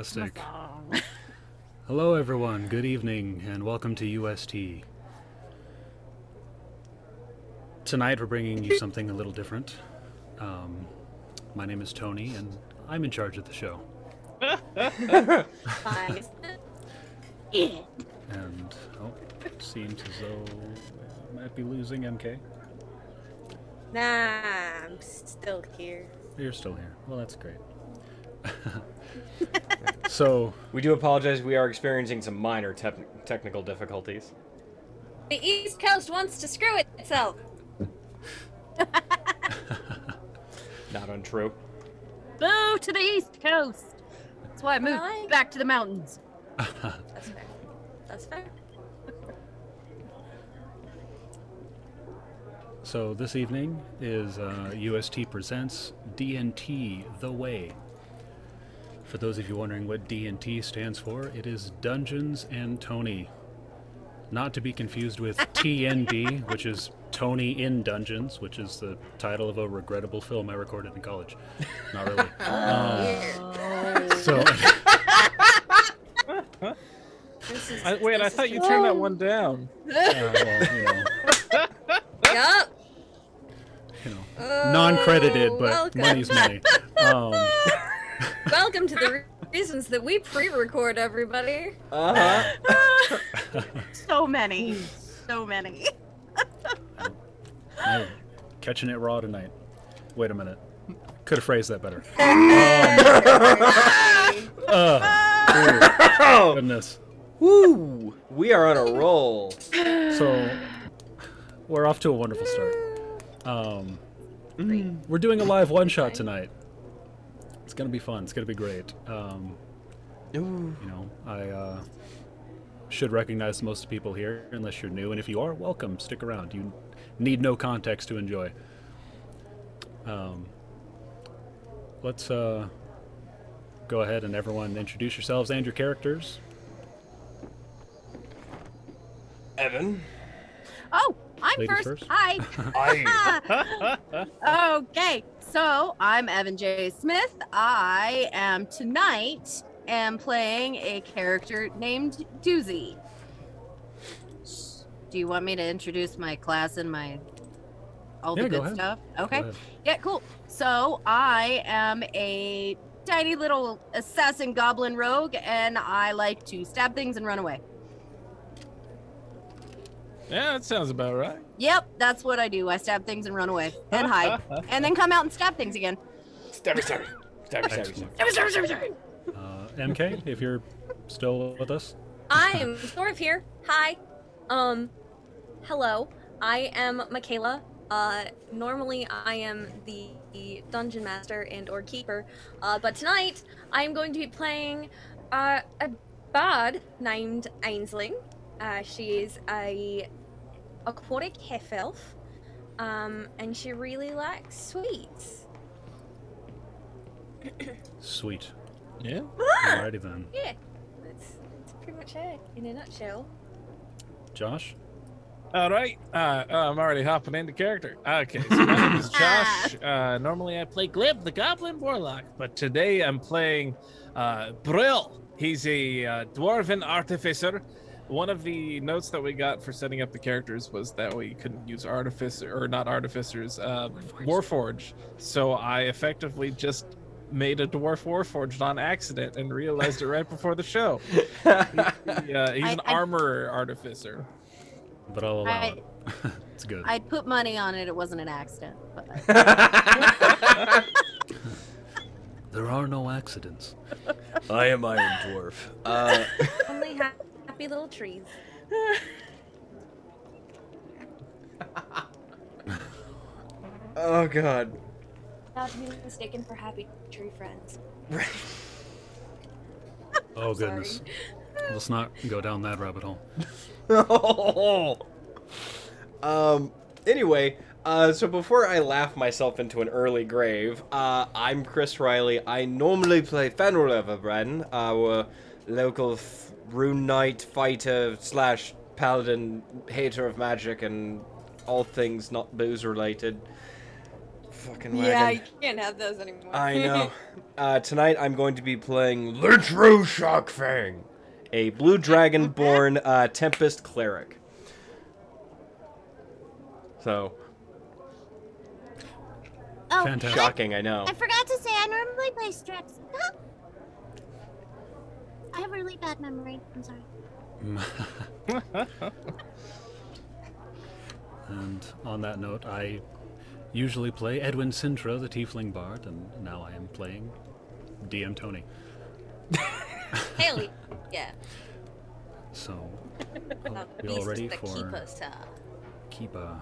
Fantastic. Hello everyone, good evening, and welcome to UST. Tonight we're bringing you something a little different. My name is Tony, and I'm in charge of the show. And, it seems as though I might be losing MK. Nah, I'm still here. You're still here. Well, that's great. So we do apologize. We are experiencing some minor technical difficulties. The East Coast wants to screw itself. Not untrue. Boo to the East Coast. That's why I moved back to the mountains. That's fair. That's fair. So this evening is UST presents D&T The Way. For those of you wondering what D&T stands for, it is Dungeons and Tony. Not to be confused with TND, which is Tony in Dungeons, which is the title of a regrettable film I recorded in college. Not really. Wait, I thought you turned that one down. Yup. Non-credited, but money's money. Welcome to the reasons that we pre-record, everybody. So many. I'm catching it raw tonight. Wait a minute. Could have phrased that better. Oh, goodness. Woo! We are on a roll. So, we're off to a wonderful start. We're doing a live one-shot tonight. It's gonna be fun. It's gonna be great. I should recognize most people here, unless you're new, and if you are, welcome. Stick around. You need no context to enjoy. Let's go ahead and everyone introduce yourselves and your characters. Evan. Oh, I'm Ladies first. first. Hi. Okay, so I'm Evan J. Smith. I am tonight playing a character named Duzzy. Do you want me to introduce my class and all the good stuff? Okay. Yeah, cool. So I am a tiny little assassin goblin rogue, and I like to stab things and run away. Yeah, that sounds about right. Yep, that's what I do. I stab things and run away and hide, and then come out and stab things again. Stabby. MK, if you're still with us. I am sort of here. Hi. Hello. I am Mackayla. Normally I am the dungeon master and or keeper, but tonight I am going to be playing a bard named Ainsling. She is a aquatic half elf, and she really likes sweets. Sweet. Yeah. Alrighty then. Yeah, that's pretty much it in a nutshell. Josh? All right. I'm already hopping into character. Okay, so my name is Josh. Normally I play Glib, the Goblin Warlock, but today I'm playing Brill. He's a dwarven artificer. One of the notes that we got for setting up the characters was that we couldn't use Warforged. So I effectively just made a dwarf Warforged on accident and realized it right before the show. He's an armor artificer. But I'll allow it. It's good. I'd put money on it. It wasn't an accident. But There are no accidents. I am Iron Dwarf. Only happy little trees. Oh god. Not to be mistaken for happy tree friends. Oh goodness. Let's not go down that rabbit hole. Anyway, so before I laugh myself into an early grave, I'm Chris Riley. I normally play Fenrir Everbren, our local rune knight fighter / paladin, hater of magic and all things not booze related. fucking wagon. Yeah, you can't have those anymore. I know. Tonight I'm going to be playing Litro Shockfang, a blue dragon-born Tempest cleric. So. Oh, Fantastic. Shocking, I know. I forgot to say I normally play Strix. I have a really bad memory. I'm sorry. And on that note, I usually play Edwin Syn'tra, the Tiefling Bard, and now I am playing DM Tony. Haley. Yeah. So, Now, we all beast ready the for keeper, sir. keeper?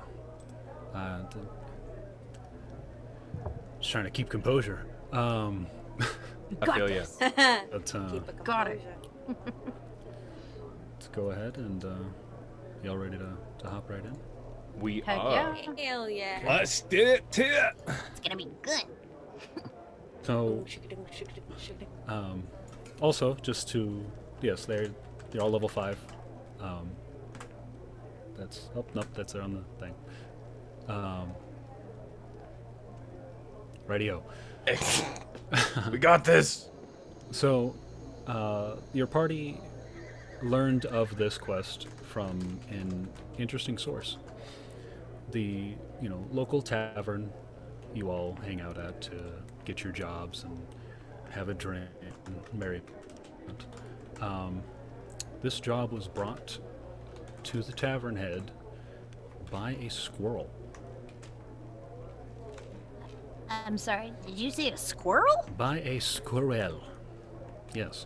Just trying to keep composure. I feel you. But, Keeper Got it. composure. let's go ahead and y'all ready to hop right in? We Heck are. yeah. Hell yeah. Let's do it to it. It's gonna be good. So, also, just to, yes, they're all level 5. That's, oh, nope, that's there on the thing. Radio. We got this. So, your party learned of this quest from an interesting source. The, local tavern you all hang out at to get your jobs and have a drink and merry. This job was brought to the tavern head by a squirrel. I'm sorry. Did you say a squirrel? By a squirrel. Yes.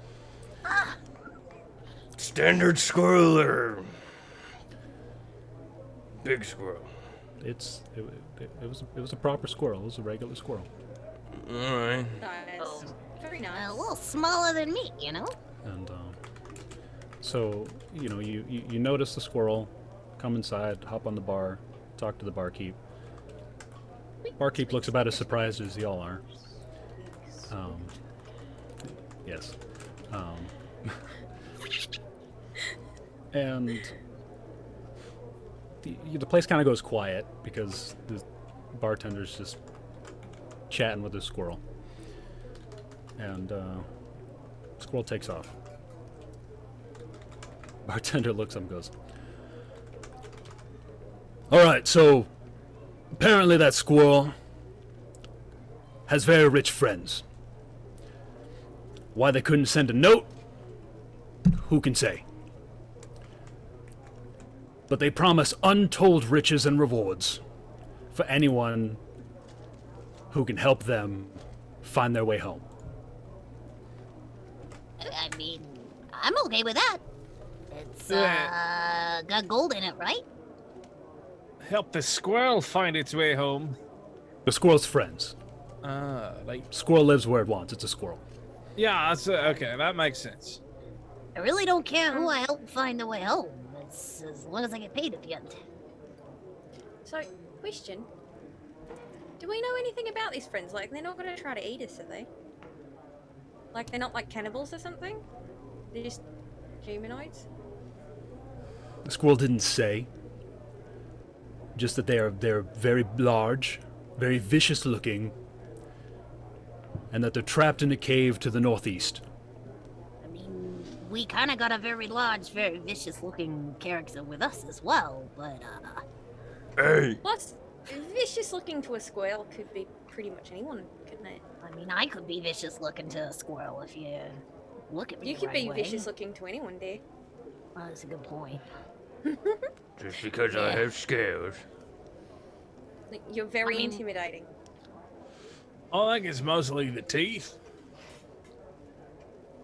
Standard squirrel or big squirrel? It was a proper squirrel. It was a regular squirrel. All right. Nice. Very nice. A little smaller than me, you know? And so you notice the squirrel, come inside, hop on the bar, talk to the barkeep. Barkeep looks about as surprised as y'all are. Yes. And the place kind of goes quiet because the bartender's just chatting with the squirrel. And squirrel takes off. Bartender looks up and goes, "Alright, so apparently that squirrel has very rich friends. Why they couldn't send a note, who can say? But they promise untold riches and rewards for anyone who can help them find their way home." I mean, I'm okay with that. It's, got gold in it, right? Help the squirrel find its way home. The squirrel's friends. Like, Squirrel lives where it wants. It's a squirrel. yeah, that's okay. That makes sense. I really don't care who I help find the way home. It's as long as I get paid at the end. So, question. Do we know anything about these friends? Like, they're not gonna try to eat us, are they? Like, they're not like cannibals or something? They're just humanoids? The squirrel didn't say. Just that they're very large, very vicious looking, and that they're trapped in a cave to the northeast. I mean, we kind of got a very large, very vicious-looking character with us as well, but, Hey. Plus, vicious looking to a squirrel could be pretty much anyone, couldn't it? I mean, I could be vicious-looking to a squirrel if you look at me You the could right be way. vicious looking to anyone, dear. Well, that's a good point. Just because I have scales. Like, you're very I mean- intimidating. I think it's mostly the teeth.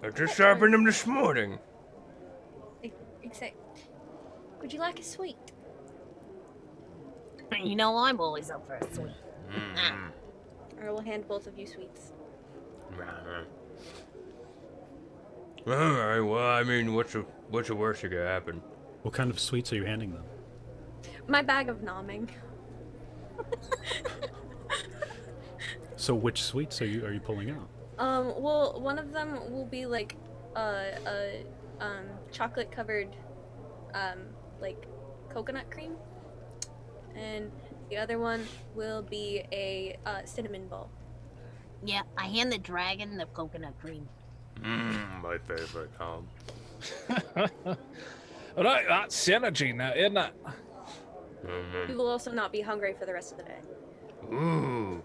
I just sharpened them this morning. Except, would you like a sweet? You know, I'm always up for a sweet. I will hand both of you sweets. Alright, well, I mean, what's the worst that could happen? What kind of sweets are you handing them? My bag of nomming. So which sweets are you pulling out? Well, one of them will be like chocolate covered like coconut cream, and The other one will be a cinnamon ball. Yeah, I hand the dragon the coconut cream. My favorite. Right, that's synergy now, isn't it? You will also not be hungry for the rest of the day. Ooh.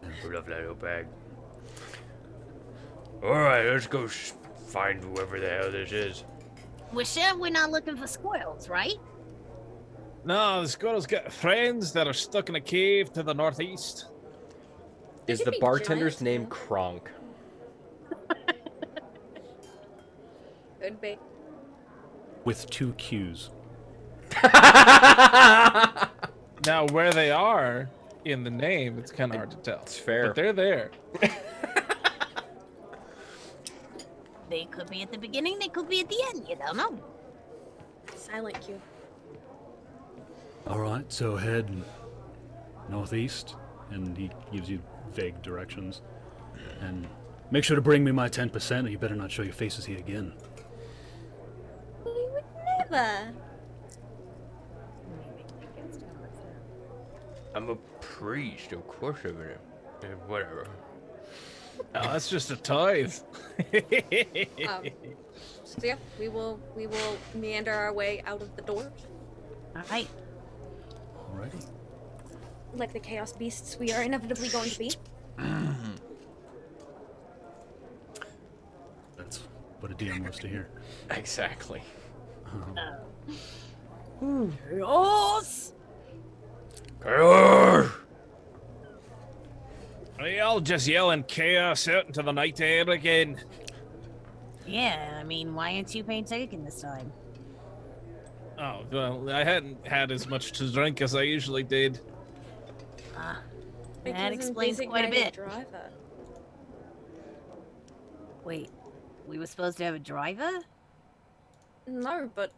I love that little bag. Alright, let's go find whoever the hell this is. We're sure we're not looking for squirrels, right? No, the squirrels got friends that are stuck in a cave to the northeast. Is could the be bartender's giants, name though. Kronk? Could be. With 2 Qs. Now, where they are in the name, it's kind of hard to tell. It's fair. But they're there. They could be at the beginning, they could be at the end, you don't know. Silent Q. Alright, so head northeast, and he gives you vague directions. And make sure to bring me my 10%, or you better not show your faces here again. We would never. I'm a priest, of course I'm gonna. Whatever. Oh, that's just a tithe. So yeah, we will meander our way out of the door, Alright. Alrighty. like the chaos beasts we are inevitably going to be. That's what a DM loves to hear. Exactly. Chaos! Chaos! Are you all just yelling chaos out into the night air again? Yeah, I mean, why aren't you partaking this time? Oh, well, I hadn't had as much to drink as I usually did. That Because explains I'm quite a bit. designated Driver. Wait, we were supposed to have a driver? No, but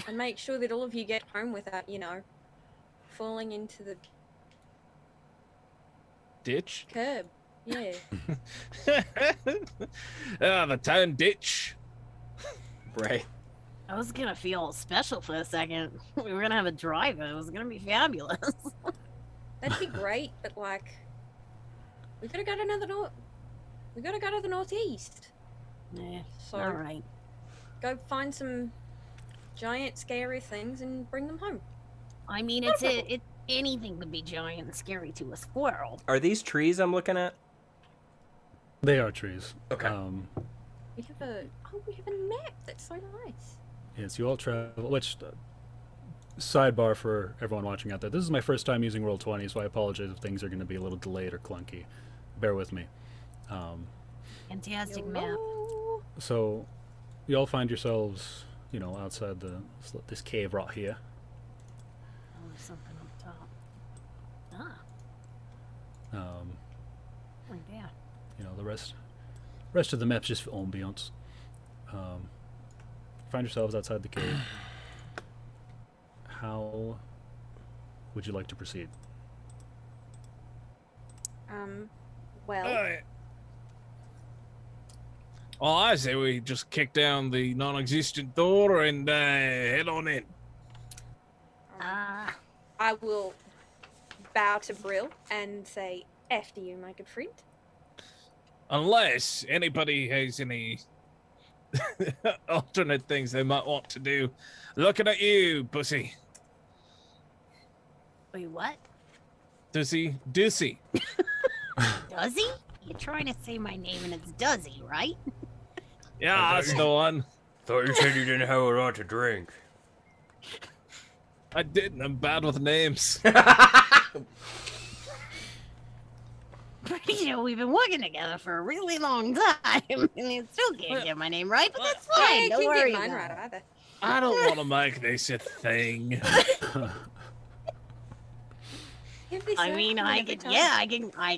I make sure that all of you get home without, falling into the Ditch? curb. Yeah. Ah, the town ditch. Right. I was gonna feel all special for a second. We were gonna have a driver. It was gonna be fabulous. That'd be great, but we gotta go to we gotta go to the northeast. Yeah, So alright. go find some giant scary things and bring them home. I mean, anything could be giant and scary to a squirrel. Are these trees I'm looking at? They are trees. Okay. We have a map. That's so nice. Yes, you all travel. Which sidebar for everyone watching out there? This is my first time using Roll20, so I apologize if things are going to be a little delayed or clunky. Bear with me. Fantastic map. Hello. So, you all find yourselves, outside this cave right here. Oh, there's something up top. Right there. The rest of the map's just for ambiance. Find yourselves outside the cave. How would you like to proceed? Well, Well, I say we just kick down the non-existent door and head on in. I will bow to Brill and say, after you, my good friend. Unless anybody has any alternate things they might want to do. Looking at you, Bussy. Wait, what? Duzzy. Duzzy? You're trying to say my name and it's Duzzy, right? Yeah, that's the one. Thought you said you didn't have a lot to drink. I didn't. I'm bad with names. Pretty sure we've been working together for a really long time, and you still can't get my name right, but that's fine. Don't worry mine about right it. either. I don't want to make this a thing. I mean, I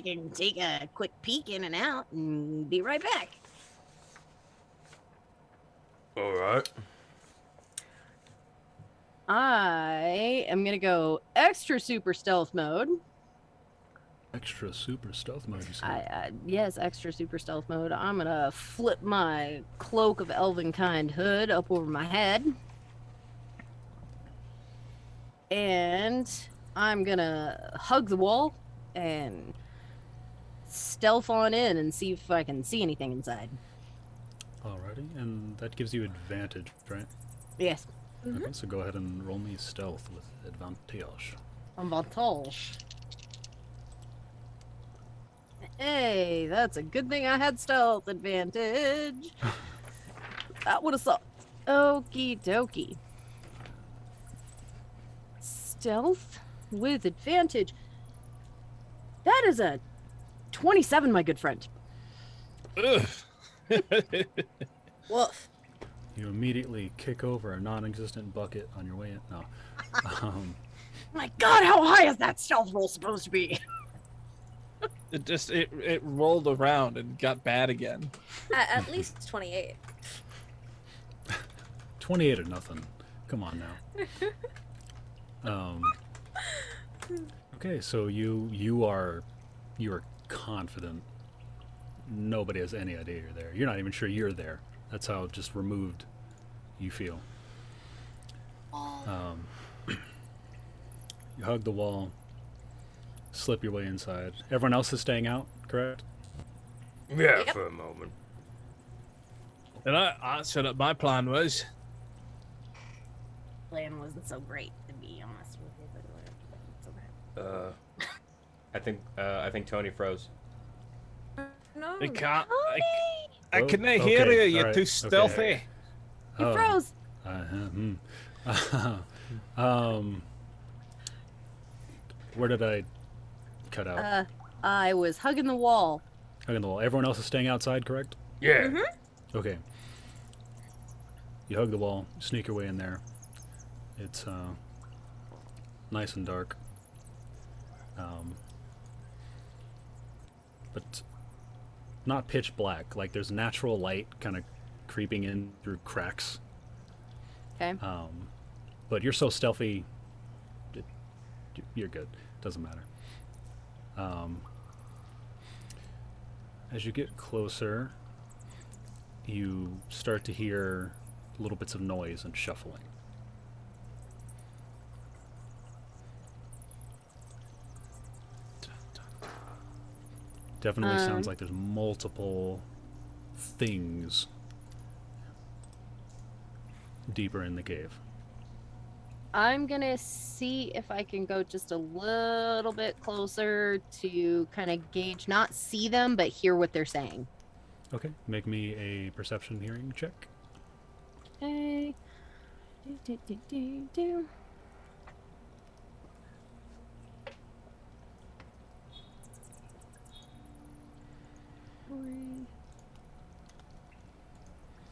can take a quick peek in and out and be right back. Alright. I am gonna go extra super stealth mode. Extra super stealth mode, you said? Yes, extra super stealth mode. I'm gonna flip my cloak of elvenkind hood up over my head. And I'm gonna hug the wall and stealth on in and see if I can see anything inside. Alrighty, and that gives you advantage, right? Yes. Okay, so go ahead and roll me stealth with advantage. Avantage. Hey, that's a good thing I had stealth advantage. That would have sucked. Okie dokie. Stealth with advantage. That is a 27, my good friend. Ugh. Woof. You immediately kick over a non-existent bucket on your way in. No. My God, how high is that stealth roll supposed to be? It rolled around and got bad again. At least 28. 28 or nothing. Come on now. Okay, so you are confident. Nobody has any idea you're there. You're not even sure you're there. That's how just removed you feel. You hug the wall, slip your way inside. Everyone else is staying out, correct? Yeah, Yep. for a moment. And I set up my plan was Plan wasn't so great, to be honest with you. But it's okay. I think Tony froze. No. I can't. I Oh, can't okay, hear you. You're alright, too okay. stealthy. You Oh. froze. Where did I cut out? I was hugging the wall. Hugging the wall. Everyone else is staying outside, correct? Yeah. Okay. You hug the wall, sneak your way in there. It's nice and dark. But not pitch black. Like there's natural light kind of creeping in through cracks. Okay. But you're so stealthy, you're good. Doesn't matter. As you get closer, you start to hear little bits of noise and shuffling. Definitely sounds like there's multiple things deeper in the cave. I'm gonna see if I can go just a little bit closer to kind of gauge, not see them, but hear what they're saying. Okay, make me a perception hearing check. Okay. Do.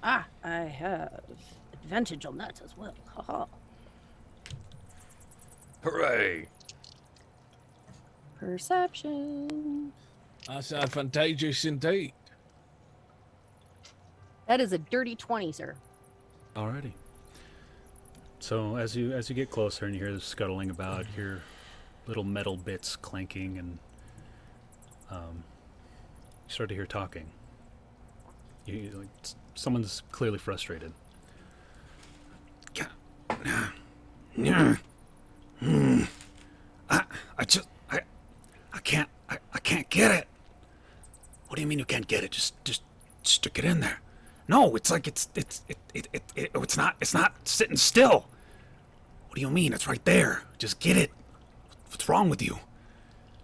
Ah, I have advantage on that as well. Haha. Hooray! Perception. That's advantageous indeed. That is a dirty 20, sir. Alrighty. So as you get closer and you hear the scuttling about, you hear little metal bits clanking, and you start to hear talking. Someone's clearly frustrated. I can't get it. What do you mean you can't get it? Just stick it in there. No, it's like it's not sitting still. What do you mean? It's right there. Just get it. What's wrong with you?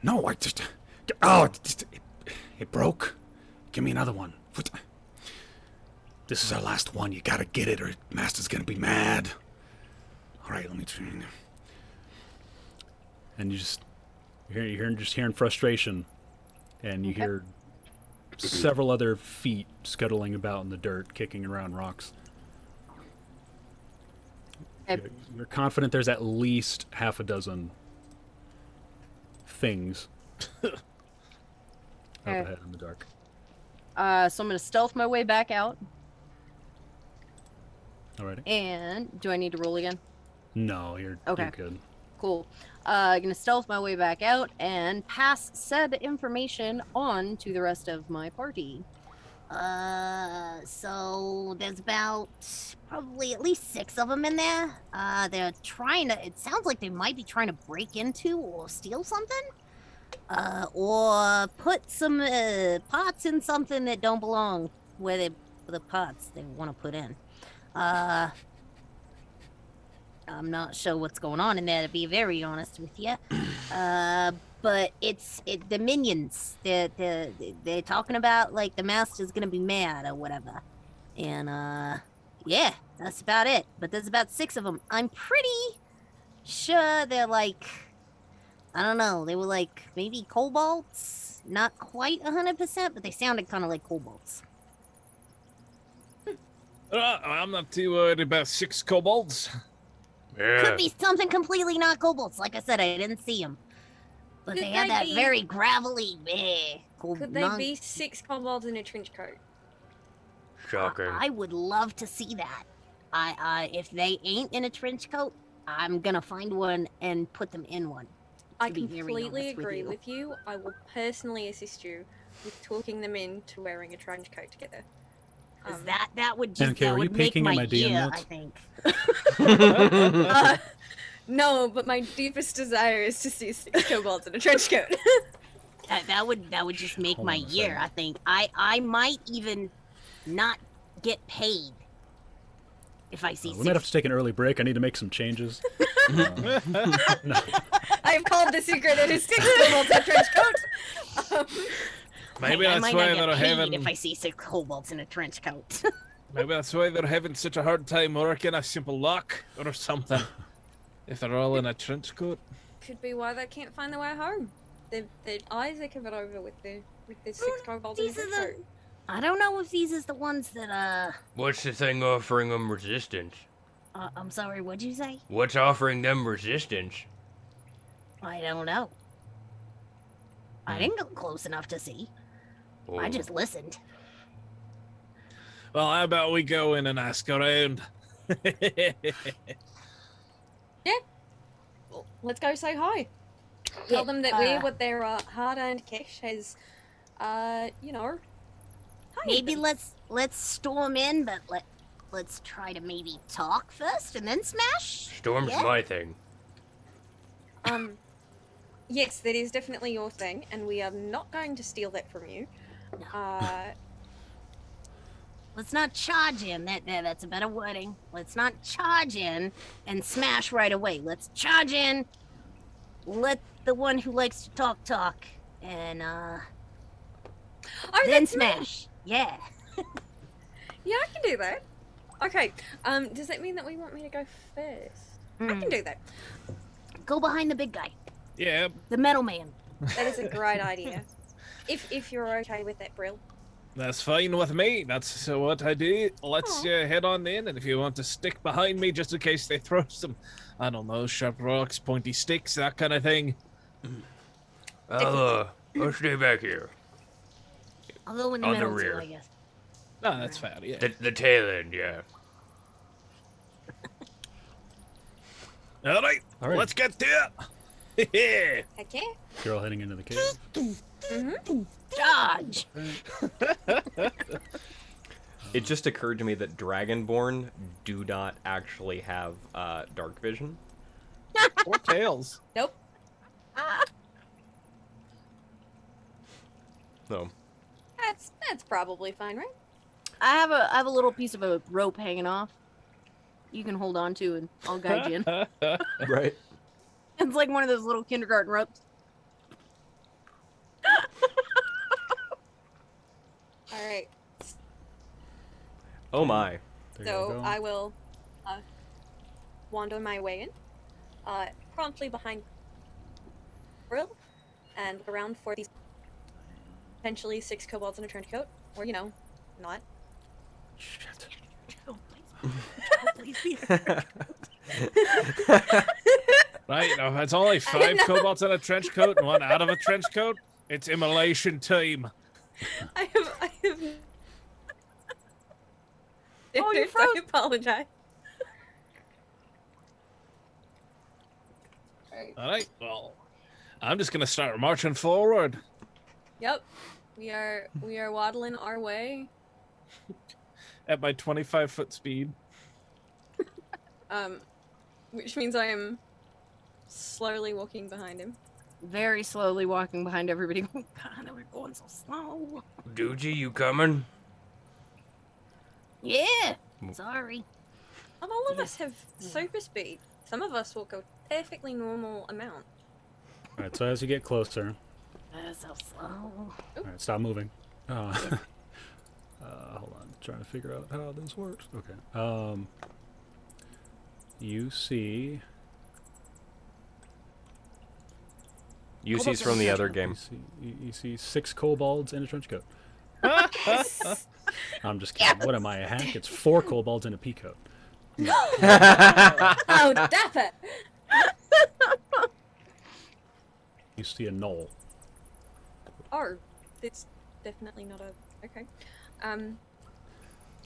No, it broke. Give me another one. This is our last one. You gotta get it, or Master's gonna be mad. All right, let me try. And you're just hearing frustration, and you hear several other feet scuttling about in the dirt, kicking around rocks. You're confident there's at least half a dozen things up ahead in the dark. So I'm gonna stealth my way back out. Alrighty. And do I need to roll again? No, you're good. Cool. I'm gonna stealth my way back out and pass said information on to the rest of my party. So there's about probably at least 6 of them in there. They're trying to. It sounds like they might be trying to break into or steal something. Or put some pots in something that don't belong where the pots they want to put in. I'm not sure what's going on in there, to be very honest with you. But the minions. They're talking about like the master's gonna be mad or whatever, and yeah, that's about it. But there's about 6 of them. I'm pretty sure they're like, I don't know. They were like maybe kobolds, not quite 100%, but they sounded kind of like kobolds. I'm not too worried about 6 kobolds. Yeah. Could be something completely not kobolds. Like I said, I didn't see them. But Could they had they that be- very gravelly, Could they be 6 kobolds in a trench coat? Shocking. I would love to see that. If they ain't in a trench coat, I'm gonna find one and put them in one. I to be very completely honest with agree you. with you. I will personally assist you with talking them into wearing a trench coat together. 'Cause that would NK, just were that you would make peeking at my my DM year, notes? I think. No, but my deepest desire is to see 6 kobolds in a trench coat. That would just make Hold my on a year, second. I think. I might even not get paid if I see We might have to take an early break. I need to make some changes. No. I've called the secret. It is 6 kobolds in a trench coat. Maybe I that's might why not get they're paid having. if I see 6 kobolds in a trench coat. Maybe that's why they're having such a hard time working a simple lock or something. If they're all in a trench coat. Could be why they can't find their way home. Their eyes are covered over with the 6 kobolds in a These are trench coat. I don't know if these is the ones that What's the thing offering them resistance? I'm sorry, what'd you say? What's offering them resistance? I don't know. I didn't go close enough to see. I Oh. just listened. Well, how about we go in and ask around? Well, let's go say hi. Tell them that we, with their hard-earned cash, has, hired Maybe them. let's storm in, but let's try to maybe talk first and then smash. Storm's Yeah? my thing. Yes, that is definitely your thing, and we are not going to steal that from you. Let's not charge in. That's a better wording. Let's not charge in and smash right away. Let's charge in. Let the one who likes to talk, and Oh, then that's me. smash. Yeah. Yeah, I can do that. Okay. Does that mean that we want me to go first? I can do that. Go behind the big guy, Yeah, the metal man. That is a great idea. If you're okay with that, Brill. that's fine with me. That's what I do. Let's head on in, and if you want to stick behind me just in case they throw some, I don't know, sharp rocks, pointy sticks, that kind of thing. I'll stay back here. I'll go in the On the middle rear. too, I guess. No, that's fair, yeah. The tail end, yeah. All right, All right. let's get there. Yeah. Okay. You're all heading into the cave. Charge. It just occurred to me that Dragonborn do not actually have dark vision. Or tails. Nope. No. That's probably fine, right? I have a little piece of a rope hanging off. You can hold on to, and I'll guide you in. Right. It's like one of those little kindergarten ropes. All right. Oh my. There you So go. I will wander my way in, promptly behind Brill, and look around for these potentially 6 kobolds in a trench coat, or not. Shit. Right, now it's only 5 kobolds in a trench coat and 1 out of a trench coat. It's immolation time. I have. Oh, you I froze. apologize. Alright. All right, well, I'm just gonna start marching forward. Yep. We are waddling our way at my 25-foot speed. Which means I am slowly walking behind him. Very slowly walking behind everybody. Oh God, we're going so slow. Duzzy, you coming? Yeah. Sorry. Not all of us have super speed. Some of us walk a perfectly normal amount. Alright, so as you get closer... That's so slow. Alright, stop moving. Hold on, trying to figure out how this works. Okay. You see... UC's from the other game. You see 6 kobolds in a trench coat. I'm just kidding. What am I, a hack? It's 4 kobolds in a pea coat. Oh, dapper! You see a knoll. Oh, it's definitely not a... Okay.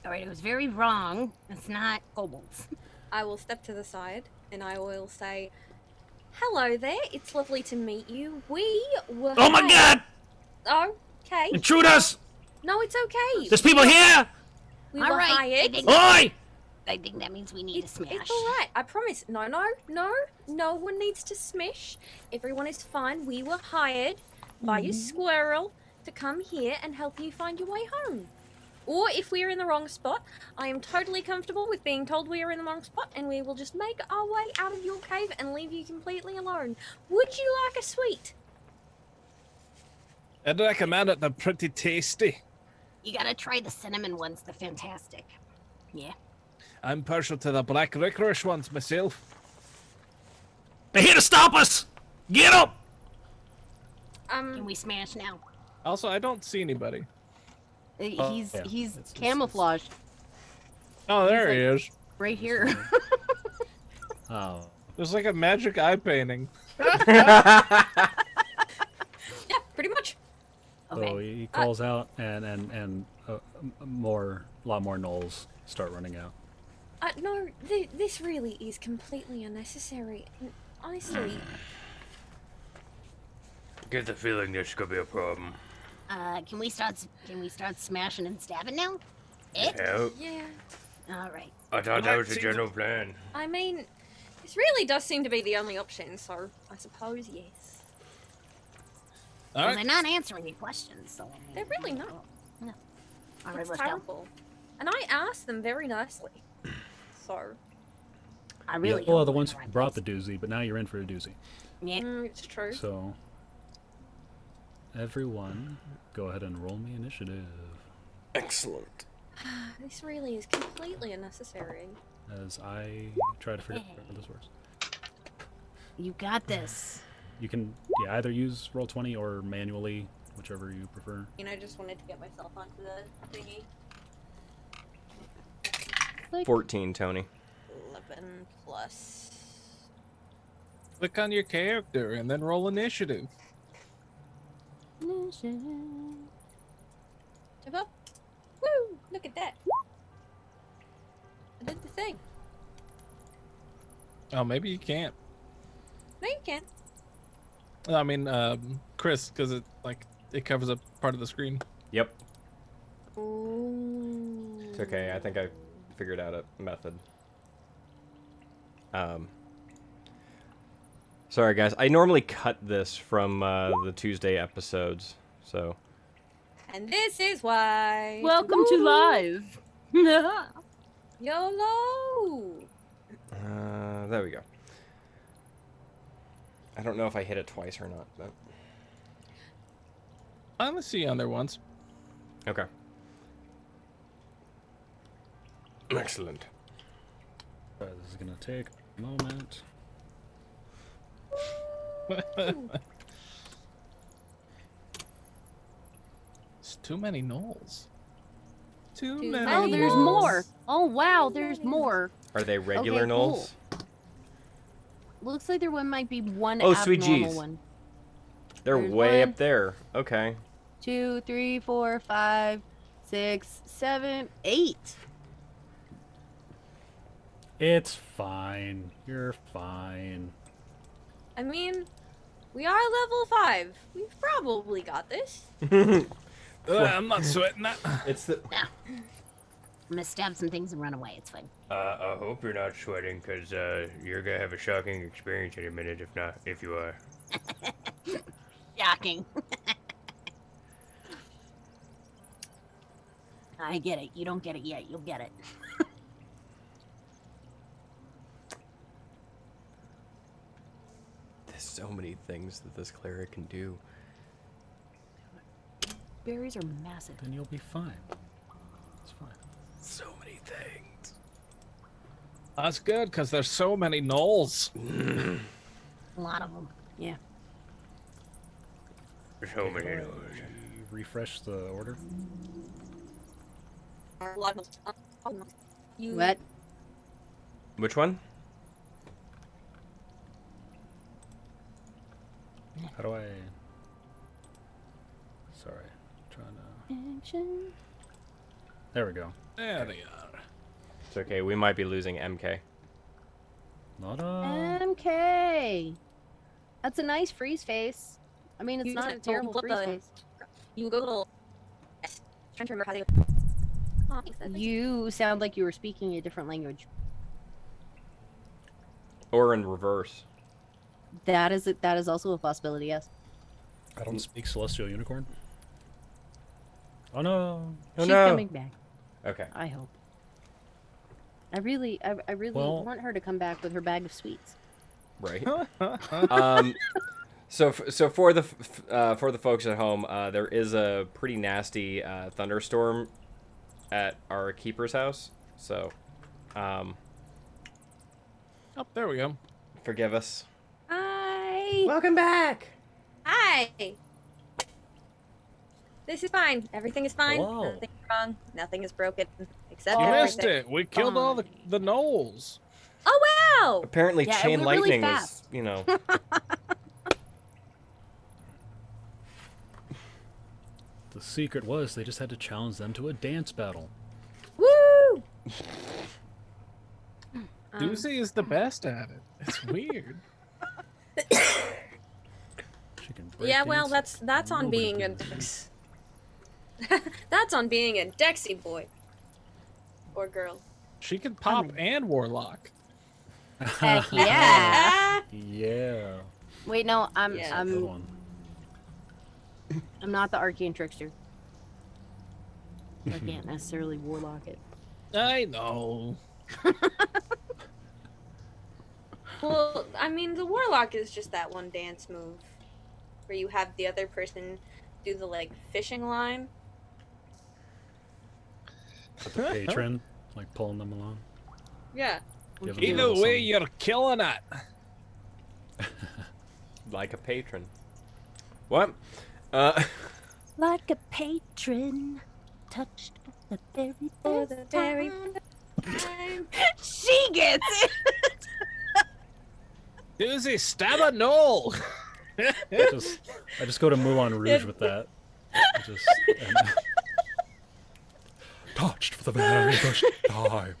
Alright, it was very wrong. It's not kobolds. I will step to the side and I will say, hello there, it's lovely to meet you. We were... Oh my god! Oh, okay. Intruders! No, it's okay. There's people here! We were Alright, hired. Oi! I think that means we need to smash. It's alright, I promise. No one needs to smash. Everyone is fine. We were hired by a squirrel to come here and help you find your way home. Or if we are in the wrong spot, I am totally comfortable with being told we are in the wrong spot and we will just make our way out of your cave and leave you completely alone. Would you like a sweet? I'd recommend it. They're pretty tasty. You gotta try the cinnamon ones. They're fantastic. Yeah. I'm partial to the black licorice ones myself. They're here to stop us! Get up! Can we smash now? Also, I don't see anybody. He's yeah. he's It's- camouflaged Oh, there he is. right here. Oh. There's like a magic eye painting. Yeah, pretty much. So he calls out, and a lot more gnolls start running out. No, this really is completely unnecessary. Honestly, Get the feeling this could be a problem. Can we start smashing and stabbing now? Eh? Hell, yeah. All right. I thought that was the general plan. I mean, this really does seem to be the only option, so I suppose yes. All Well, right. they're not answering your questions, so They're really not. No. All right, It's let's go. terrible. And I asked them very nicely. So, I really. Well, hope the we're in ones the who right brought the place. doozy, but now you're in for a doozy. Yeah. it's true. So, everyone, go ahead and roll me initiative Excellent. This really is completely unnecessary. as I try to figure out how this works. You got this. You can either use Roll20 or manually, whichever you prefer. You know, just wanted to get myself onto the thingy. 14, Tony. 11 plus. Click on your character and then roll initiative. Jump up. Woo! Look at that. I did the thing. Oh, maybe you can't. No, you can't. I mean, Chris, because it covers up part of the screen. Yep. Ooh. It's okay. I think I figured out a method. Sorry, guys. I normally cut this from the Tuesday episodes, so... And this is why. Welcome to live. YOLO! There we go. I don't know if I hit it twice or not, but... I only see you on there once. Okay. Excellent. This is gonna take a moment. It's too many gnolls. Too Too many. Oh, many there's gnolls. more. Oh wow, there's more. Are they regular Okay, cool. gnolls? Looks like there might be one Oh, sweet abnormal jeez. one. They're There's way one. up there. Okay. 2, 3, 4, 5, 6, 7, 8. It's fine. You're fine. I mean, we are level 5. We've probably got this. I'm not sweating that. It's the. I'm gonna stab some things and run away. It's fine. I hope you're not sweating, because you're gonna have a shocking experience in a minute, if you are. Shocking. I get it. You don't get it yet. You'll get it. There's so many things that this cleric can do. Berries are massive. Then you'll be fine. It's fine. So many things. That's good, because there's so many gnolls. A lot of them. Yeah. So many Alright, doors. refresh the order. You What? Which one? How do I? Sorry, trying to. Action. There we go. There they are. It's okay. We might be losing MK. Not MK. That's a nice freeze face. I mean, it's You not a just terrible flip freeze the- face. You go little. Trying to remember how they. Oh, thanks, that's- You sound like you were speaking a different language. Or in reverse. That is also a possibility. Yes. I don't speak Celestial Unicorn. Oh no! Oh She's no. coming back. Okay. I hope. I really Well- want her to come back with her bag of sweets. Right. So for the folks at home, there is a pretty nasty thunderstorm at our keeper's house. So, Oh, there we go. forgive us. Hi. Welcome back. Hi. This is fine. Everything is fine. Hello. Nothing is wrong. Nothing is broken. Except You everything. missed it. We killed all the gnolls. Oh wow! Apparently, Yeah, it chain went really lightning was, fast. you know. The secret was they just had to challenge them to a dance battle. Woo! Duzzy is the best at it. It's weird. She can break Yeah, well, dance. that's on Nobody being a can do dex. That's on being a Dexy boy or girl. She can pop and warlock. Heck yeah. Yeah. Wait, no, Yeah. Good I'm one. not the arcane trickster. I can't necessarily warlock it. I know. Well, I mean, the warlock is just that one dance move where you have the other person do the like fishing line. The patron, like pulling them along. Yeah. Give them a Either little way, something. you're killing it. Like a patron. What? Like a patron, touched for the very first time. She gets it. Duzzy, stab a gnoll. I just go to Moulin Rouge with that. And touched for the very first time.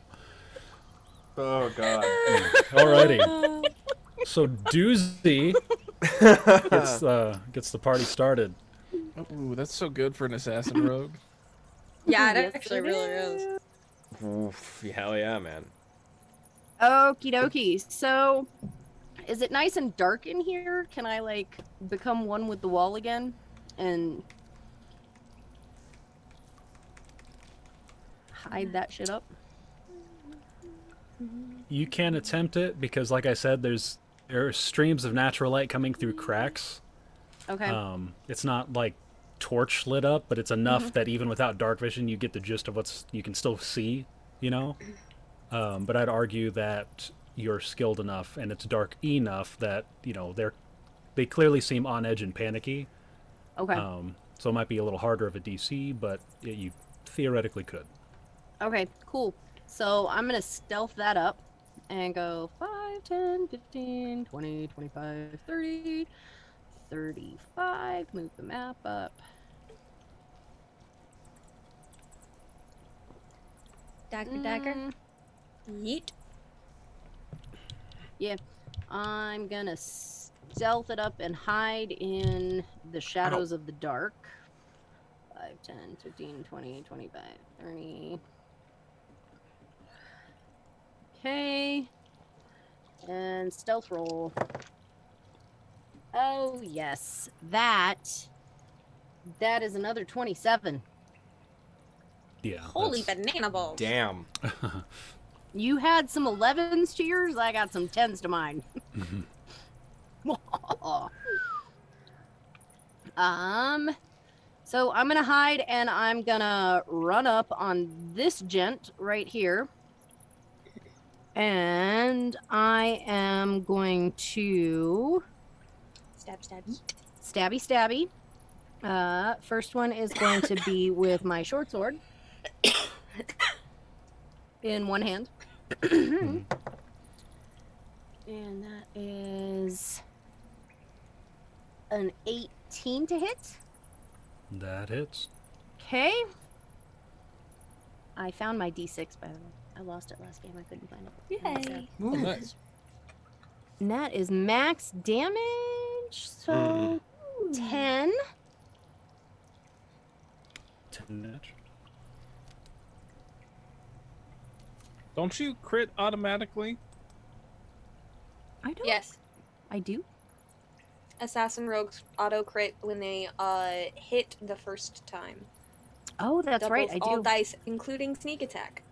Oh god. Alrighty. So Duzzy gets the party started. Ooh, that's so good for an assassin rogue. Yeah, it Yes, actually it really is. Oof, hell yeah, man. Okie dokie. So, is it nice and dark in here? Can I like become one with the wall again and hide that shit up? You can attempt it because, like I said, there are streams of natural light coming through cracks. Okay. It's not like torch lit up, but it's enough that even without dark vision, you get the gist of you can still see, you know? But I'd argue that you're skilled enough and it's dark enough that, you know, they clearly seem on edge and panicky. Okay. So it might be a little harder of a DC, but you theoretically could. Okay, cool. So I'm going to stealth that up and go 5, 10, 15, 20, 25, 30, 35. Move the map up. Dagger. Yeet. Yeah. I'm going to stealth it up and hide in the shadows of the dark. 5, 10, 15, 20, 25, 30. Okay. And stealth roll. Oh, yes. That is another 27. Yeah. Holy that's- banana balls. Damn. You had some 11s to yours. I got some 10s to mine. So I'm gonna hide and I'm gonna run up on this gent right here. And I am going to Stab, stab, yeet. stabby stabby. First one is going to be with my short sword in one hand. And that is an 18 to hit. That hits. Okay. I found my D6, by the way. I lost it last game. I couldn't find it. Yay. Oh, nice. And that is max damage. So 10. 10 damage. Don't you crit automatically? I don't. Yes. I do. Assassin rogues auto crit when they hit the first time. Oh, that's right. I Doubles all do. dice, including sneak attack.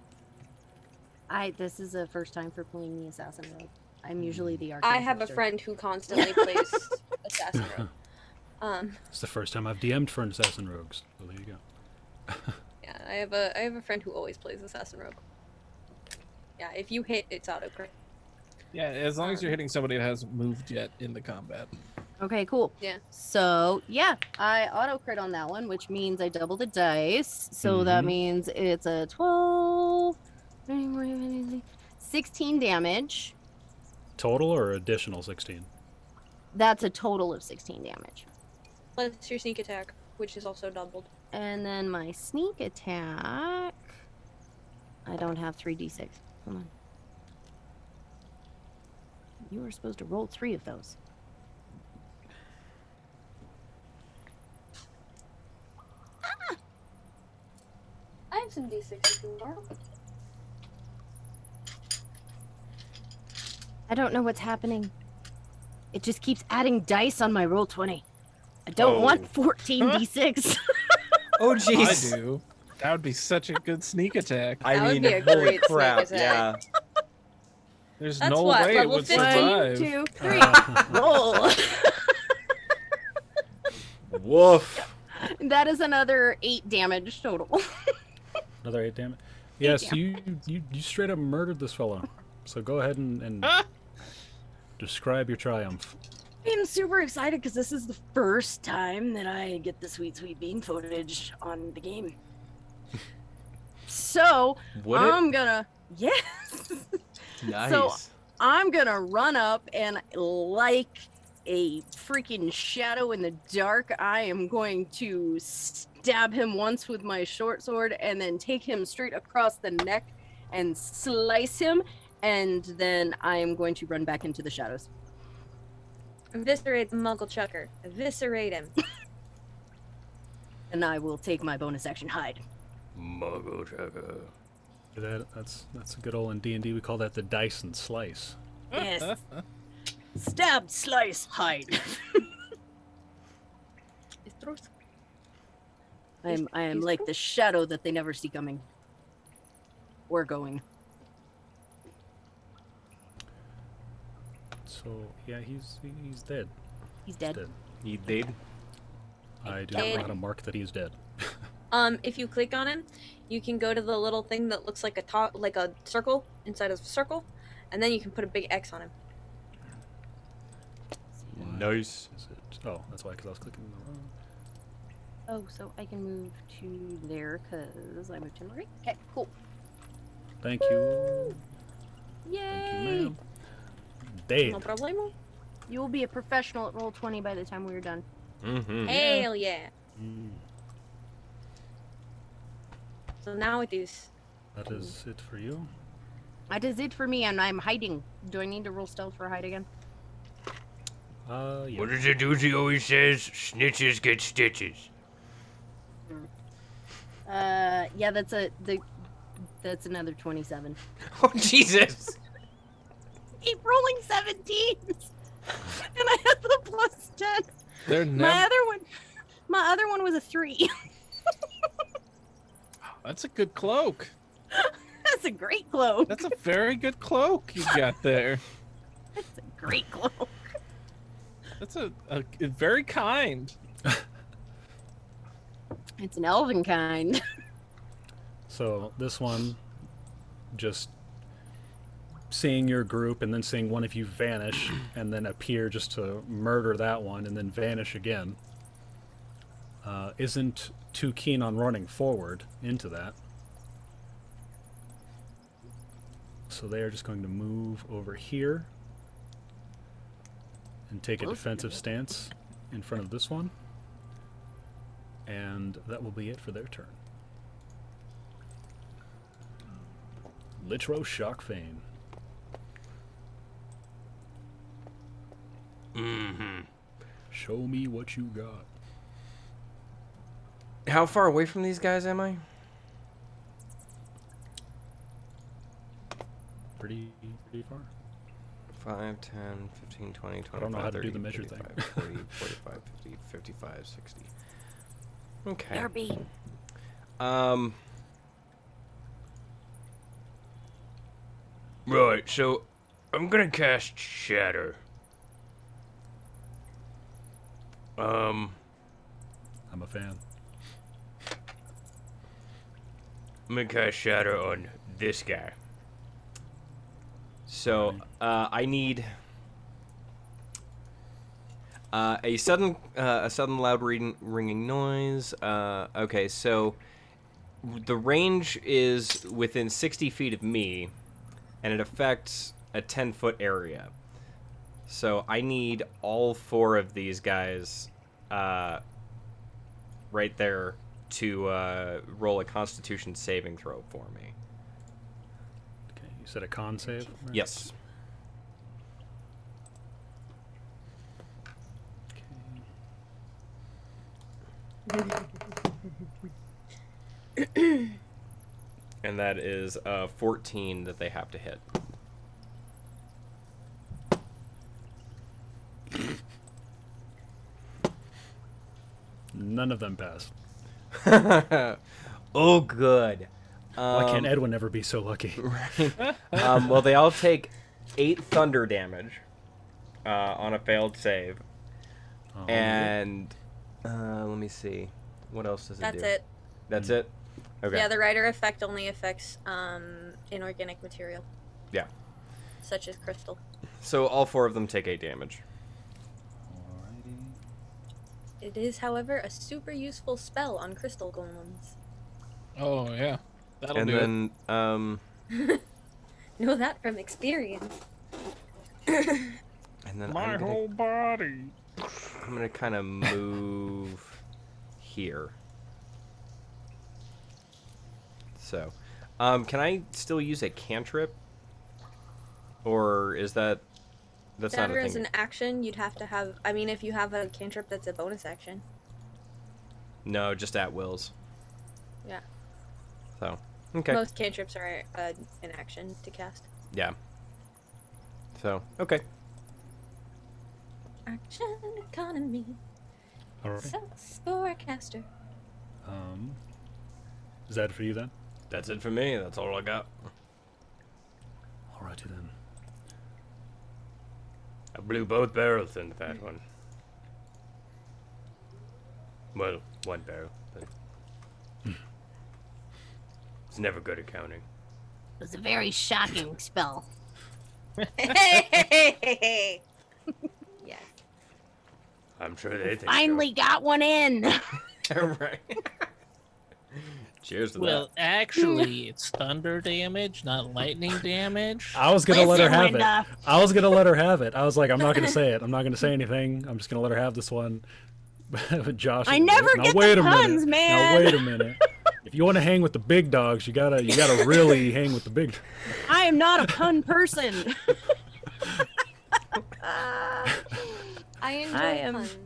This is the first time for playing the assassin rogue. I'm usually the I have a archer. friend who constantly plays assassin rogue. It's the first time I've DM'd for an Assassin Rogues. So there you go. Yeah, I have a friend who always plays assassin rogue. Yeah, if you hit, it's auto crit. Yeah, as long as you're hitting somebody that hasn't moved yet in the combat. Okay, cool. Yeah. So, yeah, I auto crit on that one, which means I double the dice. So that means it's a 12, 16 damage. Total or additional 16? That's a total of 16 damage. Plus your sneak attack, which is also doubled. And then my sneak attack. I don't have 3d6. Come on. You were supposed to roll 3 of those. I have some d6 you can borrow. I don't know what's happening. It just keeps adding dice on my roll 20. I don't want 14 d6. Oh, I jeez. do. That would be such a good sneak attack. I That would mean, be a holy great sneak crap, attack. yeah. There's That's no what, way it level would 15? survive. 2, 3, roll. Woof. That is another 8 damage total. Another 8 damage. Yes, you straight up murdered this fellow. So go ahead and describe your triumph. I'm super excited because this is the first time that I get the sweet bean footage on the game. So Would I'm gonna yes. Nice. So I'm gonna run up and like a freaking shadow in the dark, I am going to stab him once with my short sword and then take him straight across the neck and slice him, and then I am going to run back into the shadows. Eviscerate the Muggle Chucker. Eviscerate him. And I will take my bonus action hide. Muggle Chucker. That's a good old in D&D. We call that the dice and slice. Yes. Stab, slice, hide. It's truth. I am like the shadow that they never see coming. Or going. So yeah, he's dead. He's dead. He did. I do not know how to mark that he's dead. If you click on him, you can go to the little thing that looks like a circle inside of a circle, and then you can put a big X on him. Nice. Is it? Oh, that's why, because I was clicking the wrong. Oh, so I can move to there because I moved to right. Okay, cool. Thank you. Yay! Thank you, ma'am. Dead. No problemo. You will be a professional at Roll20 by the time we are done. Mm-hmm. Hell yeah. Mm, So now it is. that is it for you. That is it for me, and I'm hiding. Do I need to roll stealth for hide again? Yeah. What is it Duzzy always says? Snitches get stitches. Yeah, that's another 27. Oh Jesus! Keep rolling 17s, and I have the plus 10. They're never. My other one was a 3. That's a good cloak. That's a great cloak. That's a very good cloak you got there. That's a great cloak. That's a very kind. It's an elven kind. So this one, just seeing your group and then seeing one of you vanish and then appear just to murder that one and then vanish again, isn't too keen on running forward into that. So they are just going to move over here and take a defensive stance in front of this one. And that will be it for their turn. Litro Shock Feign. Mm-hmm. Show me what you got. How far away from these guys am I? Pretty far. 5, 10, 15, 20, 25, I don't know how to 30, do the measure 35, thing. 40, 45, 50, 55, 60. Okay. Derby. Right, so I'm gonna cast Shatter. I'm a fan. I'm gonna cast Shatter on this guy. So, I need a sudden loud ringing noise. Okay, so the range is within 60 feet of me, and it affects a 10-foot area. So I need all 4 of these guys right there to roll a Constitution saving throw for me. Okay, you said a con save? Right? Yes. And that is 14 that they have to hit. None of them pass. Oh, good. Why can't Edwin ever be so lucky? Well, they all take 8 thunder damage on a failed save. Oh, And let me see. What else does it do? That's it. That's it? Okay. Yeah, the rider effect only affects inorganic material, Yeah. such as crystal. So all 4 of them take 8 damage. Alrighty. It is, however, a super useful spell on crystal golems. Oh yeah, that'll And do it. then, Know that from experience. and then My whole body. I'm gonna kind of move here. So, can I still use a cantrip? Or is that's not a Shatter thing? is an action. You'd have to have. I mean, if you have a cantrip, that's a bonus action. No, just at wills. Yeah. So, okay. Most cantrips are an action to cast. Yeah. So, okay. Action economy. Alright. Sucks for a caster. Is that for you then? That's it for me. That's all I got. Alrighty then. I blew both barrels into that one. Well, one barrel. But it's never good at counting. It was a very shocking spell. Hey! Yeah. I'm sure they think Finally got one in. Right. Cheers to Well, actually, it's thunder damage, not lightning damage. I was gonna let her Listen, have Linda. it. I was gonna let her have it. I was like, I'm not gonna say it. I'm not gonna say anything. I'm just gonna let her have this one. Josh. I never now, get wait the a minute. puns, man. Now wait a minute. If you want to hang with the big dogs, you gotta really hang with the big. I am not a pun person. I enjoy I am- puns.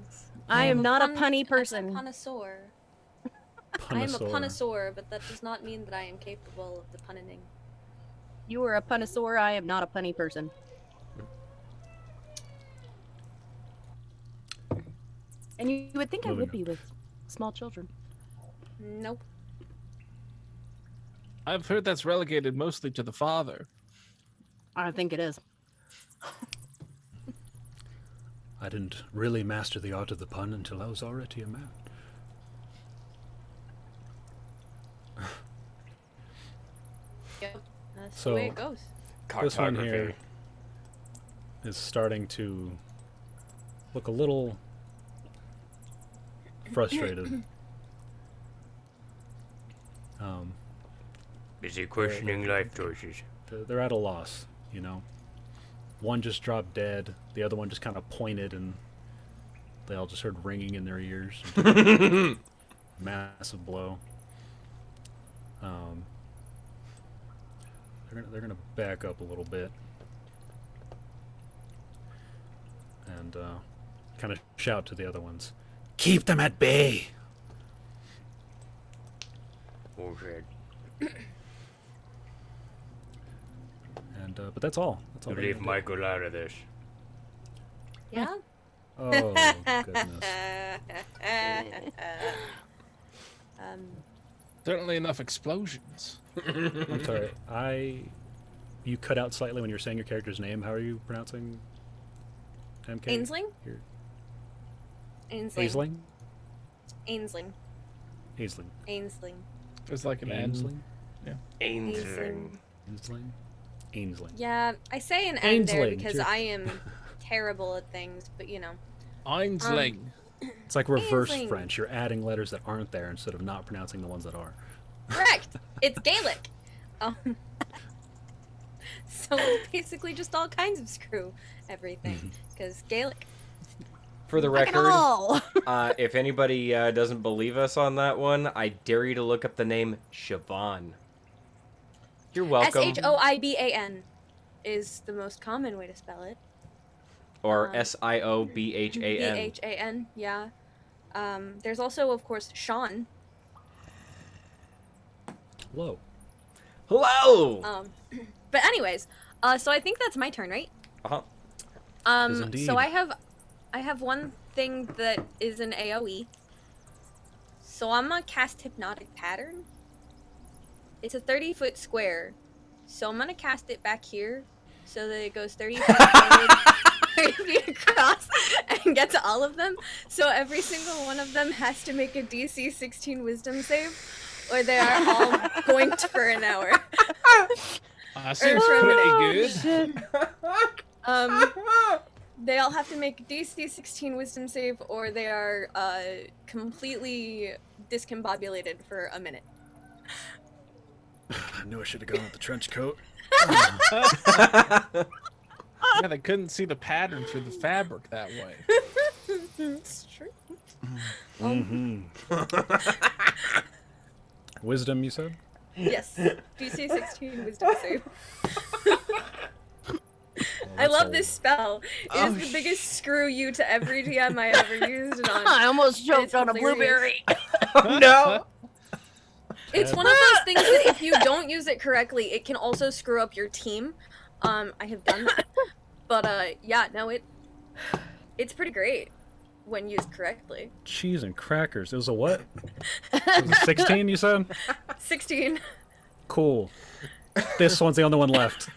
I am not a Pun- punny I'm person. a connoisseur. I am a punnosaur, but that does not mean that I am capable of the punning. You are a punnosaur. I am not a punny person. And you would think I would be with small children. Nope. I've heard that's relegated mostly to the father. I think it is. I didn't really master the art of the pun until I was already a man. Yep. That's So, the way it goes. This one here is starting to look a little frustrated. Busy questioning life choices. They're at a loss, you know. One just dropped dead. The other one just kind of pointed, and they all just heard ringing in their ears. Massive blow. They're gonna back up a little bit and kind of shout to the other ones, "Keep them at bay!" Oh shit. And but that's all. That's all. You leave Michael out of this. Yeah? Oh goodness. Certainly enough explosions. I'm sorry. You cut out slightly when you were saying your character's name. How are you pronouncing MK? Ainsling? Ainsling. Ainsling? Ainsling. Ainsling. Ainsling. It's like an Ainsling? Yeah. Ainsling. Ainsling? Ainsling. Yeah, I say an N there Ainsling, because sure. I am terrible at things, but you know. Ainsling. It's like reverse Ainsling. French. You're adding letters that aren't there instead of not pronouncing the ones that are. Correct! It's Gaelic! So it's basically just all kinds of screw everything, because Gaelic. For the Like it record, all. if anybody doesn't believe us on that one, I dare you to look up the name Siobhan. You're welcome. Shoiban is the most common way to spell it. Or Siobhan. Bhan, yeah. There's also, of course, Sean. Hello. Hello! But anyways, so I think that's my turn, right? Uh-huh. Is indeed. So I have one thing that is an AoE. So I'm gonna cast Hypnotic Pattern. It's a 30-foot square. So I'm gonna cast it back here so that it goes 30 feet forward, 30 feet across, and get to all of them. So every single one of them has to make a DC 16 Wisdom save, or they are all boinked for an hour. Seems pretty good. They all have to make a DC 16 Wisdom save, or they are completely discombobulated for a minute. I knew I should have gone with the trench coat. Yeah, they couldn't see the pattern through the fabric that way. It's true. Wisdom, you said? Yes, DC 16 Wisdom save. I love this spell. It is the biggest screw you to every DM I ever used it on. I almost choked It's on a hilarious. blueberry. No! It's one of those things that if you don't use it correctly, it can also screw up your team. I have done that. But yeah, no, it's pretty great when used correctly. Cheese and crackers. It was a what? It was a 16, you said? 16. Cool. This one's the only one left.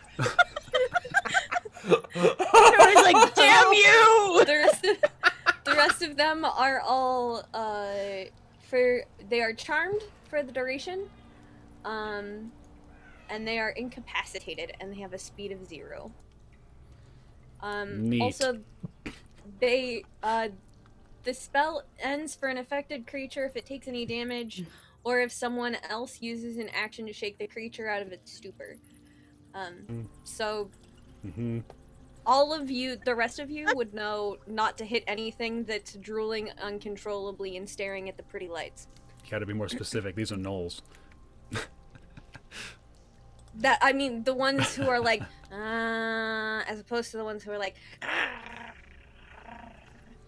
I was like, damn you! The rest of them are all they are charmed for the duration, and they are incapacitated, and they have a speed of 0. Neat. Also, the spell ends for an affected creature if it takes any damage, or if someone else uses an action to shake the creature out of its stupor. So. All of you, the rest of you, would know not to hit anything that's drooling uncontrollably and staring at the pretty lights. You gotta be more specific. These are gnolls. I mean, the ones who are like, as opposed to the ones who are like,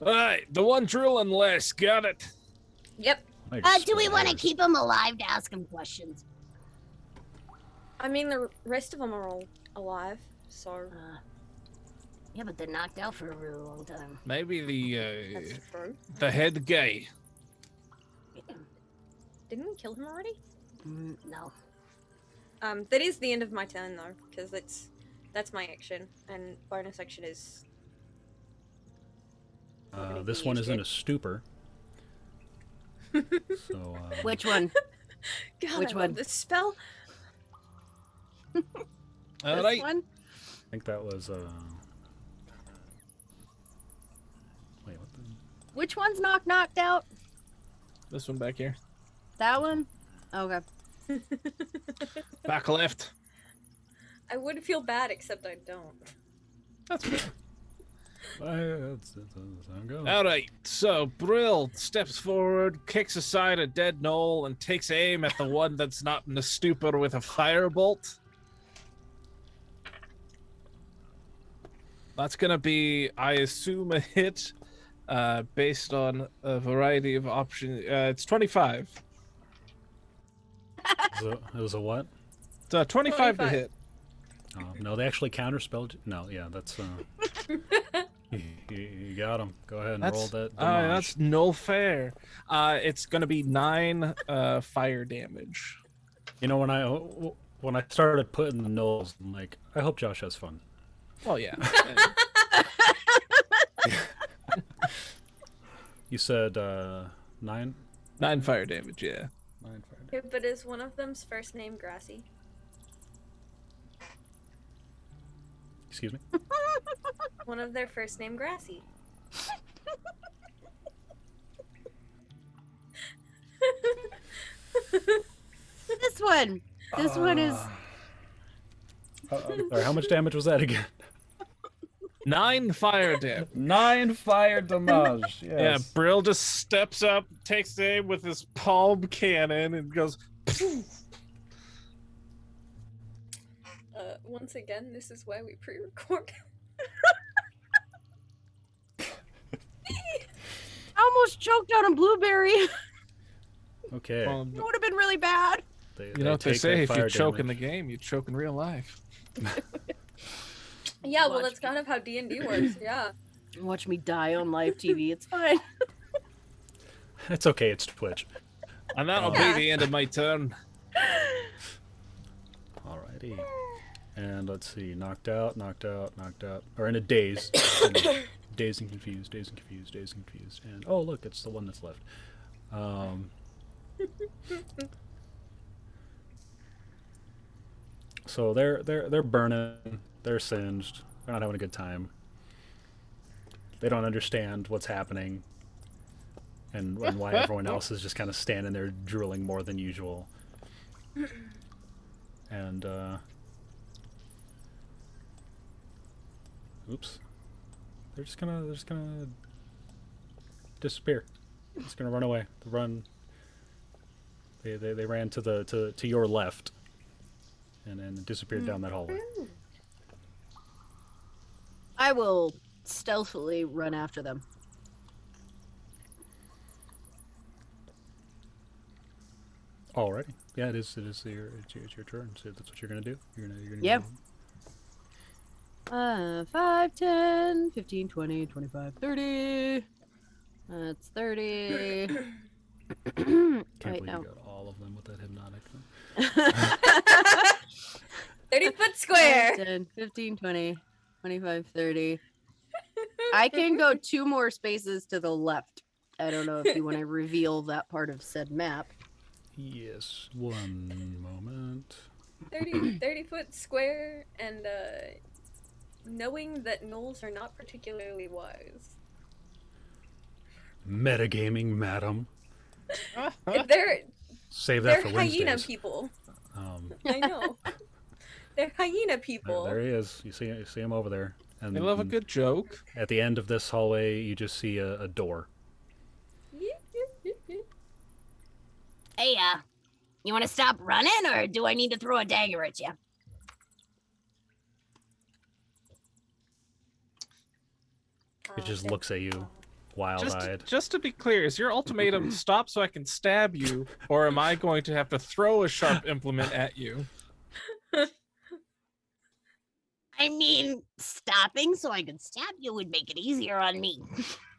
Alright, the one drooling less, got it. yep. I just Do we split want to hairs. keep him alive to ask him questions? I mean, the rest of them are all alive, so Yeah, but they're knocked out for a really long time. Maybe that's true. the head guy. Didn't we kill him already? No. That is the end of my turn though, because that's my action, and bonus action is. This one is in a stupor. So. Which one? God, Which I love one? this spell. All This right. one? I think that was. Wait, what the? Which one's knocked out? This one back here. That one? Okay. Back left. I would feel bad, except I don't. That's fair. That's how it goes. All right. So Brill steps forward, kicks aside a dead Noel, and takes aim at the one that's not in the stupor with a firebolt. That's gonna be, I assume, a hit, based on a variety of options. It's 25. It was a what? It's a 25 to 25. hit. No, they actually counterspelled. No, yeah, that's. You got him. Go ahead and roll that. That's no fair. It's gonna be 9 fire damage. You know, when I started putting the nulls, I'm like, I hope Josh has fun. Oh yeah. You said 9? 9 fire damage. Yeah. 9 fire. Yeah, but is one of them's first name Grassy? Excuse me. One of their first name Grassy. This one. This one is. Sorry, how much damage was that again? 9 fire damage. 9 fire damage. Yes. Yeah, Brill just steps up, takes aim with his palm cannon, and goes. Once again, this is why we pre-record. I almost choked on a blueberry. It Okay. would have been really bad. You know what they take say: that if you fire choke in damage. the game, you choke in real life. Yeah, well, Watch that's kind of how D&D works. Yeah. Watch me die on live TV. It's fine. It's okay. It's Twitch. And that'll Yeah. be the end of my turn. Alrighty. And let's see. Knocked out. Or in a daze. Dazed and confused. And oh, look, it's the one that's left. So they're burning. They're singed. They're not having a good time. They don't understand what's happening, and why everyone else is just kind of standing there drooling more than usual. And oops, they're just gonna disappear. Just gonna run away. They ran to your left, and disappeared down that hallway. I will stealthily run after them. Alrighty. Yeah, it's your turn. So that's what you're gonna do. You're gonna Yep. do- 5, 10, 15, 20, 25, 30. That's 30. Can't Wait, believe no. you got all of them with that hypnotic thing. 30-foot square! 10, 15, 20, 25, 30. I can go 2 more spaces to the left. I don't know if you want to reveal that part of said map. Yes, one moment. 30-foot square, and knowing that gnolls are not particularly wise. Metagaming, madam. They're Save that they're for hyena Wednesdays. people. Um, I know. They're hyena people. there he is. You see him over there. And They love a good joke. At the end of this hallway, you just see a door. Hey, you want to stop running, or do I need to throw a dagger at you? It just looks at you. wild-eyed. Just to be clear, is your ultimatum stop so I can stab you, or am I going to have to throw a sharp implement at you? I mean, stopping so I can stab you would make it easier on me.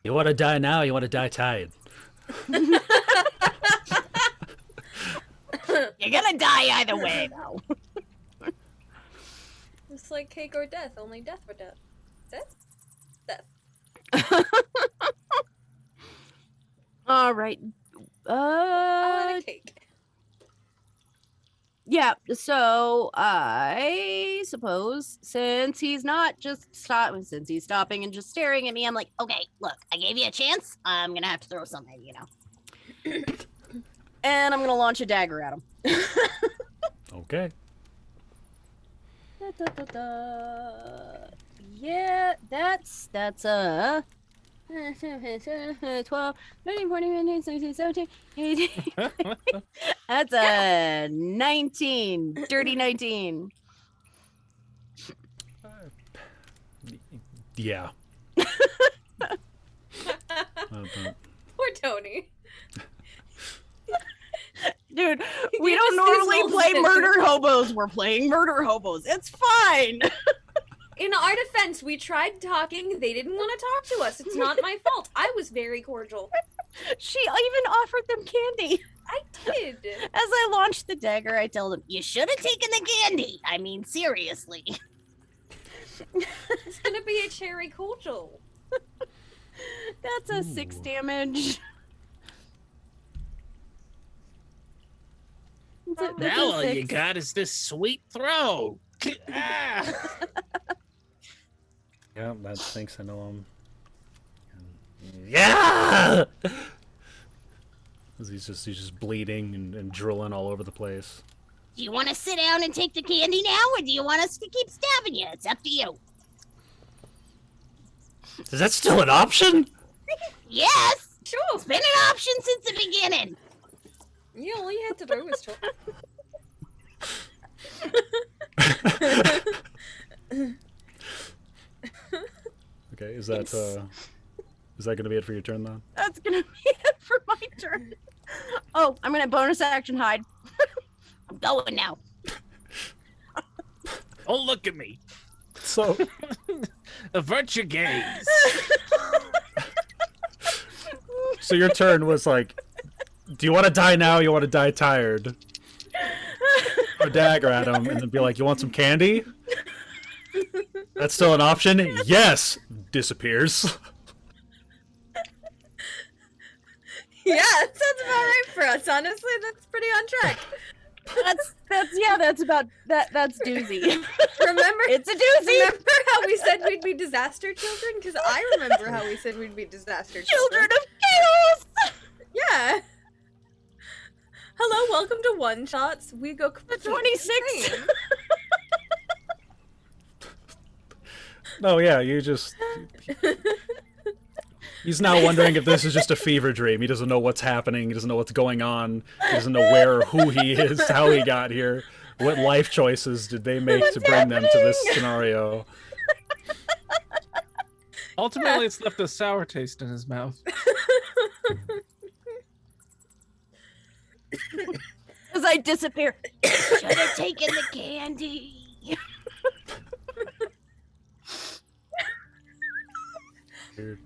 You want to die now? Or you want to die tired? You're gonna die either way, though. It's like cake or death, only death or death. Death? Death. All right. I want a cake. Yeah, so I suppose since he's stopping and just staring at me, I'm like, Okay, look, I gave you a chance. I'm gonna have to throw something, and I'm gonna launch a dagger at him. Okay. Yeah, that's 12, 13, 14, 15, 16, 17, 18. That's a 19. Dirty 19. Yeah. Poor Tony. Dude, He we gave don't us these normally little play stickers. murder hobos. We're playing murder hobos. It's fine. In our defense, we tried talking. They didn't want to talk to us. It's not my fault. I was very cordial. She even offered them candy. I did. As I launched the dagger, I told him, You should have taken the candy. I mean, seriously. It's gonna be a cherry cordial. that's a 6 damage. That's a Now all you 6. got is this sweet throw. Ah. Yeah, that thinks I know him. Yeah! He's just bleeding and drooling all over the place. Do you want to sit down and take the candy now, or do you want us to keep stabbing you? It's up to you. Is that still an option? Yes! Sure. It's been an option since the beginning. You all you had to do was talk. Okay, is that gonna be it for your turn then? That's gonna be it for my turn. Oh, I'm gonna bonus action hide. I'm going now. Oh, look at me. So Avert your gaze. so your turn was like, do you want to die now? Or you want to die tired? Throw a dagger at him and then be like, you want some candy? That's still an option? Yes! Disappears. Yeah, that sounds about right for us. Honestly, that's pretty on track. That's Duzzy. Remember? It's a doozy. Remember how we said we'd be disaster children? Because I remember how we said we'd be disaster Children children. of chaos. Yeah. Hello, welcome to One Shots. We go The 26. No, yeah, you just... He's now wondering if this is just a fever dream. He doesn't know what's happening. He doesn't know what's going on. He doesn't know where or who he is, how he got here. What life choices did they make to bring them to this scenario? Ultimately, it's left a sour taste in his mouth. As I disappear. Should have taken the candy. Weird.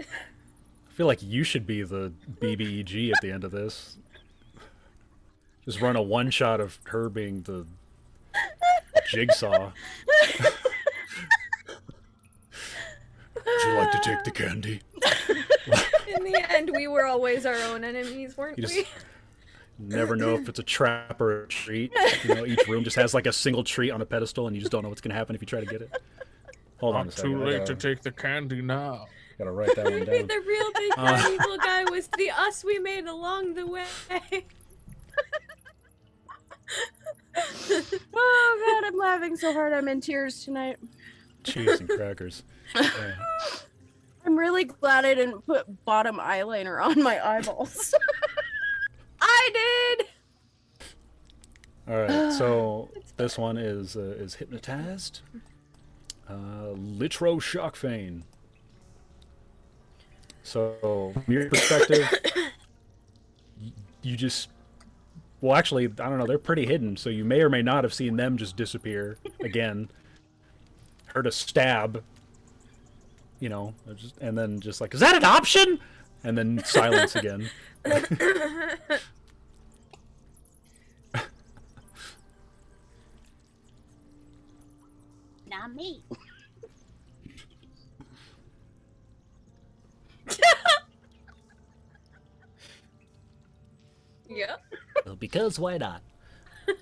I feel like you should be the BBEG at the end of this. Just run a one-shot of her being the jigsaw. Would you like to take the candy? In the end, we were always our own enemies, weren't You just we? never know if it's a trap or a treat. You know, each room just has like a single treat on a pedestal, and you just don't know what's gonna happen if you try to get it. Hold on a Not second. too late to take the candy now. Gotta write that one Maybe down. the real big bad evil guy was the us we made along the way. Oh god, I'm laughing so hard I'm in tears tonight. Cheese and crackers. Yeah. I'm really glad I didn't put bottom eyeliner on my eyeballs. I did. All right, so this one is hypnotized. Litro shock feign. So, from your perspective, you just... Well, actually, I don't know. They're pretty hidden, so you may or may not have seen them just disappear again. Heard a stab, you know, and then just like, is that an option? And then silence again. Not me. Yeah. Well, because why not? We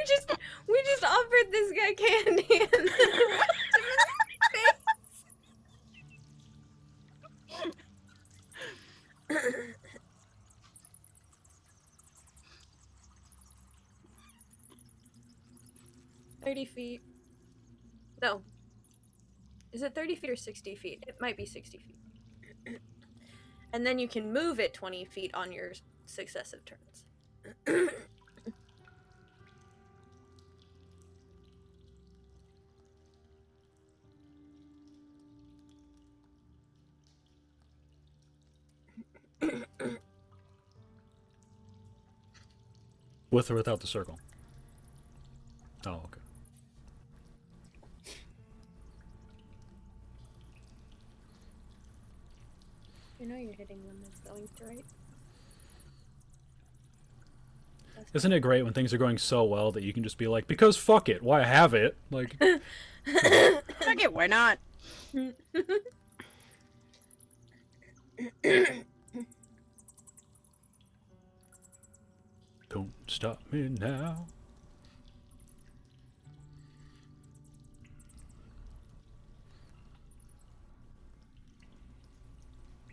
just offered this guy candy and then left him in his face. 30 feet. No. Is it 30 feet or 60 feet? It might be 60 feet. And then you can move it 20 feet on your successive turns. With or without the circle? Oh, okay. You know you're hitting one that's going to right. Isn't it great when things are going so well that you can just be like, because fuck it, why have it? Like, Fuck it, why not? don't stop me now.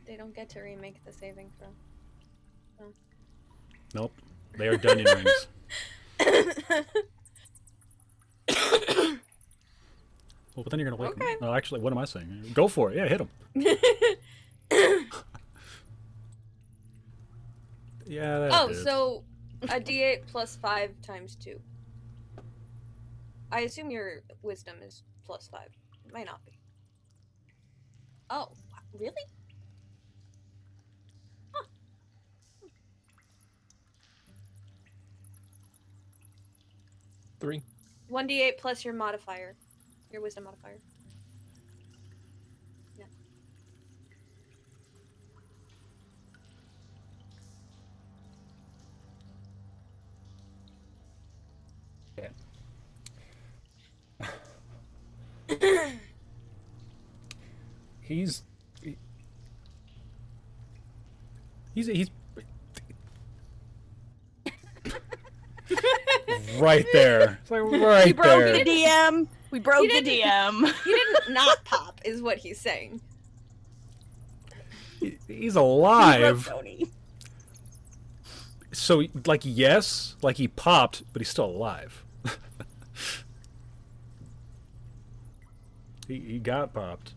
They don't get to remake the saving throw. No. Nope. They are dungeon rings. Well, but then you're gonna wake Okay. them. No, actually, what am I saying? Go for it. Yeah, hit them. Yeah, that Oh, did. so a d8 plus 5 times 2. I assume your wisdom is plus 5. It might not be. Oh, really? Huh. 3. 1d8 plus your modifier. Your wisdom modifier. Yeah. He's right there. It's like right We broke there. the DM. We broke the didn't- DM. He didn't not pop, is what he's saying. He's We broke alive. Tony. So, like, yes, like he popped, but he's still alive. He got popped.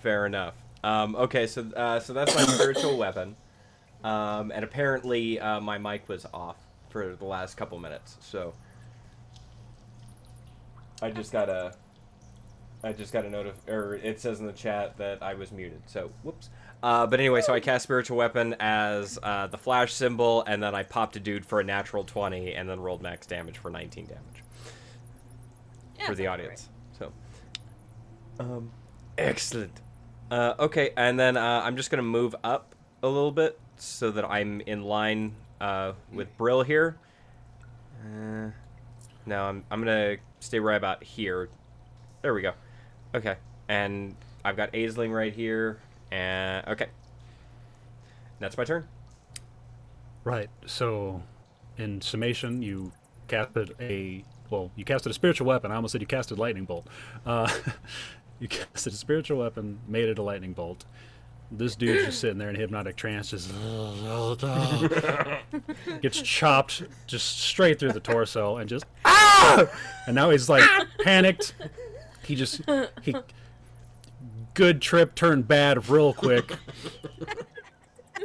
Fair enough. Okay, so that's my spiritual weapon. And apparently my mic was off for the last couple minutes, so I just got a or it says in the chat that I was muted. So whoops. But anyway, so I cast spiritual weapon as the flash symbol, and then I popped a dude for a natural 20, and then rolled max damage for 19 damage Yeah, for the sounds audience. So, excellent. Okay, and then I'm just gonna move up a little bit so that I'm in line with Brill here. No, I'm gonna stay right about here. There we go. Okay, and I've got Ainsling right here, and okay, that's my turn. Right. So, in summation, you casted a spiritual weapon. I almost said you casted lightning bolt. You casted a spiritual weapon, made it a lightning bolt. This dude's just sitting there in hypnotic trance, just gets chopped just straight through the torso, and just and now he's like panicked. He good trip turned bad real quick,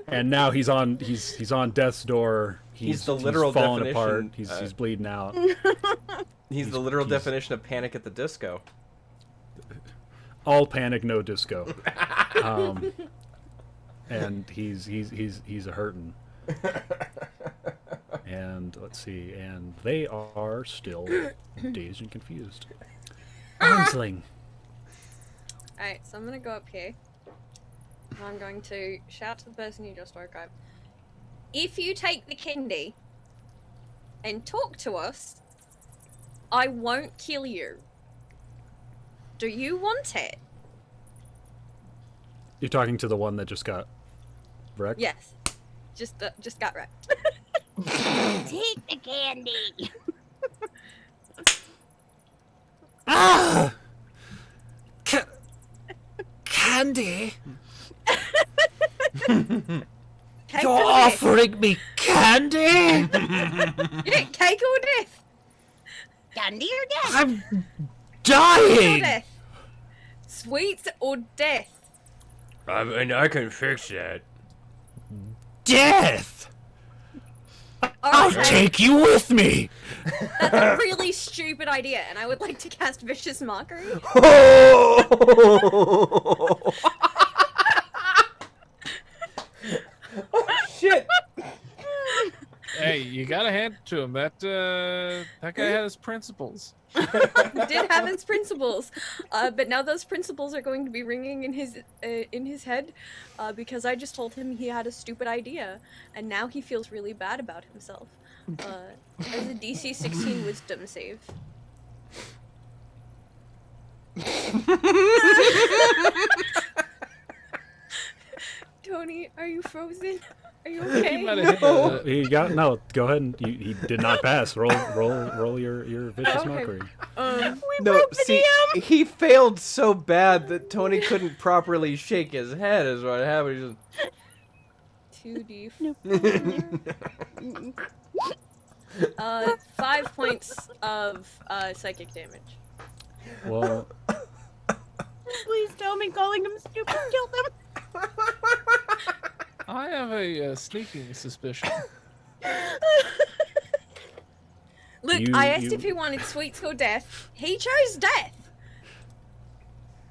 and now he's on death's door. He's the literal falling definition, apart. He's bleeding out. He's the literal definition of Panic at the Disco. All panic, no disco. And he's a hurtin'. And let's see, and they are still dazed and confused. Ainsling. Alright, so I'm gonna go up here. And I'm going to shout to the person who just woke up. If you take the candy and talk to us, I won't kill you. Do you want it? You're talking to the one that just got wrecked? Yes. Just got wrecked. Take the candy. Ah! Candy? Cake You're or death? offering me candy? Yeah, cake or death? Candy or death? I'm Cake or dying! death? Sweets or death? And I can fix that. Death! I'll Okay, take you with me! that's a really stupid idea, and I would like to cast Vicious Mockery. Oh! Oh, shit! Hey, you gotta hand it to him. That guy had his principles. He did have his principles, but now those principles are going to be ringing in his head because I just told him he had a stupid idea, and now he feels really bad about himself. As a DC 16 Wisdom save. Tony, are you frozen? Are you He okay? might have hit the- He got no. Go ahead and he did not pass. Roll your vicious Okay. mockery. No, see, he failed so bad that Tony couldn't properly shake his head. Is what happened. He 2d4. 5 points of psychic damage. Well, Please tell me calling him stupid killed him. I have a sneaking suspicion. Look, I asked if he wanted sweets or death. He chose death.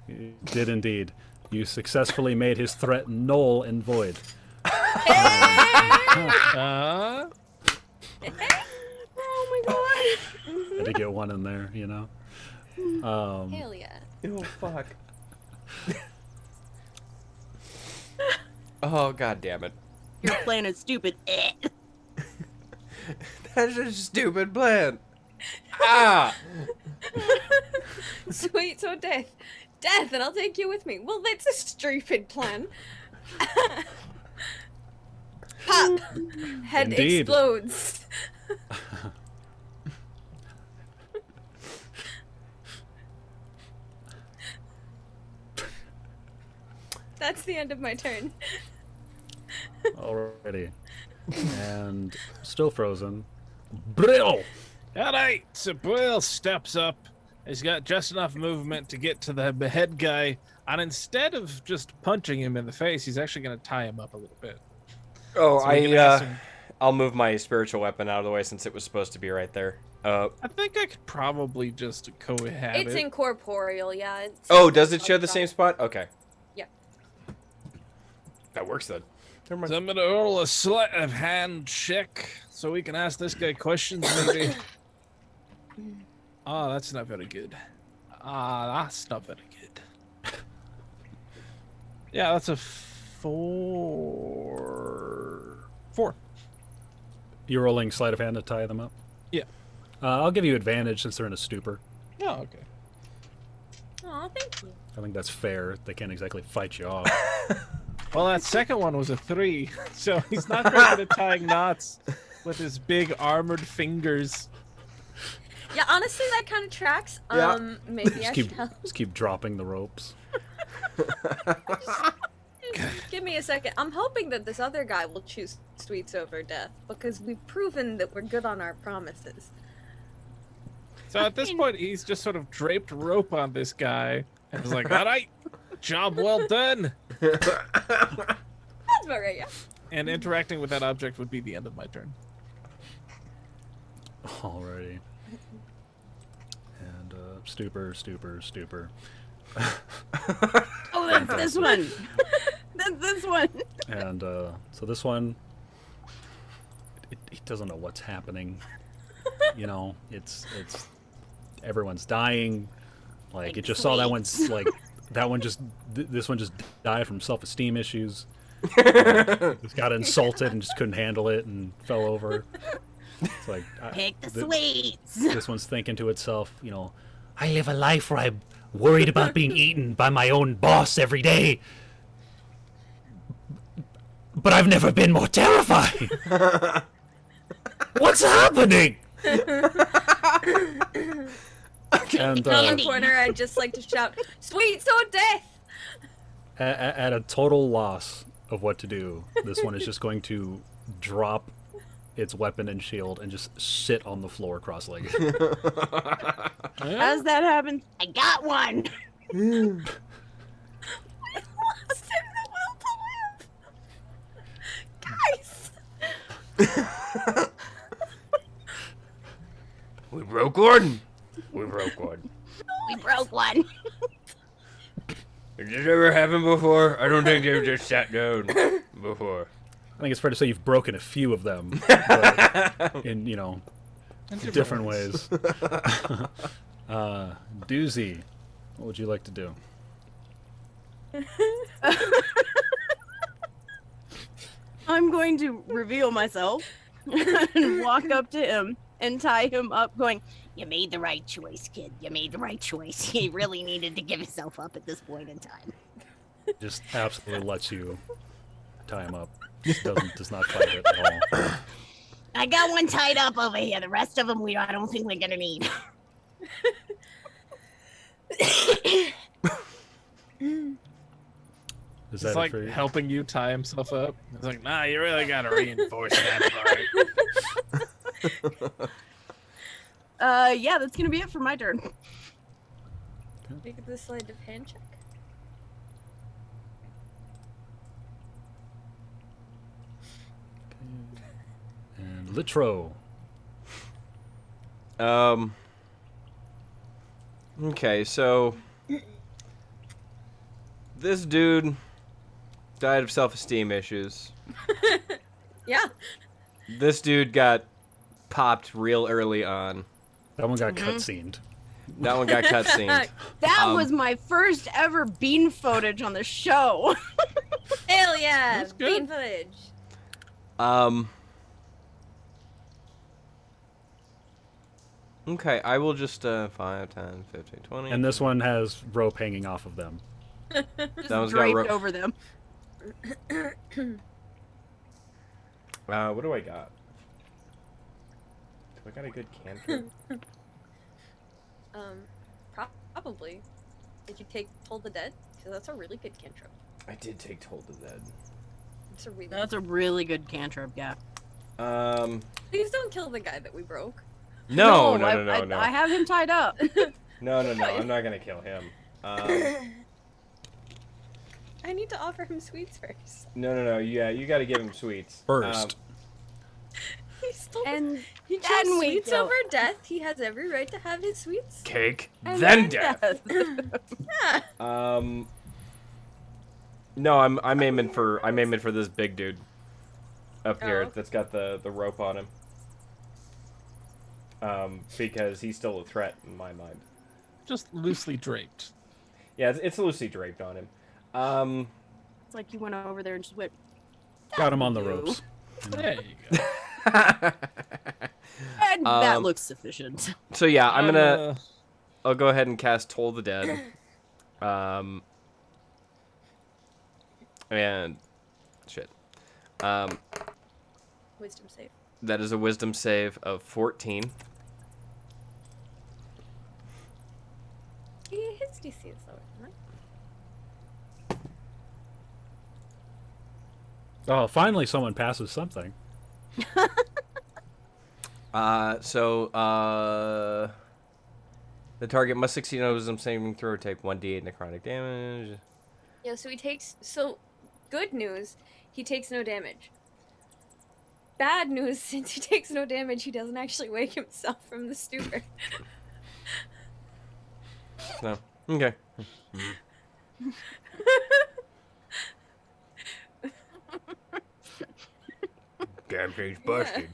you did indeed. You successfully made his threat null and void. Uh, Oh my god. Had to get one in there, you know. Hell yeah. Oh fuck. Oh god damn it. Your plan is stupid. That's a stupid plan. Ah! Sweets or death? Death, and I'll take you with me. Well, that's a stupid plan. Pop! Head Indeed. explodes. That's the end of my turn. Already. And still frozen. Brill! Alright, so Brill steps up. He's got just enough movement to get to the head guy, and instead of just punching him in the face, he's actually going to tie him up a little bit. Oh, So we can ask him- I'll move my spiritual weapon out of the way since it was supposed to be right there. I think I could probably just cohabit. It's incorporeal, yeah. It's Oh, does it share the same spot? Okay. Yeah. That works then. Never mind. So I'm going to roll a sleight of hand check so we can ask this guy questions, maybe. Oh, that's not very good. That's not very good. Yeah, that's a 4. You're rolling sleight of hand to tie them up? Yeah. I'll give you advantage since they're in a stupor. Oh, okay. Aw, thank you. I think that's fair. They can't exactly fight you off. Well, that second one was a 3, so he's not very good at tying knots with his big armored fingers. Yeah, honestly, that kind of tracks. Yeah. Maybe I just shall. keep dropping the ropes. Give me a second. I'm hoping that this other guy will choose sweets over death because we've proven that we're good on our promises. So at this point, he's just sort of draped rope on this guy and is like, all right, job well done. That's about right, yeah. And interacting with that object would be the end of my turn. Alrighty. stupor. Oh, that's this one. That's this one. And so this one, he doesn't know what's happening. You know, it's everyone's dying. Like it just saw that one's like that one just this one just died from self-esteem issues. Just got insulted and just couldn't handle it and fell over. It's like Pick the sweets. This one's thinking to itself, you know, I live a life where I'm worried about being eaten by my own boss every day. But I've never been more terrified. What's happening? And in the corner, I'd just like to shout, "Sweets or death!" At a total loss of what to do, this one is just going to drop its weapon and shield and just sit on the floor cross-legged. As that happens, I got one. I lost him the will to live. Guys! We broke one. We broke one. We broke one. Has this ever happened before? I don't think they've just sat down before. I think it's fair to say you've broken a few of them, but in, you know, different ways. Duzzy, what would you like to do? I'm going to reveal myself and walk up to him and tie him up, going, You made the right choice, kid. You made the right choice. He really needed to give himself up at this point in time. Just absolutely lets you tie him up. Just does not fight it at all. I got one tied up over here. The rest of them, I don't think we're gonna need. Is It's that like it for you? helping you tie himself up. It's like, nah, you really gotta reinforce that part. yeah, that's gonna be it for my turn. Make this sleight of hand check. And Litro. Okay, so this dude died of self-esteem issues. Yeah. This dude got popped real early on. That one got cutscened. That one got cutscened. That was my first ever bean footage on the show. Hell yeah! That's good. Bean footage. Okay, I will just 5, 10, 15, 20. And this one has rope hanging off of them. Just That one's got draped over them. What do I got? Do I got a good cantrip? Probably. Did you take Toll the Dead? Because that's a really good cantrip. I did take Toll the Dead. It's a really. That's a really good cantrip, yeah. Please don't kill the guy that we broke. No. I have him tied up. No, I'm not gonna kill him. I need to offer him sweets first. No. Yeah, you gotta give him sweets. First. He stole. And He then chose we sweets kill- over death. He has every right to have his sweets. Cake, and then death. Yeah. No, I'm aiming for this big dude up here Oh. that's got the rope on him. Because he's still a threat in my mind. Just loosely draped. Yeah, it's loosely draped on him. It's like you went over there and just went, Got him on the you. ropes. There you go. and that looks sufficient. So yeah, I'll go ahead and cast Toll the Dead. And shit. Wisdom save. That is a wisdom save of 14. His DC is lower than that. Oh, finally someone passes something. The target must succeed on a wisdom saving throw or take 1d8 necrotic damage. Yeah, so he takes. So, good news, he takes no damage. Bad news, since he takes no damage, he doesn't actually wake himself from the stupor. So, okay. Damn thing's busted.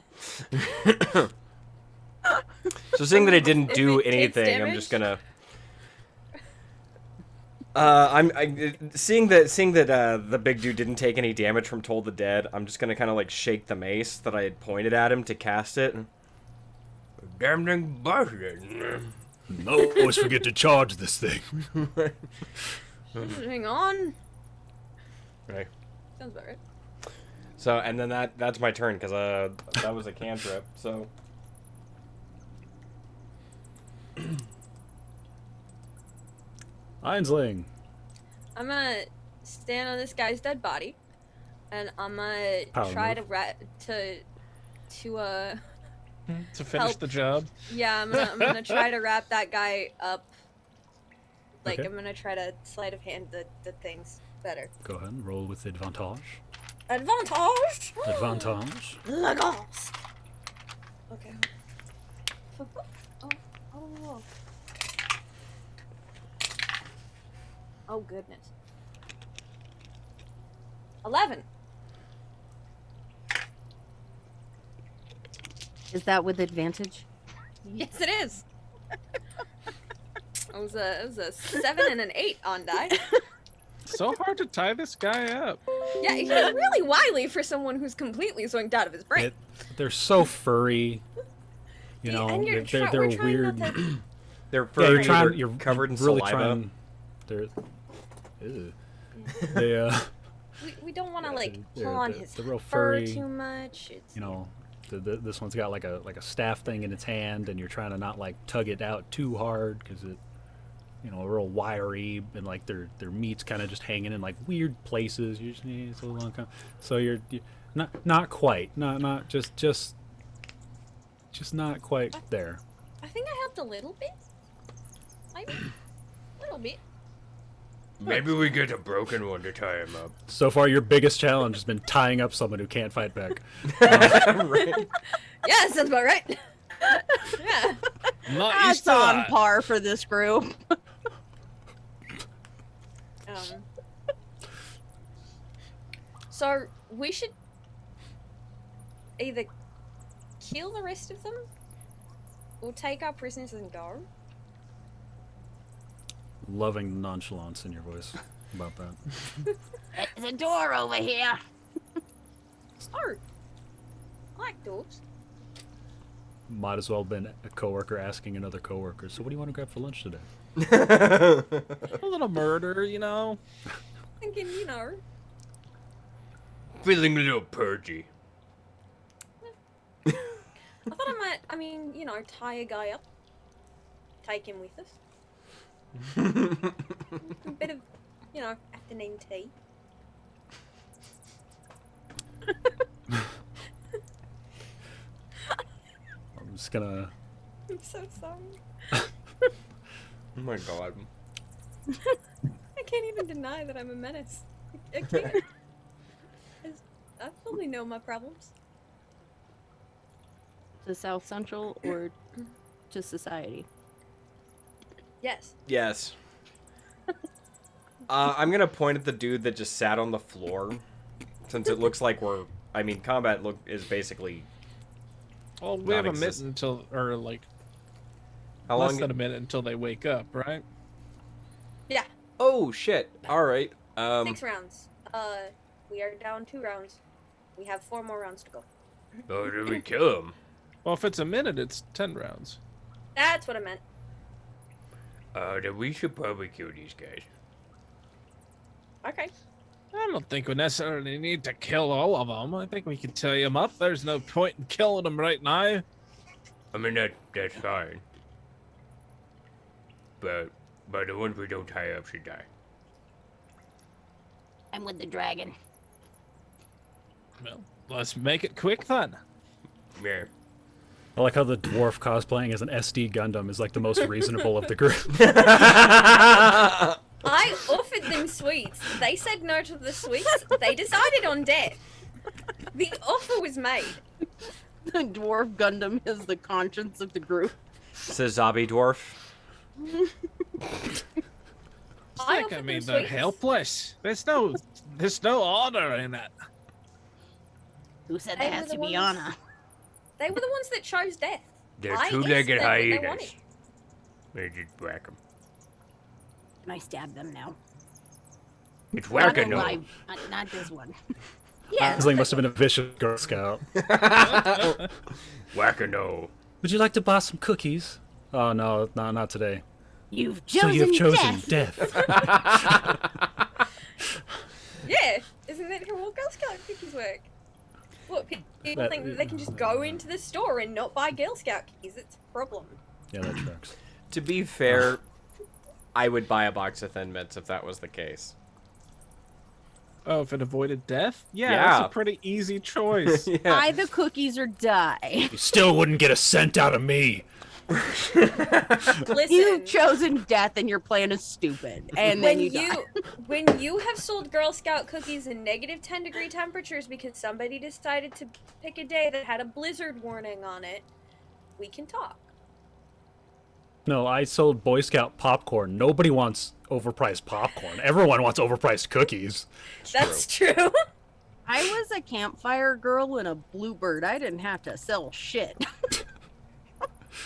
So seeing that it didn't If do it takes anything, I'm just damage? gonna. Seeing that the big dude didn't take any damage from Toll the Dead, I'm just gonna kind of like shake the mace that I had pointed at him to cast it. Damn thing busted. Always forget to charge this thing. Hang on. Right. Sounds about right. So and then that's my turn because that was a cantrip. So. Ainsling. I'm gonna stand on this guy's dead body, and I'm gonna Power try move. to To finish Help. the job. yeah, I'm gonna try to wrap that guy up. Like Okay. I'm gonna try to sleight of hand the things better. Go ahead and roll with advantage. Advantage. Advantage. Lagos. Okay. Oh. Oh goodness. 11. Is that with advantage? Yes, it is. It was a 7 and an 8 on die. So hard to tie this guy up. Yeah, he's really wily for someone who's completely zonked out of his brain. They're so furry. You Yeah, know, and they're, you're they're, try- they're we're trying not weird. to- They're Yeah, furry, you're trying. they're You're covered in really saliva. trying. They're. Ew. They We don't want to Yeah, like they're- pull on they're- his they're real fur furry, too much. It's, you know, this one's got like a staff thing in its hand, and you're trying to not like tug it out too hard because it, you know, real wiry, and like their meat's kind of just hanging in like weird places. You just need a little uncomfortable. So you're not quite, not just not quite there. I think I helped a little bit. Maybe. A little bit. Maybe we get a broken one to tie him up. So far, your biggest challenge has been tying up someone who can't fight back. Right. Yeah, sounds about right. Yeah. I'm not That's used to on that. par for this group. So we should either kill the rest of them or take our prisoners and go. Loving the nonchalance in your voice about that. There's a door over here. Oh, I like dogs. Might as well have been a coworker asking another coworker. So what do you want to grab for lunch today? A little murder, you know. Thinking, you know. Feeling a little purgy. I thought I might, I mean, you know, tie a guy up. Take him with us. A bit of, you know, afternoon tea. I'm just gonna. I'm so sorry. Oh my god. I can't even deny that I'm a menace. I can't. I probably know my problems. To South Central or to society? Yes. Yes. I'm gonna point at the dude that just sat on the floor, since it looks like combat is basically. Well, we have a minute Non-existent. until, or like How less long? than a minute until they wake up, right? Yeah. Oh shit! All right. 6 rounds. We are down 2 rounds. We have 4 more rounds to go. Oh, did we kill him? Well, if it's a minute, it's 10 rounds. That's what I meant. Then we should probably kill these guys. Okay. I don't think we necessarily need to kill all of them. I think we can tie them up. There's no point in killing them right now. I mean, that's fine. But the ones we don't tie up should die. I'm with the dragon. Well, let's make it quick then. Yeah. I like how the dwarf cosplaying as an SD Gundam is like the most reasonable of the group. I offered them sweets. They said no to the sweets. They decided on death. The offer was made. The dwarf Gundam is the conscience of the group. Says Zabi Dwarf. I mean, they're helpless. There's no honor in it. Who said there has to be honor? They were the ones that chose death. They're I two-legged asked them what they hyenas. wanted. They just whack them. Can I stab them now? It's whacking Not, them. not this one. Yeah. Ainsling must have been a vicious Girl Scout. Whack-a-no. Would you like to buy some cookies? Oh no, not today. You've So chosen, you've chosen death. Yeah. Isn't that how all Girl Scout cookies work? What, people think that they can just go into the store and not buy Girl Scout cookies? It's a problem. Yeah, that tracks. To be fair, I would buy a box of Thin Mints if that was the case. Oh, if it avoided death? Yeah, Yeah. that's a pretty easy choice. Yeah. Buy the cookies or die. You still wouldn't get a cent out of me. Listen, You've chosen death and your plan is stupid. And then you die. when you have sold Girl Scout cookies in negative 10-degree temperatures because somebody decided to pick a day that had a blizzard warning on it, we can talk. No, I sold Boy Scout popcorn. Nobody wants overpriced popcorn. Everyone wants overpriced cookies. That's true. I was a campfire girl and a bluebird. I didn't have to sell shit.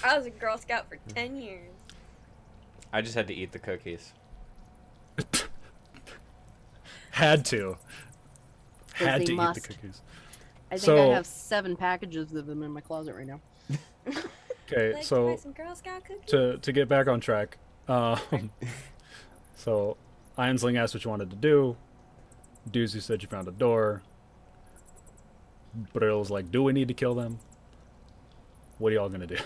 I was a Girl Scout for 10 years. I just had to eat the cookies. Had to. Had they to must. eat the cookies. I think So- I have 7 packages of them in my closet right now. Okay, Like, so buy some Girl Scout cookies? to get back on track, so Ainsling asked what you wanted to do. Duzzy said you found a door. Brill's like, do we need to kill them? What are y'all gonna do?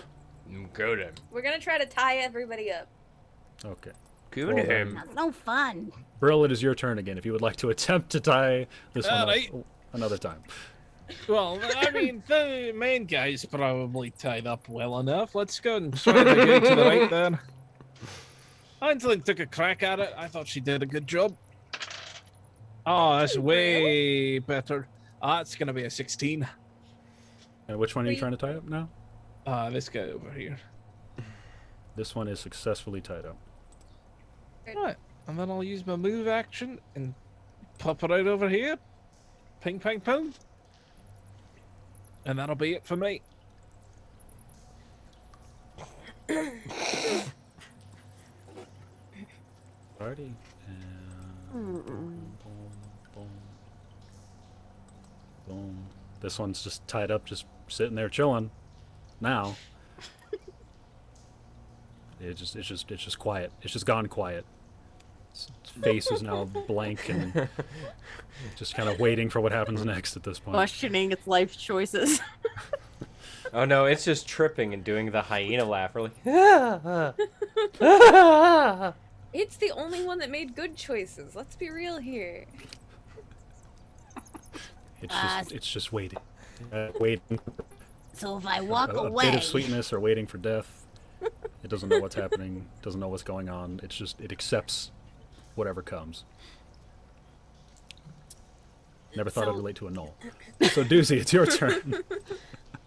Go then. We're gonna try to tie everybody up. Okay. Go Well, to him. That's no fun. Brill, it is your turn again. If you would like to attempt to tie this one up Alright. another time. Well, I mean, the main guy's probably tied up well enough. Let's go and try to go to the right then. Ainsling took a crack at it. I thought she did a good job. Oh, that's way better. It's going to be a 16. And which one are you trying to tie up now? This guy over here. This one is successfully tied up. Right. And then I'll use my move action and pop it out over here. Ping, pang, pong. And that'll be it for me. Alrighty. And boom, boom, boom. This one's just tied up, just sitting there chilling. Now. It's just quiet. It's just gone quiet. Its face is now blank and just kind of waiting for what happens next at this point. Questioning its life choices. Oh no, it's just tripping and doing the hyena laugh. Really. It's the only one that made good choices. Let's be real here. It's just waiting. Waiting So if I walk a away, bit of sweetness or waiting for death. It doesn't know what's happening, doesn't know what's going on. It accepts whatever comes. Never thought I'd relate to a Noel. So Duzzy, it's your turn.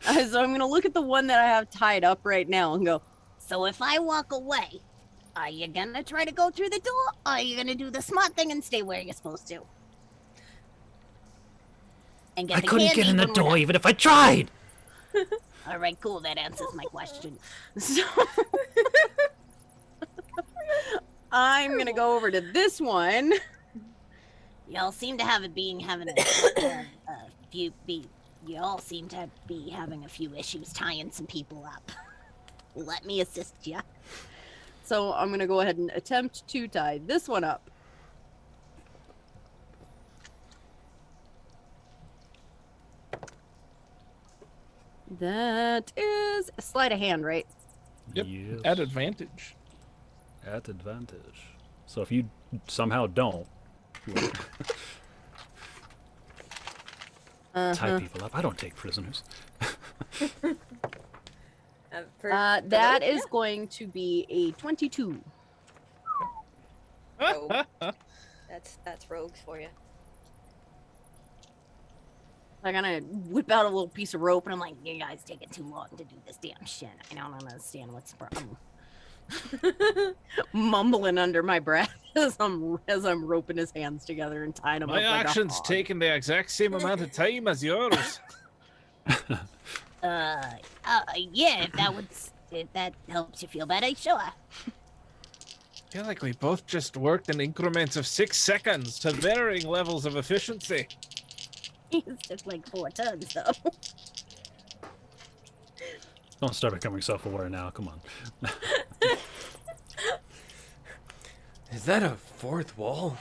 So I'm going to look at the one that I have tied up right now and go, so if I walk away, are you gonna try to go through the door, or are you gonna do the smart thing and stay where you're supposed to? And get I the couldn't candy get in the when we're door done. even if I tried! All right, cool. That answers my question. so I'm going to go over to this one. Y'all seem to have it being having a few. Y'all seem to be having a few issues tying some people up. Let me assist ya. So I'm going to go ahead and attempt to tie this one up. That is a sleight of hand, right? Yep. Yes. At advantage. At advantage. So if you somehow don't tie people up, I don't take prisoners. That is going to be a 22. Oh. That's rogues for you. I kind of whip out a little piece of rope and I'm like, you guys taking too long to do this damn shit. I don't understand what's the problem. Mumbling under my breath as I'm roping his hands together and tying him My up like action's a hog. taking the exact same amount of time as yours. Yeah, if that helps you feel better, sure. I feel like we both just worked in increments of 6 seconds to varying levels of efficiency. It took like 4 turns, though. Don't start becoming self-aware now. Come on. Is that a fourth wall?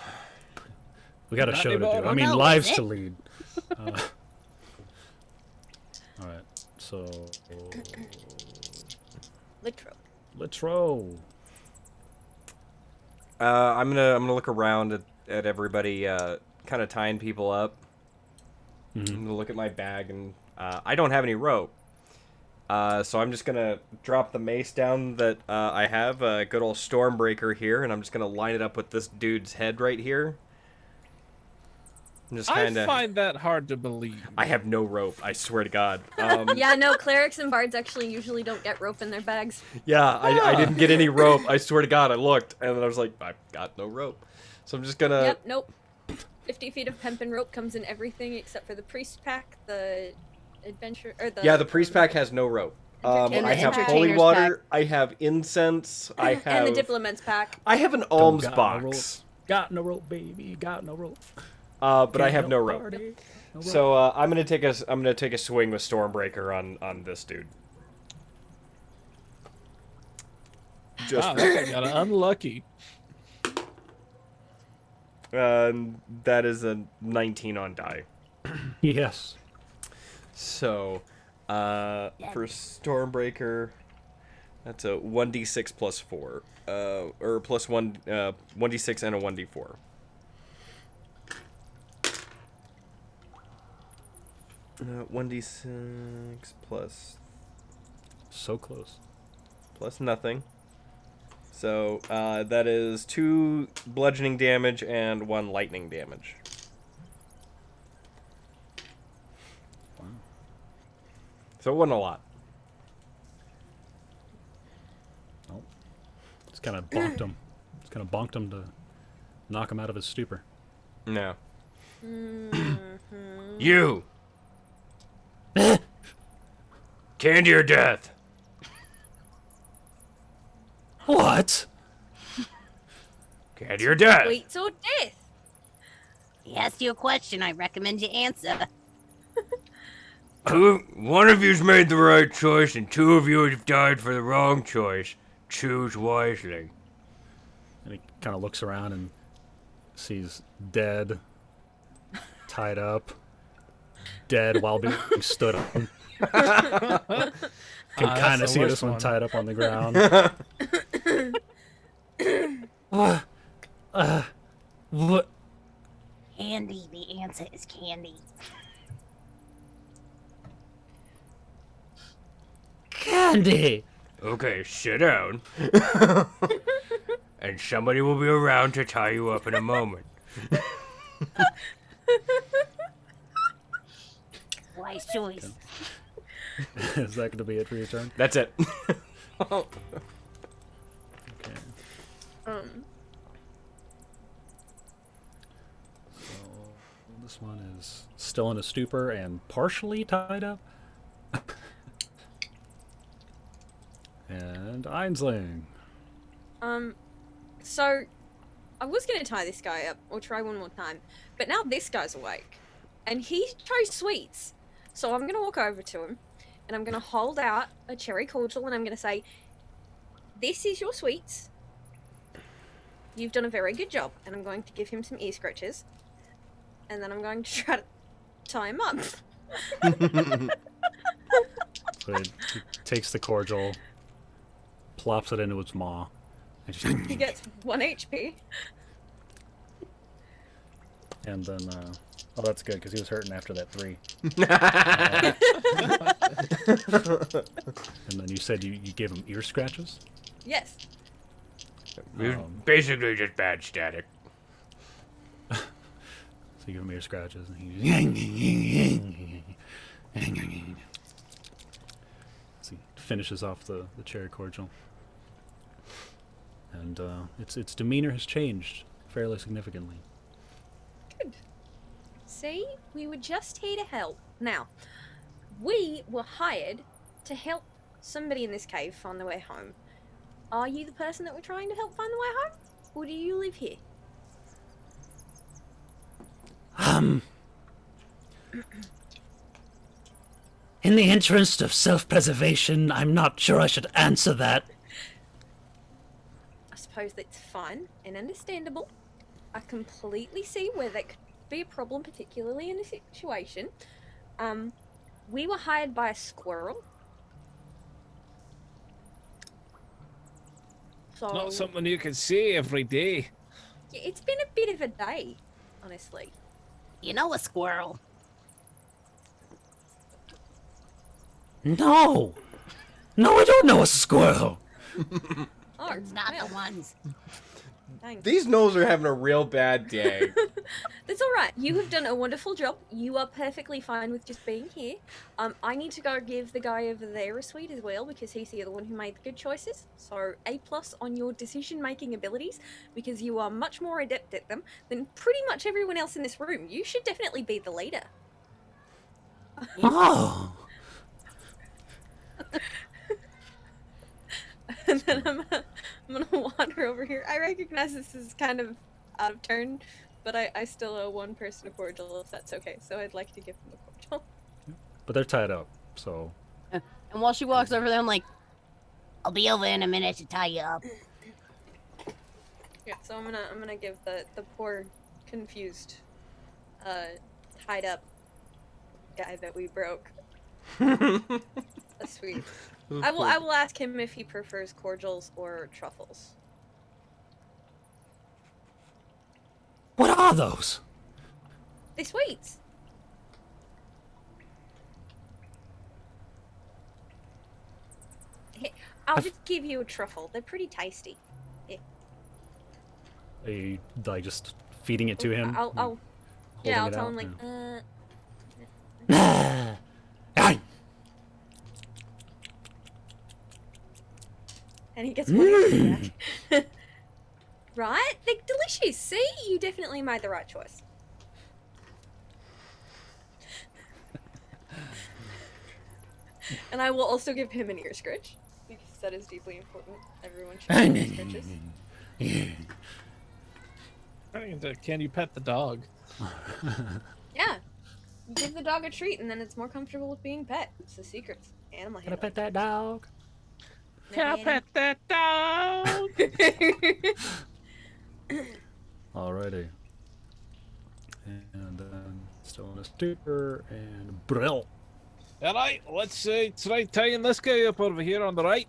We got a Not show to do. anymore. I mean, No, lives is it? to lead. All right. So, Litro. I'm gonna look around at everybody, kind of tying people up. I'm gonna look at my bag, and I don't have any rope. So I'm just gonna drop the mace down that I have, a good old Stormbreaker here, and I'm just gonna line it up with this dude's head right here. I'm just kind I of. find that hard to believe. I have no rope. I swear to God. Yeah, no, clerics and bards actually usually don't get rope in their bags. Yeah, I didn't get any rope. I swear to God, I looked, and then I was like, I've got no rope. So I'm just gonna. Yep, nope. 50 feet of hempen rope comes in everything except for the priest pack, the adventure, or the... Yeah, the priest pack has no rope. And I the have entertainer's holy water. I have incense. I have. And the diplomat's pack. I have an Don't alms got no box. Got no rope, baby. Got no rope. But I Can't have no help rope. party. No rope. So I'm gonna take a swing with Stormbreaker on this dude. Just Wow, that guy got unlucky. that is a 19 on die. Yes. So for Stormbreaker, that's a 1d6 plus 4, or plus 1d6 and a 1d4. Uh, 1d6 plus So close. nothing. So that is 2 bludgeoning damage and 1 lightning damage. Wow. So it wasn't a lot. Nope. Just kind of bonked him. Just kind of bonked him to knock him out of his stupor. No. Mm-hmm. You! Candy or death? What? Candy or death? Sweets or death? He asked you a question. I recommend you answer. One of you's made the right choice, and 2 of you have died for the wrong choice. Choose wisely. And he kind of looks around and sees dead, tied up, dead while being stood up. Can kind of the see worst this one one. tied up on the ground. What? Candy. The answer is candy. Candy! Okay, sit down. And somebody will be around to tie you up in a moment. Wise choice. Is that going to be it for your turn? That's it. Okay. So this one is still in a stupor and partially tied up. And Ainsling. So I was gonna tie this guy up or try one more time, but now this guy's awake, and he chose sweets. So I'm gonna walk over to him, and I'm gonna hold out a cherry cordial, and I'm gonna say, "This is your sweets. You've done a very good job," and I'm going to give him some ear scratches, and then I'm going to try to tie him up. So he takes the cordial, plops it into its maw, and just He gets 1 HP. and then oh, that's good because he was hurting after that 3. And then you said you gave him ear scratches. Yes. It's basically just bad static. So you give him ear scratches, and he so he finishes off the cherry cordial. and its demeanor has changed fairly significantly. Good. See, we were just here to help. Now, we were hired to help somebody in this cave find their way home. Are you the person that we're trying to help find the way home? Or do you live here? In the interest of self-preservation, I'm not sure I should answer that. I suppose that's fine and understandable. I completely see where that could be a problem, particularly in this situation. We were hired by a squirrel. So Not something you can see every day. yeah, it's been a bit of a day, honestly. You know a squirrel. No! No, I don't know a squirrel! Oh, They're not well, the ones. dang. These gnolls are having a real bad day. That's all right. You have done a wonderful job. You are perfectly fine with just being here. I need to go give the guy over there a sweet as well because he's the other one who made the good choices. So A+ on your decision-making abilities because you are much more adept at them than pretty much everyone else in this room. You should definitely be the leader. Oh! And then I'm gonna wander over here. I recognize this is kind of out of turn, but I still owe one person a cordial if that's okay. So I'd like to give them a cordial. But they're tied up, so... And while she walks over there, I'm like, I'll be over in a minute to tie you up. Yeah, so I'm gonna give the poor confused tied up guy that we broke a sweet. I will ask him if he prefers cordials or truffles. What are those? They sweets. Here, I'll just give you a truffle. They're pretty tasty. Are you, like, just feeding it to him? I'll Holding I'll it tell out? him like Yeah. Aye. and he gets one back. Right? They're delicious. See? You definitely made the right choice. And I will also give him an ear scratch. Because that is deeply important. Everyone should have ear scratches. Can you pet the dog? Yeah. You give the dog a treat and then it's more comfortable with being pet. It's the secrets. Animal Can I handling. pet that dog? Can I pet that dog? Alrighty. And then still in a stupor and Brill. Alright, let's try tying this guy up over here on the right.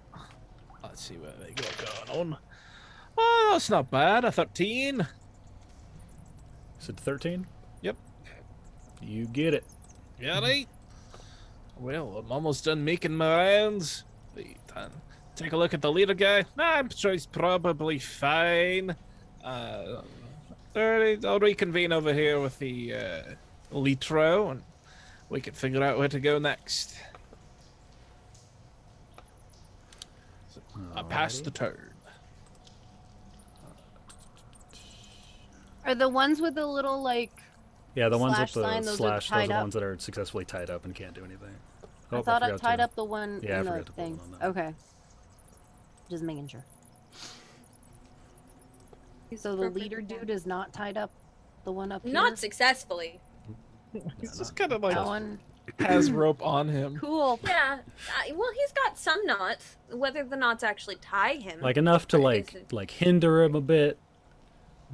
Let's see what they got going on. Oh, that's not bad. A 13. Said 13? Yep. You get it. Yeah, right. Well, I'm almost done making my rounds. Take a look at the leader guy. I'm sure he's probably fine. Alright, I'll reconvene over here with the Litro, and we can figure out where to go next. So, I passed the turn. are the ones with the little, like, Yeah, the ones with Slash sign, the those are slash, those are tied the up? ones that are successfully tied up and can't do anything. I Oh, thought I forgot tied to- up the one Yeah, I in the forgot to put thing. one on that. Okay. Just making sure. So the leader dude is not tied up? The one up here? Not successfully. He's just kind of like That one? has rope on him. Cool. Yeah. Well, he's got some knots. Whether the knots actually tie him. Like enough to But is it- like hinder him a bit,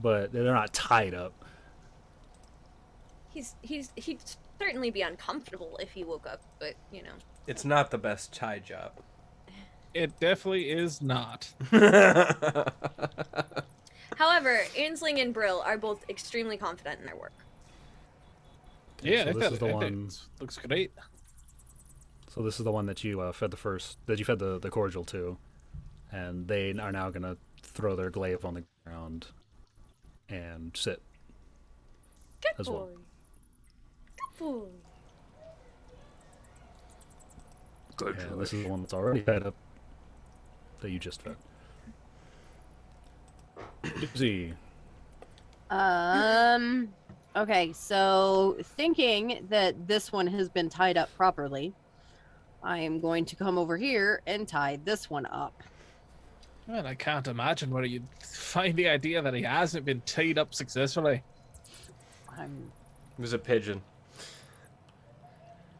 but they're not tied up. He'd certainly be uncomfortable if he woke up, but you know. It's not the best tie job. It definitely is not. However, Ainsling and Brill are both extremely confident in their work. Yeah, so I this thought, is the I one. think it looks great. So this is the one that you fed the cordial to, and they are now gonna throw their glaive on the ground and sit. Good As boy. well. Good boy. Good And choice. this is the one that's already tied up that you just fed. Duzzy. Okay, so thinking that this one has been tied up properly, I am going to come over here and tie this one up. Well, I can't imagine where you'd find the idea that he hasn't been tied up successfully. It was a pigeon.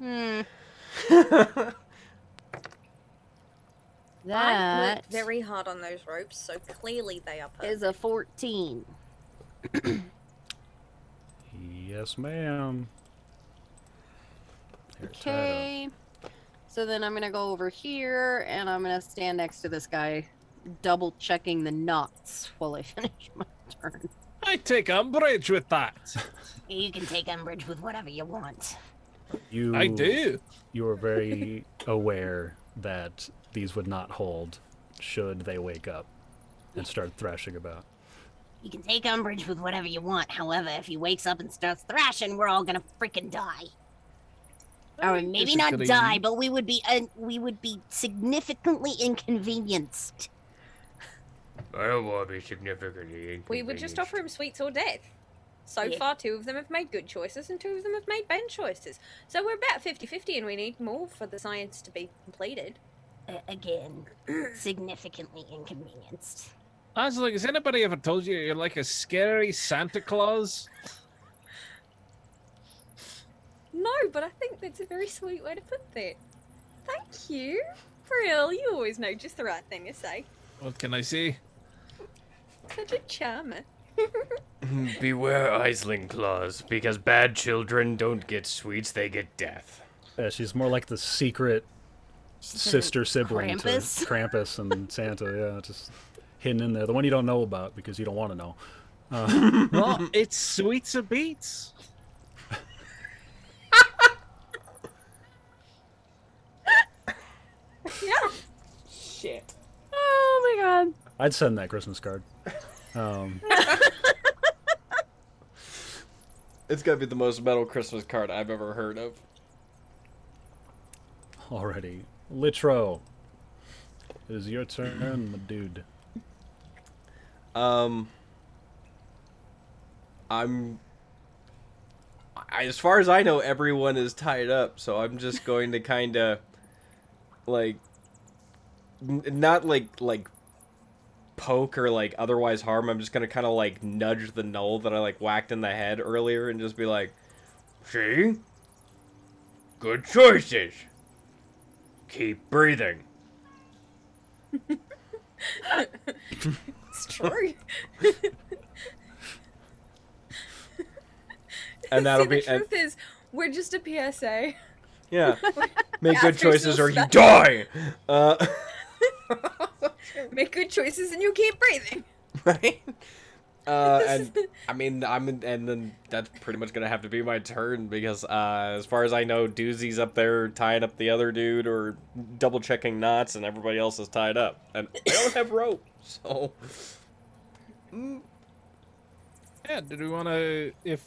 That I worked very hard on those ropes, so clearly they are perfect. is a 14. Yes, ma'am. Okay. So then I'm gonna go over here and I'm gonna stand next to this guy, double checking the knots while I finish my turn. I take umbrage with that. You can take umbrage with whatever you want. I do. You were very aware that these would not hold should they wake up and start thrashing about. You can take umbrage with whatever you want. However, if he wakes up and starts thrashing, we're all gonna freaking die. Or maybe not die, but we would be significantly inconvenienced. I don't want to be significantly inconvenienced. We would just offer him sweets or death. So Yeah. far, 2 of them have made good choices and 2 of them have made bad choices. So we're about 50-50 and we need more for the science to be completed. Again, significantly inconvenienced. Ainsling, has anybody ever told you you're like a scary Santa Claus? No, but I think that's a very sweet way to put that. Thank you. Brill, you always know just the right thing to say. What can I say? Such a charmer. Beware Ainsling claws, because bad children don't get sweets, they get death. Yeah, she's more like the secret sister sibling Krampus? to Krampus and Santa. Yeah, just hidden in there. The one you don't know about because you don't want to know. Well, it's sweets or beets. Yeah. Shit. Oh my god. I'd send that Christmas card. It's gotta be the most metal Christmas card I've ever heard of. Already. Litro. It is your turn, my dude. As far as I know, everyone is tied up, so I'm just going to kind of, like, not like poke or like otherwise harm. I'm just gonna kind of like nudge the Noel that I like whacked in the head earlier and just be like, See? Good choices. Keep breathing. It's true. and that'll See, be the truth is, we're just a PSA. yeah. Make Yeah, good choices or personal you die. Make good choices and you keep breathing. Right? And I mean, and then that's pretty much gonna have to be my turn because as far as I know, Duzzy's up there tying up the other dude or double checking knots, and everybody else is tied up, and I don't have rope, so. Yeah, did we want to, if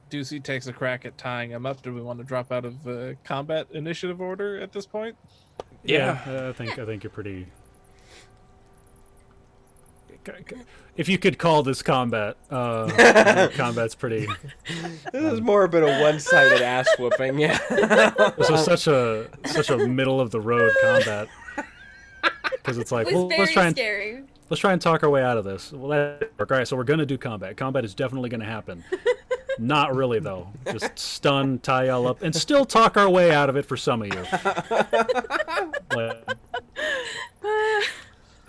Duzzy takes a crack at tying him up, do we want to drop out of combat initiative order at this point? Yeah, I think you're pretty. If you could call this combat, combat's pretty. This is more about a one-sided ass whooping. Yeah. This was such a middle of the road combat because it's like, It was well, very scary. let's try and talk our way out of this. Well, that work. All right, so we're gonna do combat. Combat is definitely gonna happen. Not really though. Just stun, tie y'all up, and still talk our way out of it for some of you. But,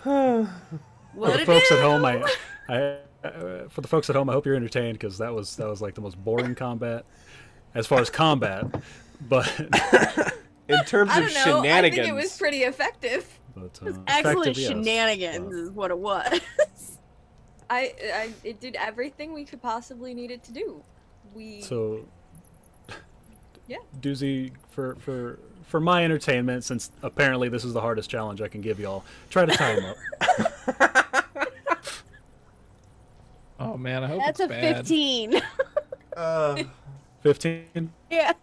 for the folks at home, for the folks at home, I hope you're entertained because that was like the most boring combat as far as combat. But In terms I of don't know. shenanigans, I think it was pretty effective. Excellent effective, yes. shenanigans is what it was. It did everything we could possibly need it to do. So, Yeah. Duzzy, for my entertainment, since apparently this is the hardest challenge I can give y'all, try to tie him up. Oh man, I hope That's it's a bad. 15. 15. Yeah.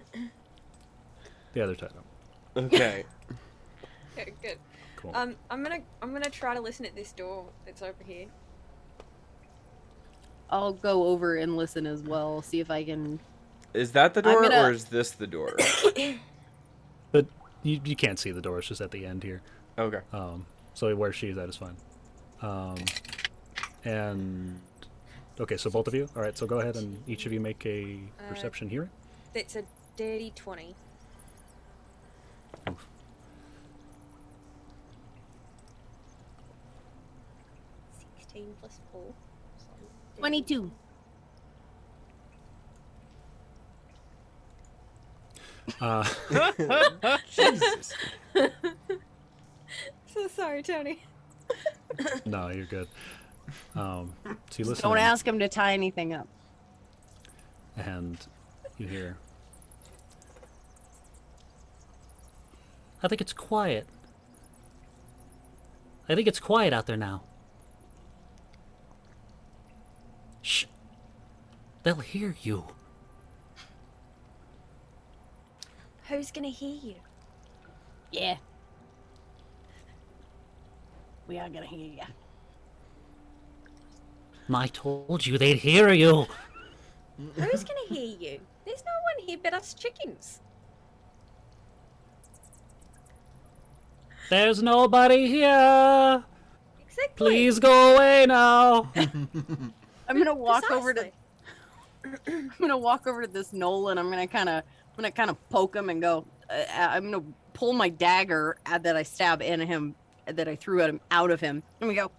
The other tied up. okay. Okay, good. Cool. I'm gonna try to listen at this door that's over here. I'll go over and listen as well. See if I can. Is that the door, gonna- or is this the door? But you can't see the door. It's just at the end here. Okay. So where she's at is fine. And okay, so both of you. All right, so go ahead and each of you make a perception hearing. It's a dirty 20. Oof. 16 plus 4. So 22. Jesus. So sorry, Tony. No, you're good. So you listen. Don't in, ask him to tie anything up. And you hear. I think it's quiet. I think it's quiet out there now. Shh. They'll hear you. Who's gonna hear you? Yeah. We are gonna hear ya. I told you they'd hear you. Who's gonna hear you? There's no one here but us chickens. There's nobody here. Exactly. Please go away now. I'm gonna walk over to. Precisely. I'm gonna walk over to this Noel and I'm gonna kind of poke him and go. I'm gonna pull my dagger that I stab in him, that I threw at him out of him. And we go.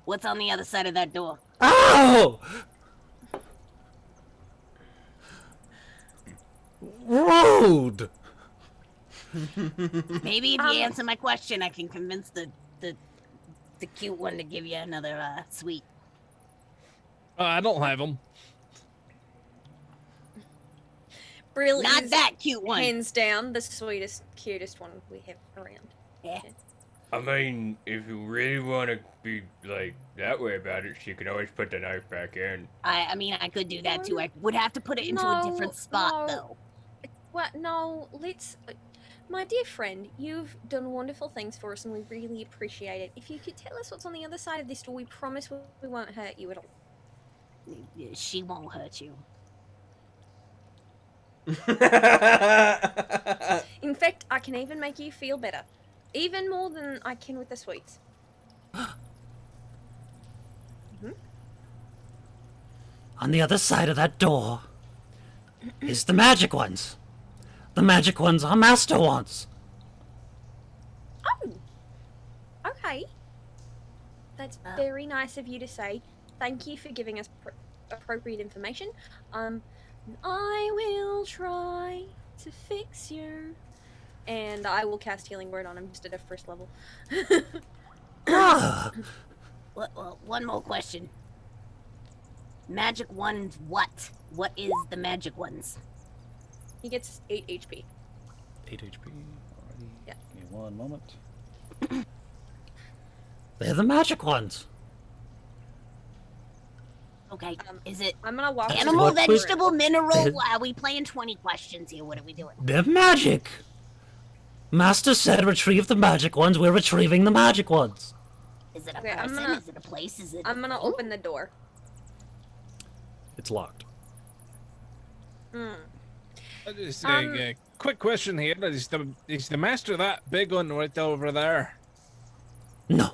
What's on the other side of that door? Ow! Rude. Maybe if you answer my question, I can convince the cute one to give you another sweet. I don't have them. Brill Not is that cute one. hands down the sweetest, cutest one we have around. Yeah. I mean, if you really want to be, like, that way about it, she can always put the knife back in. I mean, I could do that too. I would have to put it into a different spot, no. though. What? No, let's. My dear friend, you've done wonderful things for us and we really appreciate it. If you could tell us what's on the other side of this door, we promise we won't hurt you at all. She won't hurt you. In fact, I can even make you feel better. Even more than I can with the sweets. On the other side of that door is the magic ones. The magic ones our master wants. Oh! Okay. That's very nice of you to say. Thank you for giving us appropriate information. I will try to fix you. And I will cast Healing Word on him just at a first level. Ah, Well, one more question. Magic ones, what? What is the magic ones? He gets 8 HP. 8 HP. Alrighty. Yeah. Give me one moment. They're the magic ones. Okay, is it I'm gonna walk. animal, what we- vegetable, mineral? Are we playing 20 questions here? What are we doing? They're magic. Master said retrieve the magic ones. We're retrieving the magic ones. Is it a Okay, I'm person? gonna- Is it a place? Is it? I'm gonna open the door. It's locked. Just a quick question here. Is the master that big one right over there? No.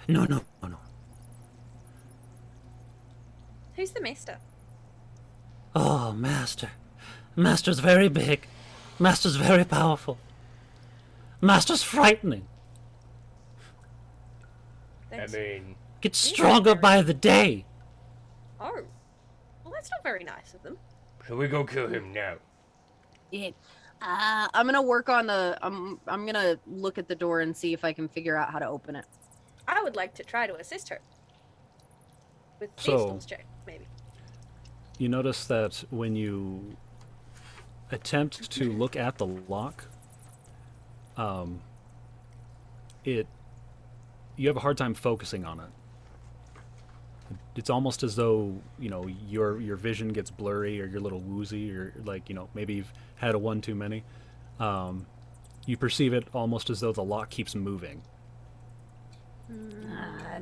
No. Who's the master? Oh, Master. Master's very big. Master's very powerful. Master's frightening. I That's... mean, Gets stronger by the day. Oh. Well, that's not very nice of them. should we go kill him now? Yeah. I'm gonna work on the. I'm gonna look at the door and see if I can figure out how to open it. I would like to try to assist her. With So- skills check, maybe. You notice that when you attempt to look at the lock, you have a hard time focusing on it. It's almost as though, your vision gets blurry or you're a little woozy or maybe you've had a one too many. You perceive it almost as though the lock keeps moving.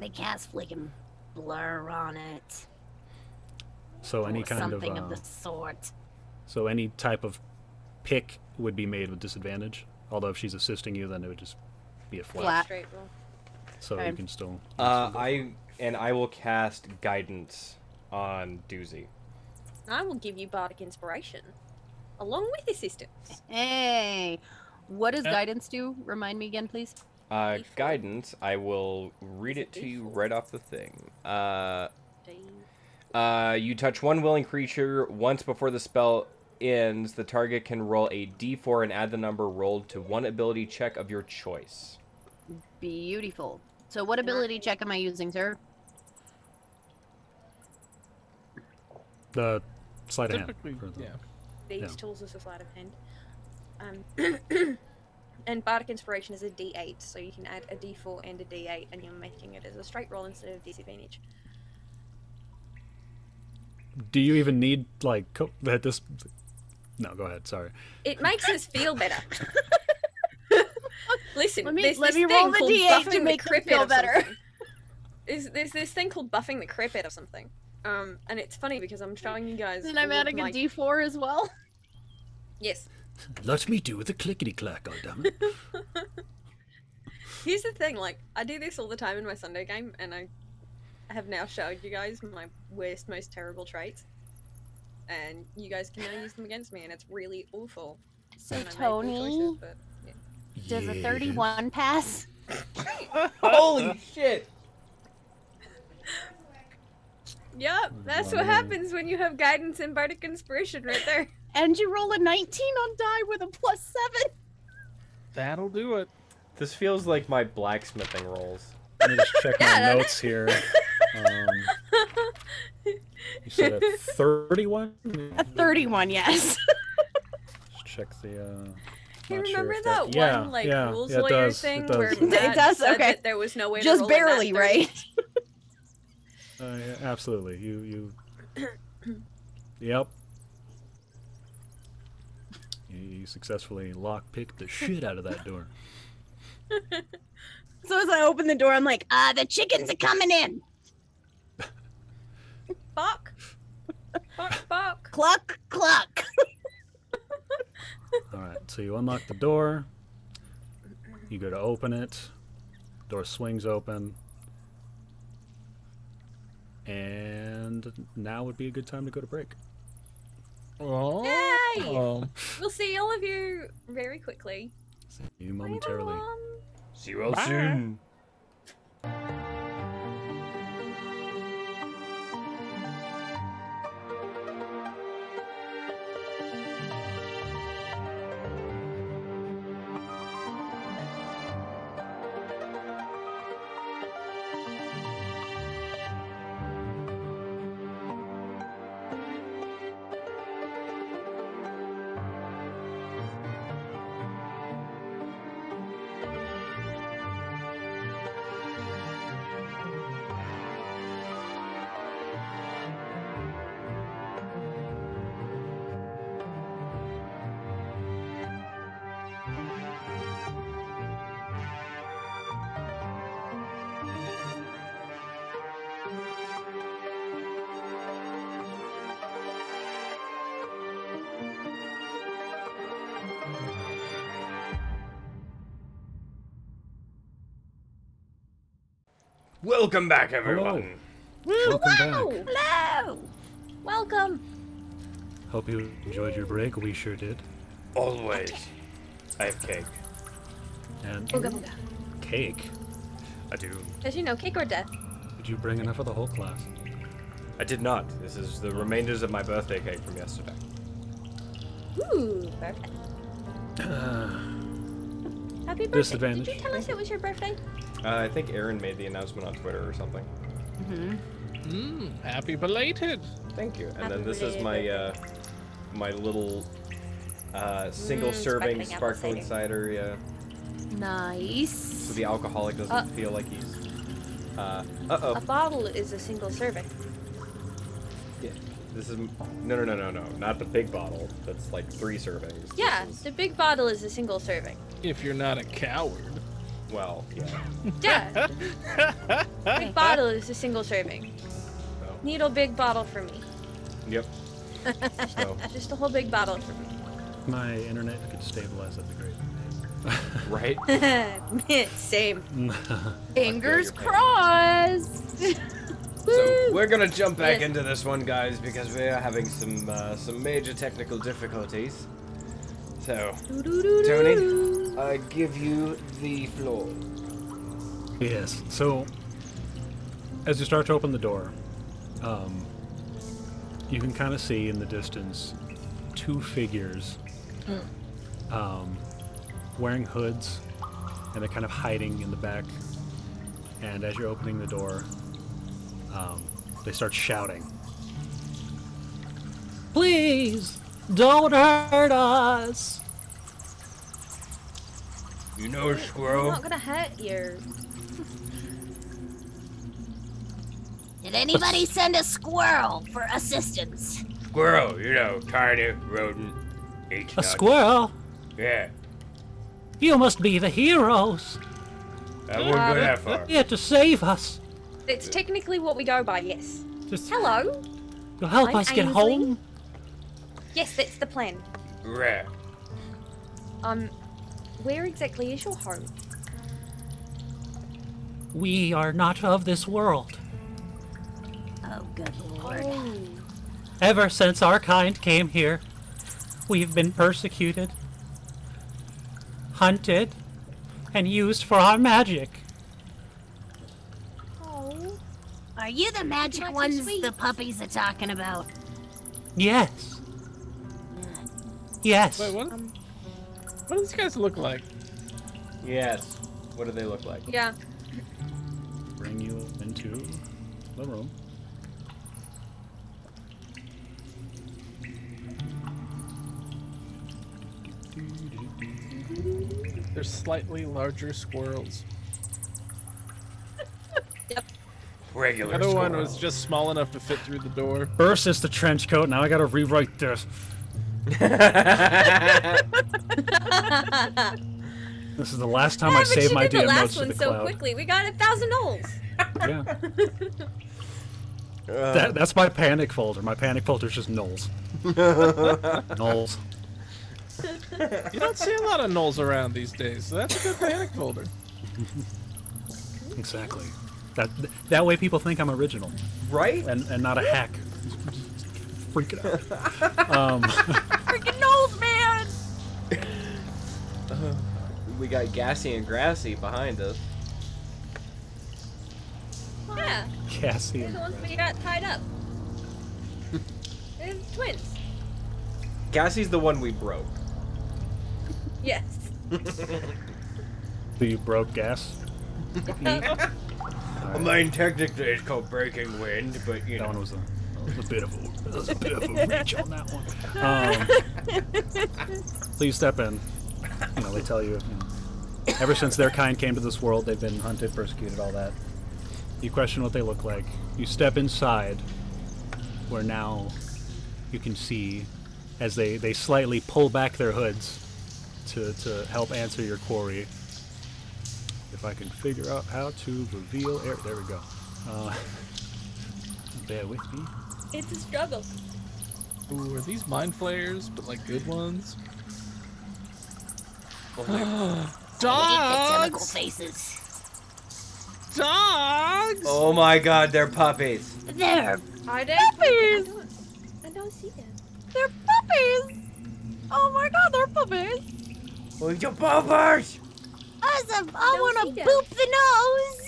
They cast flicking blur on it. So any or kind something of the sort. so any type of pick would be made with disadvantage. Although if she's assisting you, then it would just be a flat. Straight roll. So Okay. you can still. I will cast guidance on Duzzy. I will give you bardic inspiration, along with assistance. Hey, what does guidance do? Remind me again, please. Guidance, I will read it to you right off the thing. You touch one willing creature once before the spell ends. The target can roll a d4 and add the number rolled to one ability check of your choice. Beautiful. So what ability check am I using, sir? The sleight of hand. Typically, for the- yeah. These Yeah. tools is a sleight of hand. And bardic inspiration is a d8, so you can add a d4 and a d8, and you're making it as a straight roll instead of disadvantage. Do you even need like that? This? No, go ahead. Sorry. It makes us feel better. Listen, Let me there's this roll thing the called D8 to buffing make the them cripit feel of better. something. There's this thing called buffing the cripit of something. And it's funny because I'm showing you guys. And I'm all of adding my- a D4 as well. Yes. Let me do the clickety clack. Goddammit. Here's the thing, like, I do this all the time in my Sunday game, and I have now showed you guys my worst, most terrible traits. And you guys can now use them against me, and it's really awful. So And I made poor choices, Tony, but, yeah. does a Yes. 31 pass? Holy shit! Yep, that's what happens when you have guidance and bardic inspiration right there. And you roll a 19 on die with a +7. That'll do it. This feels like my blacksmithing rolls. Let me just check my Yeah, notes here. You said a 31? A 31, yes. Just check the. You Not sure remember if that yeah, one, like, yeah, rules yeah, it lawyer does, thing it does. where It Matt does? said Okay. that there was no way to Just roll a nat barely, 30? right? Yeah, absolutely. You. Yep. You successfully lockpicked the shit out of that door. So as I open the door, I'm like, the chickens are coming in. Bark! Bark, bark! Cluck, cluck. All right, so you unlock the door. You go to open it. Door swings open. And now would be a good time to go to break. Oh. Yay! We'll see all of you very quickly. See you momentarily. Bye, everyone. See you all Bye. soon. Welcome back, everyone. Welcome back. Hello! Welcome! Hope you enjoyed your break. We sure did. Always. I have cake. And Booga booga. cake. I do. As you know, cake or death. Did you bring enough of the whole class? I did not. This is the remainders of my birthday cake from yesterday. Ooh, perfect. Happy birthday. Disadvantage. Did you tell us it was your birthday? I think Erin made the announcement on Twitter or something. Happy belated. Thank you. And Happy then this is my belated my little single serving sparkling apple sparkling cider. Yeah, Nice. so the alcoholic doesn't feel like he's. A Uh-oh. bottle is a single serving. Yeah. This is no, not the big bottle. That's like 3 servings. This Yeah, is- the big bottle is a single serving. If you're not a coward. well, yeah. Yeah. Big bottle is a single serving. No. Needle big bottle for me. Yep. So. Just a whole big battle. My internet could stabilize, that'd be great. Right? Same. Fingers crossed. So we're gonna jump back into this one, guys, because we are having some major technical difficulties. So, Tony, I give you the floor. Yes. So, as you start to open the door, you can kind of see in the distance 2 figures wearing hoods, and they're kind of hiding in the back. And as you're opening the door, they start shouting. Please, don't hurt us! You know, I'm squirrel. not gonna hurt you. Did anybody send a squirrel for assistance? Squirrel, you know, tiny rodent. Eats A nuts. squirrel? Yeah, You must be the heroes, I wouldn't go that far. here to save us. It's technically what we go by, yes. Just Hello? you'll help I'm us get Ainsling. home. Yes, that's the plan. Right. Where exactly is your home? We are not of this world. Oh, good lord. Ever since our kind came here, we've been persecuted, hunted, and used for our magic. Oh. Are you the magic That's so ones sweet. the puppies are talking about? Yes. Yes. Wait, what? What do these guys look like? Yes. What do they look like? Yeah. Bring you into the room. They're slightly larger squirrels. Regular The other one squirrel. was just small enough to fit through the door. First is the trench coat. Now I gotta rewrite this. This is the last time I but saved you my did the DM last notes to one the so cloud. quickly. We got 1,000 Knolls. Yeah. That's my panic folder. My panic folder's just Knolls. Knolls. You don't see a lot of Knolls around these days, so that's a good panic folder. Exactly. That way people think I'm original Right? and not a hack. Freaking out. Freaking Knowles, man! We got Gassy and Grassy behind us. Yeah. Cassie. They're the ones we got tied up. They're twins. Gassy's the one we broke. Yes. So you broke gas? Mine technically is called breaking wind, but you That know. one was a bit of a reach on that one. Please step in. You know, they tell you, ever since their kind came to this world, they've been hunted, persecuted, all that. You question what they look like. You step inside, where now you can see, as they slightly pull back their hoods to help answer your query. If I can figure out how to reveal air, there we go. Bear with me. It's a struggle. Ooh, are these mind flayers, but like good ones? Look at the tentacle Dogs! faces. Dogs! Oh my god, they're puppies. They're Are they? Puppies! I don't see them. They're puppies! Oh my god, they're puppies! Oh, your puppies! I don't want see to them. boop the nose.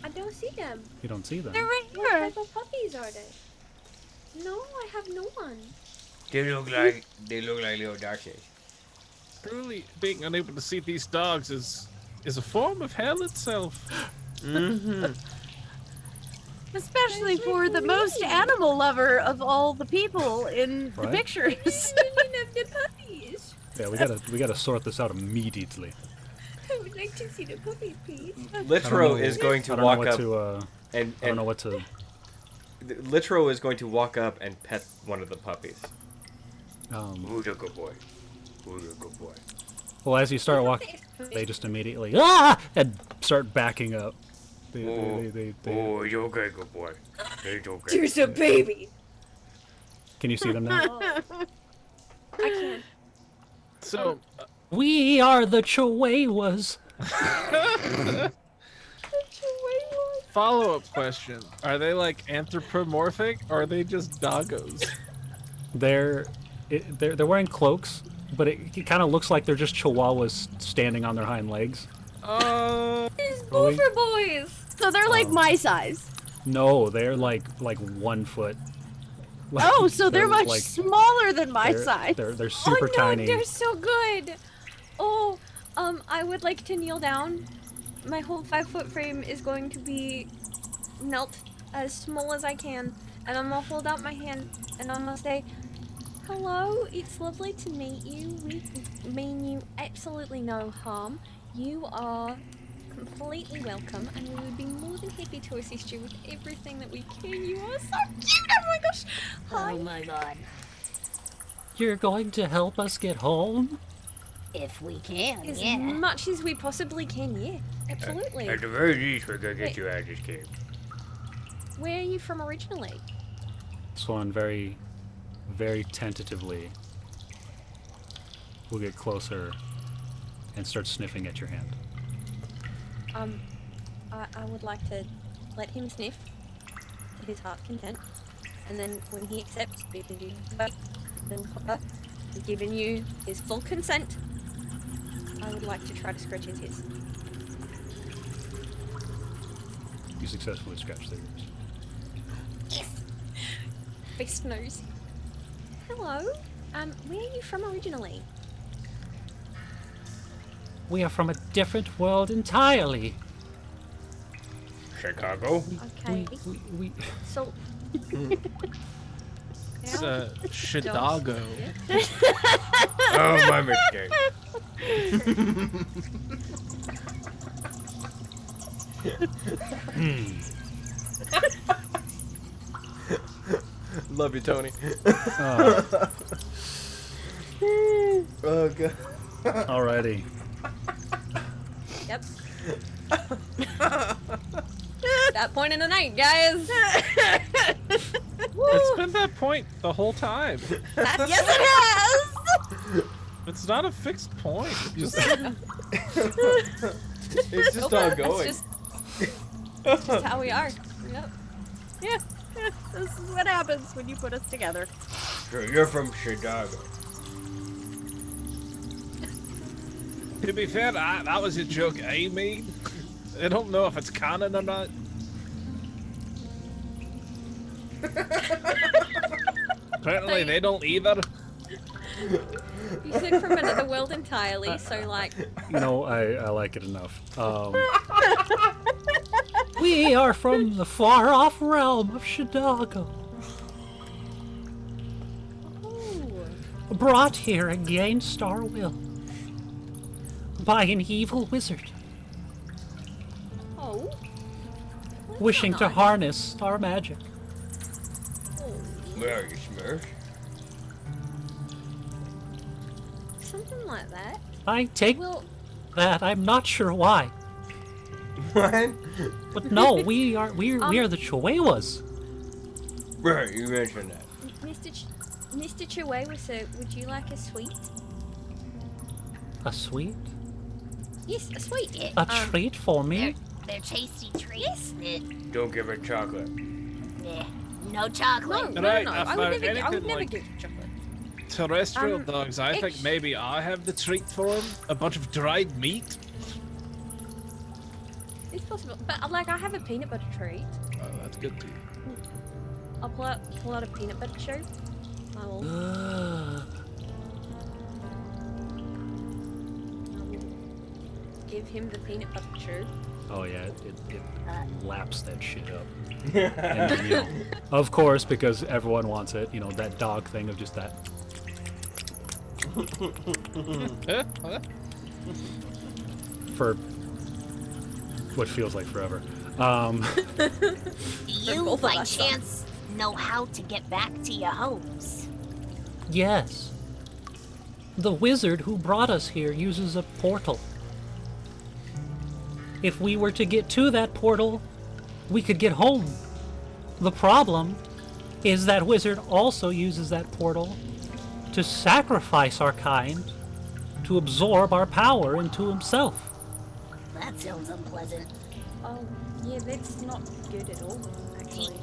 I don't see them. You don't see them. They're right What here. type of puppies are they? No, I have no one. They look like little darkies. Truly, being unable to see these dogs is a form of hell itself. Especially for the most animal lover of all the people in the Right. pictures. of the puppies. Yeah, we gotta sort this out immediately. I would like to see the puppies, please. Litro is going to I don't know walk what up to. and I don't know what to. Litro is going to walk up and pet one of the puppies. Who's a good boy? Who's a good boy? Well, as you start walking, they just immediately and start backing up. Oh, it's okay, good boy. It's okay. There's a baby. Can you see them now? I can. So, We are the Chihuahuas. follow-up question: are they like anthropomorphic, or are they just doggos? They're wearing cloaks, but it kind of looks like they're just Chihuahuas standing on their hind legs. These Really? Boofer boys. So they're like my size. No, they're like 1 foot. Oh, so they're much like, smaller than my they're, size. They're super Oh no, tiny. they're so good. Oh, I would like to kneel down. My whole 5-foot frame is going to be knelt as small as I can, and I'm gonna hold out my hand and I'm gonna say, "Hello, it's lovely to meet you. We mean you absolutely no harm. You are completely welcome, and we would be more than happy to assist you with everything that we can. You are so cute. Oh my gosh. Hi. Oh my god. You're going to help us get home? If we can, As yeah. much as we possibly can, yeah. Absolutely. At the very least, we're gonna get Wait. you out of this cave. Where are you from originally? Swan very, very tentatively will get closer and start sniffing at your hand. I would like to let him sniff to his heart's content, and then when he accepts, giving you his full consent, I would like to try to scratch his ears. You successfully scratch their ears. Yes! Best nose. Hello, where are you from originally? We are from a different world entirely. Chicago? Okay, We so... It's Chidago. Oh, my mistake. Love you, Tony. Oh, God. alrighty. Yep. That point in the night, guys! It's been that point the whole time. That's Yes, it has. It's not a fixed point. It's just ongoing. That's just how we are. Yep. Yeah, this is what happens when you put us together. So you're from Chicago. To be fair, that was a joke I made. I don't know if it's canon or not. Apparently they don't either. You said from another world entirely, so like... You know, I like it enough. We are from the far-off realm of Chidago. Ooh. Brought here against our will by an evil wizard Oh. wishing to harness our magic. Well, you Smurf. Something like that. I take Well, that. I'm not sure why, What? but no, we are the Chihuahuas. Right, you mentioned that. Mr. Chihuahua, sir, would you like a sweet? A sweet, Yes, a sweet. Yeah, a treat for me. they're tasty treats. Don't give her chocolate. Yeah, no chocolate. No, Right, no. if I would there's never, I would anything never like- give chocolate. Terrestrial dogs, I think it's- maybe I have the treat for them. A bunch of dried meat. It's possible, but like I have a peanut butter treat. Oh, that's good too. I'll pull out a peanut butter chew. I will give him the peanut butter chew. Oh yeah, it laps that shit up. And, you know, of course, because everyone wants it. You know, that dog thing of just that. Huh? For what feels like forever. Do you, both of by us, chance, know how to get back to your homes? Yes. The wizard who brought us here uses a portal. if we were to get to that portal, we could get home. The problem is that wizard also uses that portal to sacrifice our kind, to absorb our power into himself. That sounds unpleasant. Oh, yeah, that's not good at all, actually.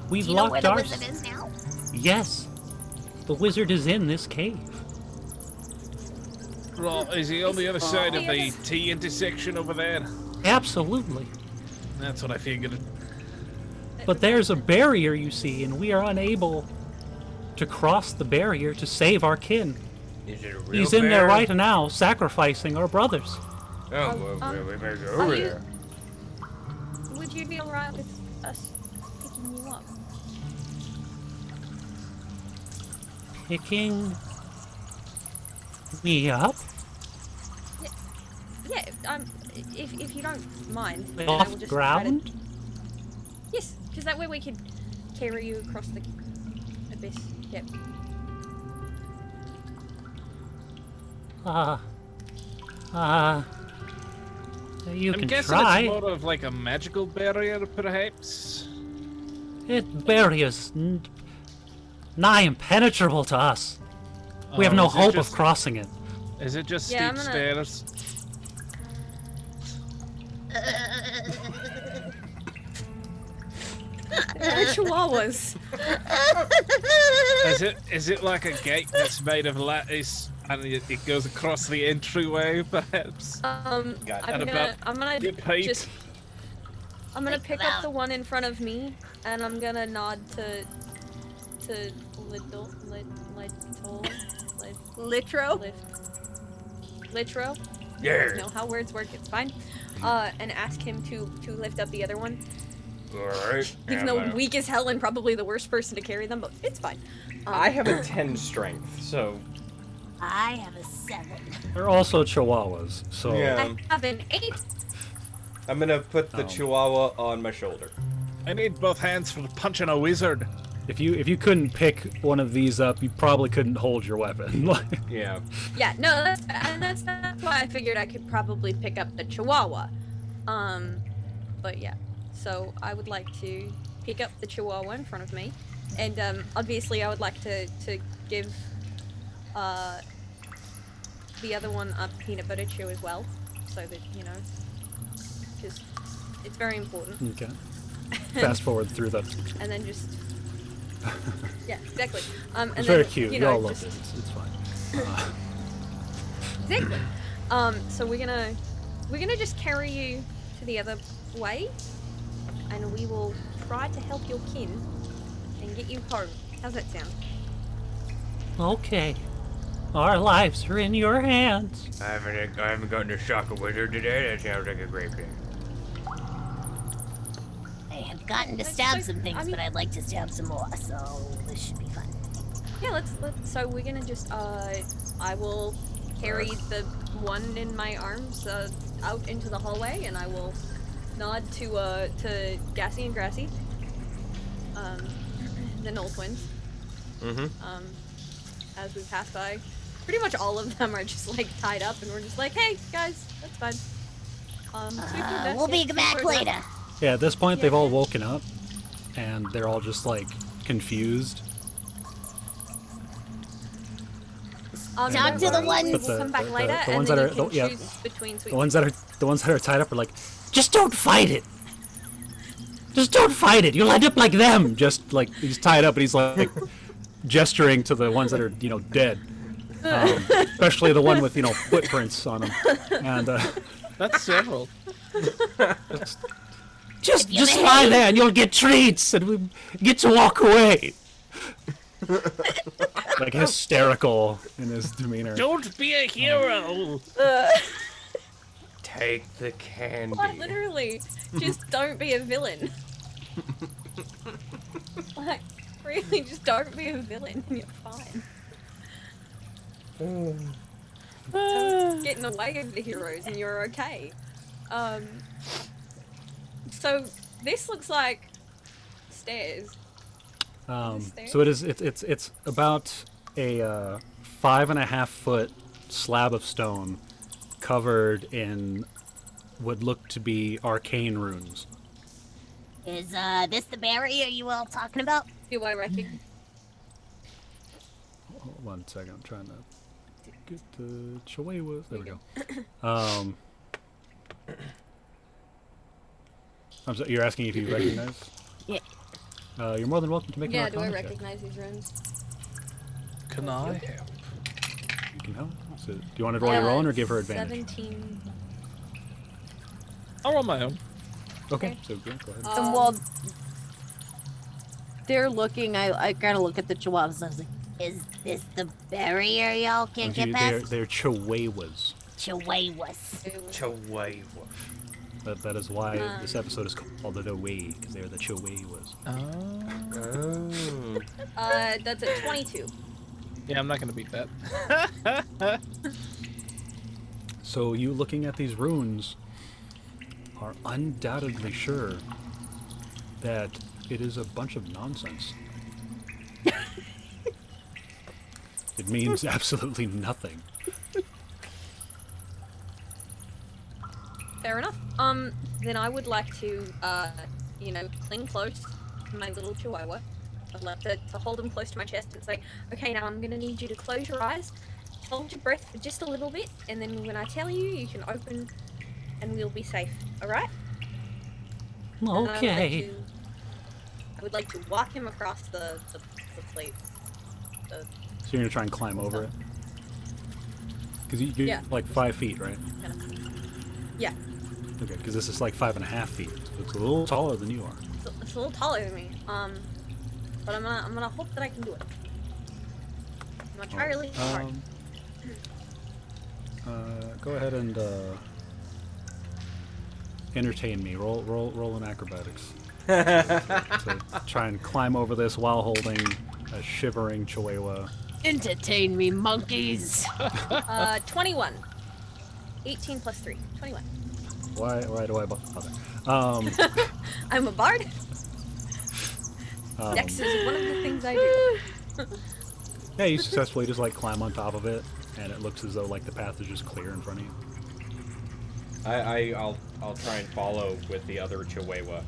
We've Do you know where locked the our... wizard is now? Yes. The wizard is in this cave. Well, is he on the other side of the T intersection over there? Absolutely. That's what I figured. But there's a barrier, you see, and we are unable to cross the barrier to save our kin. Is it a real He's in there bear? right now, sacrificing our brothers. Oh, well, we better go are over you- there. Would you be alright with us picking you up? Picking me up? Yeah, if you don't mind. then I will Off just try to- ground? Yes, because that way we could carry you across the abyss. Yep. You I'm can guessing try. it's more of like a magical barrier, perhaps. It barriers nigh impenetrable to us. We have Oh, no is it hope just- of crossing it. Is it just Yeah, steep I'm gonna- stairs? They're chihuahuas. Is it like a gate that's made of lattice and it goes across the entryway, perhaps? I'm Got And gonna Get paid. just I'm gonna Like pick that. up the one in front of me, and I'm gonna nod to Litro? Litro. Yeah. Know how words work. It's fine. And ask him to lift up the other one. Alright. Even though weak as hell and probably the worst person to carry them, but it's fine. I have a 10 strength, so I have a 7. They're also chihuahuas, so yeah. I have an 8. I'm gonna put the Oh. chihuahua on my shoulder. I need both hands for punching a wizard. if you couldn't pick one of these up, you probably couldn't hold your weapon. Yeah. Yeah, no, that's why I figured I could probably pick up the chihuahua. But yeah. So I would like to pick up the chihuahua in front of me. And obviously I would like to give the other one a peanut butter chew as well. So that, you know, because it's very important. Okay. Fast forward through that. And then just... Yeah, exactly. And It's then, very cute. You You know, all love just- it. It's fine. Exactly. So we're gonna just carry you to the other way, and we will try to help your kin and get you home. How's that sound? Okay. Our lives are in your hands. I haven't gotten to shock a wizard today. That sounds like a great plan. I have gotten to That's stab so- some things, I mean- but I'd like to stab some more, so this should be fun. Yeah, let's. So we're gonna just. I will carry the one in my arms out into the hallway, and I will nod to Gassy and Grassy, the Noel twins. Mm-hmm. As we pass by, pretty much all of them are just like tied up, and we're just like, "Hey guys, that's fine." So we can We'll be investigate back some further. later. Yeah, at this point Yeah. they've all woken up, and they're all just like confused. Talk Don't to the worry, ones- we But will come back later, the and ones then that you are can yeah, choose between sweet. the ones that are tied up are like, just don't fight it. Just don't fight it. You'll end up like them. Just like he's tied up, and he's like gesturing to the ones that are dead. Especially the one with footprints on him. And That's several. just lie there, and you'll get treats, and we get to walk away. Like hysterical in his demeanor. Don't be a hero. Take the candy. Quite literally, just don't be a villain. Like, really, just don't be a villain, and you're fine. Just get in the way of the heroes, and you're okay. So this looks like stairs. So it's about a 5.5 foot slab of stone covered in would look to be arcane runes. Is this the barrier you all talking about? Do I recognize? Hold 1 second, I'm trying to get the chihuahuas. There we go. I'm sorry, you're asking if you recognize? Yeah. You're more than welcome to make an Yeah, do I arcana check. recognize these runes? Can I help? You can help. So, do you want to roll your own or give her advantage? 17. I'll roll my own. Okay, so go ahead. And while they're looking, I kind of look at the chihuahuas and I was like, Is this the barrier y'all can't get past? They're chihuahuas. Chihuahuas. Chihuahua. That is why this episode is called the Way, because they're the chihuahuas. Oh. That's a 22. Yeah, I'm not gonna beat that. So you looking at these runes are undoubtedly sure that it is a bunch of nonsense. It means absolutely nothing. Fair enough. Then I would like to, cling close to my little chihuahua. I'd like to hold him close to my chest and say, okay, now I'm gonna need you to close your eyes, hold your breath for just a little bit, and then when I tell you, you can open, and we'll be safe. All right? Okay. I would like to walk him across the plate. So you're gonna try and climb over it? Because you're Yeah. like 5 feet, right? Yeah, Okay, because this is like 5.5 feet. So it's a little taller than you are. it's a little taller than me. But I'm gonna hope that I can do it. I'm gonna try really hard. Go ahead and entertain me. Roll in acrobatics. So try and climb over this while holding a shivering chihuahua. entertain me, monkeys. 21. 18 plus 3. 21. Why do I bother? I'm a bard. Dex is one of the things I do. Yeah, you successfully just like climb on top of it, and it looks as though like the path is just clear in front of you. I'll try and follow with the other chihuahua.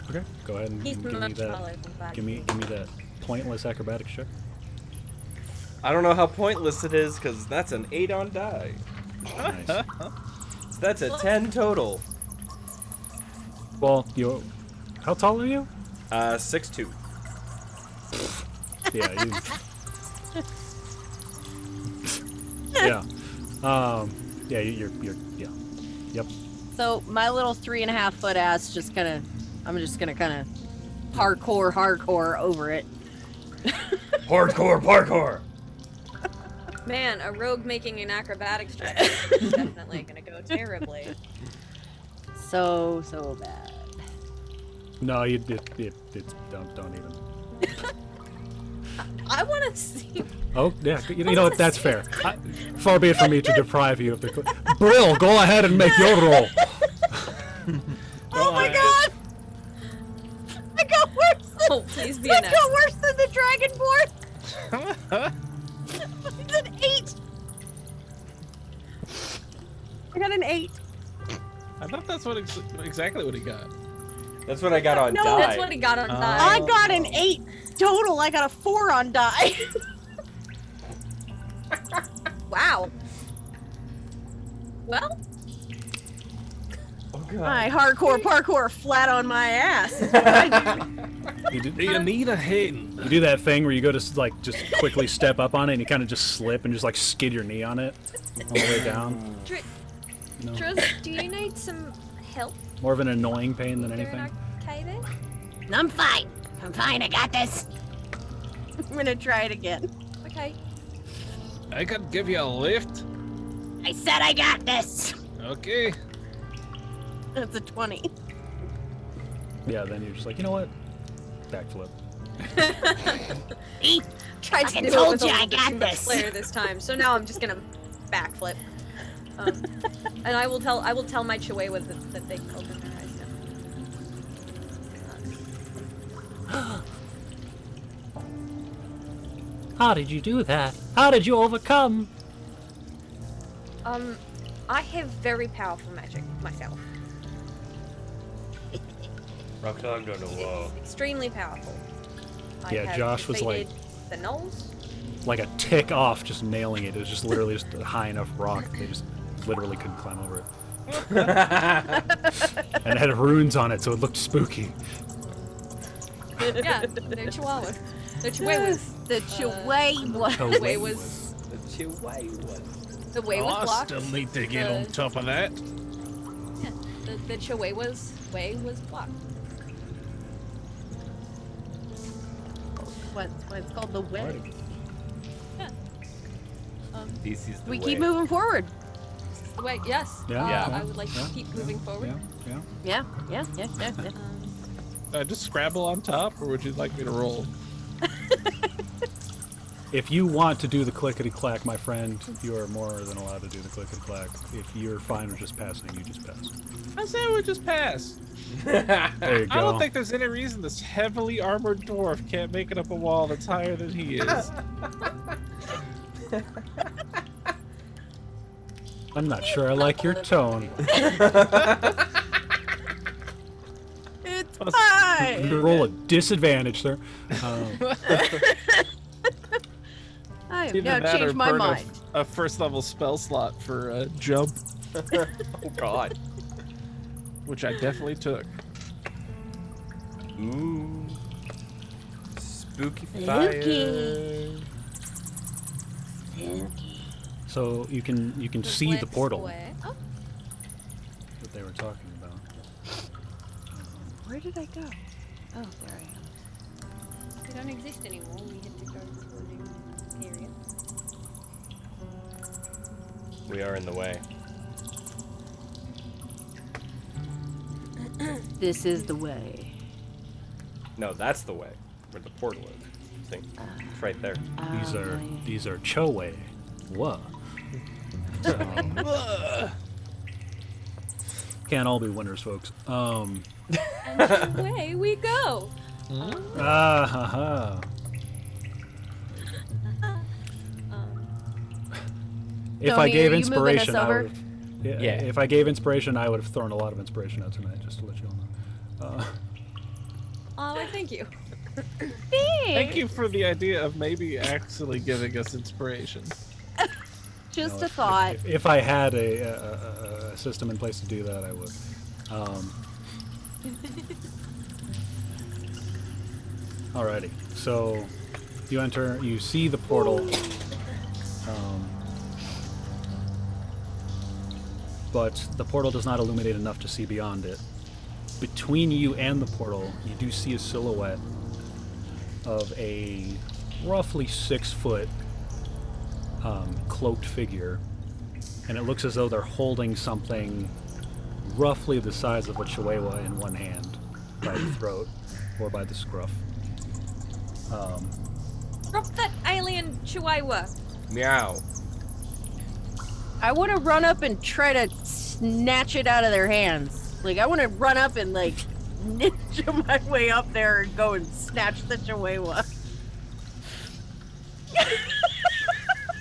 Okay, go ahead and He's give me much taller that. than that. Give me that pointless acrobatics check. I don't know how pointless it is, because that's an 8 on die. Nice. So that's a 10 total. Well, how tall are you? 6'2". Yeah, yeah. Yeah, you're yeah. Yep. So my little 3.5 foot ass I'm just gonna kind of hardcore over it. Hardcore parkour! Man, a rogue making an acrobatics check is definitely gonna go terribly. So bad. No, it's don't even. I want to see. Oh yeah, you know what? That's fair. Far be it from me to deprive you of the. Brill, go ahead and make your roll. Oh my god! I got worse than, Oh, please be I an got worse than the dragonborn! It's an 8! I got an 8. I thought that's exactly what he got. That's what I got on No, die. That's what he got on die. I got an 8 total. I got a 4 on die. Wow. Well, Oh god. My hardcore parkour flat on my ass. Is what I do. Do you need a hand? You do that thing where you go to like just quickly step up on it and you kind of just slip and just like skid your knee on it all the way down. No. Truz, do you need some help? More of an annoying pain than Doing anything. okay there? I'm fine. I got this. I'm gonna try it again. Okay. I could give you a lift. I said I got this. Okay. That's a 20. Yeah, then you're just like, you know what? Backflip. See? Tried to Fucking do told it with you a I little bit got too much this. flair this time, so now I'm just gonna backflip. And I will tell my chihuahua that they can open their eyes now. How did you do that? How did you overcome? I have very powerful magic myself. Roxanne don't know. Whoa. It's extremely powerful. I Yeah, have Josh was like defeated the Knolls. like a tick off, just nailing it. It was just literally just a high enough rock that they just literally couldn't climb over it. And it had runes on it, so it looked spooky. Yeah, they're Chihuahua. They're Chihuahuas. The Chihuahua. Chihuahuas. The Chihuahua. The way was I blocked. still need to get on top of that. Yeah, the Chihuahua's way was blocked. What's called the way? Yeah. This is the We way. keep moving forward. The way, yes. Yeah, yeah. I would like to keep moving forward. Yeah. Yeah. Just scrabble on top, or would you like me to roll? If you want to do the clickety-clack, my friend, you are more than allowed to do the clickety-clack. If you're fine with just passing, you just pass. I say we just pass. There you go. I don't think there's any reason this heavily armored dwarf can't make it up a wall that's higher than he is. I'm not sure I like your tone. It's Plus- fine. You roll a disadvantage, sir. I have Either now that or changed my burn mind. a first level spell slot for a jump, Oh God. which I definitely took. Ooh. Spooky fire. So you can see the Let's portal away. Oh, that they were talking about. Where did I go? Oh, there I am. they don't exist anymore. We had to go to a new area. We are in the way. This is the way. No, that's the way. Where the portal is. See? It's right there. These are Chowe. What? Can't all be winners, folks. And away we go. Ha ha. If I Tony, gave are you moving us inspiration, I over? would have. Yeah, Yeah. If I gave inspiration, I would have thrown a lot of inspiration out tonight, just to let you all know. Oh, well, thank you. Thank you for the idea of maybe actually giving us inspiration. Just No, a thought. If I had a system in place to do that, I would. Alrighty, so you enter, you see the portal, but the portal does not illuminate enough to see beyond it. Between you and the portal, you do see a silhouette of a roughly 6-foot cloaked figure, and it looks as though they're holding something roughly the size of a chihuahua in one hand, by the throat or by the scruff. Drop that alien chihuahua. Meow. I want to run up and try to snatch it out of their hands. Like, I want to run up and, like, ninja my way up there and go and snatch the chihuahua.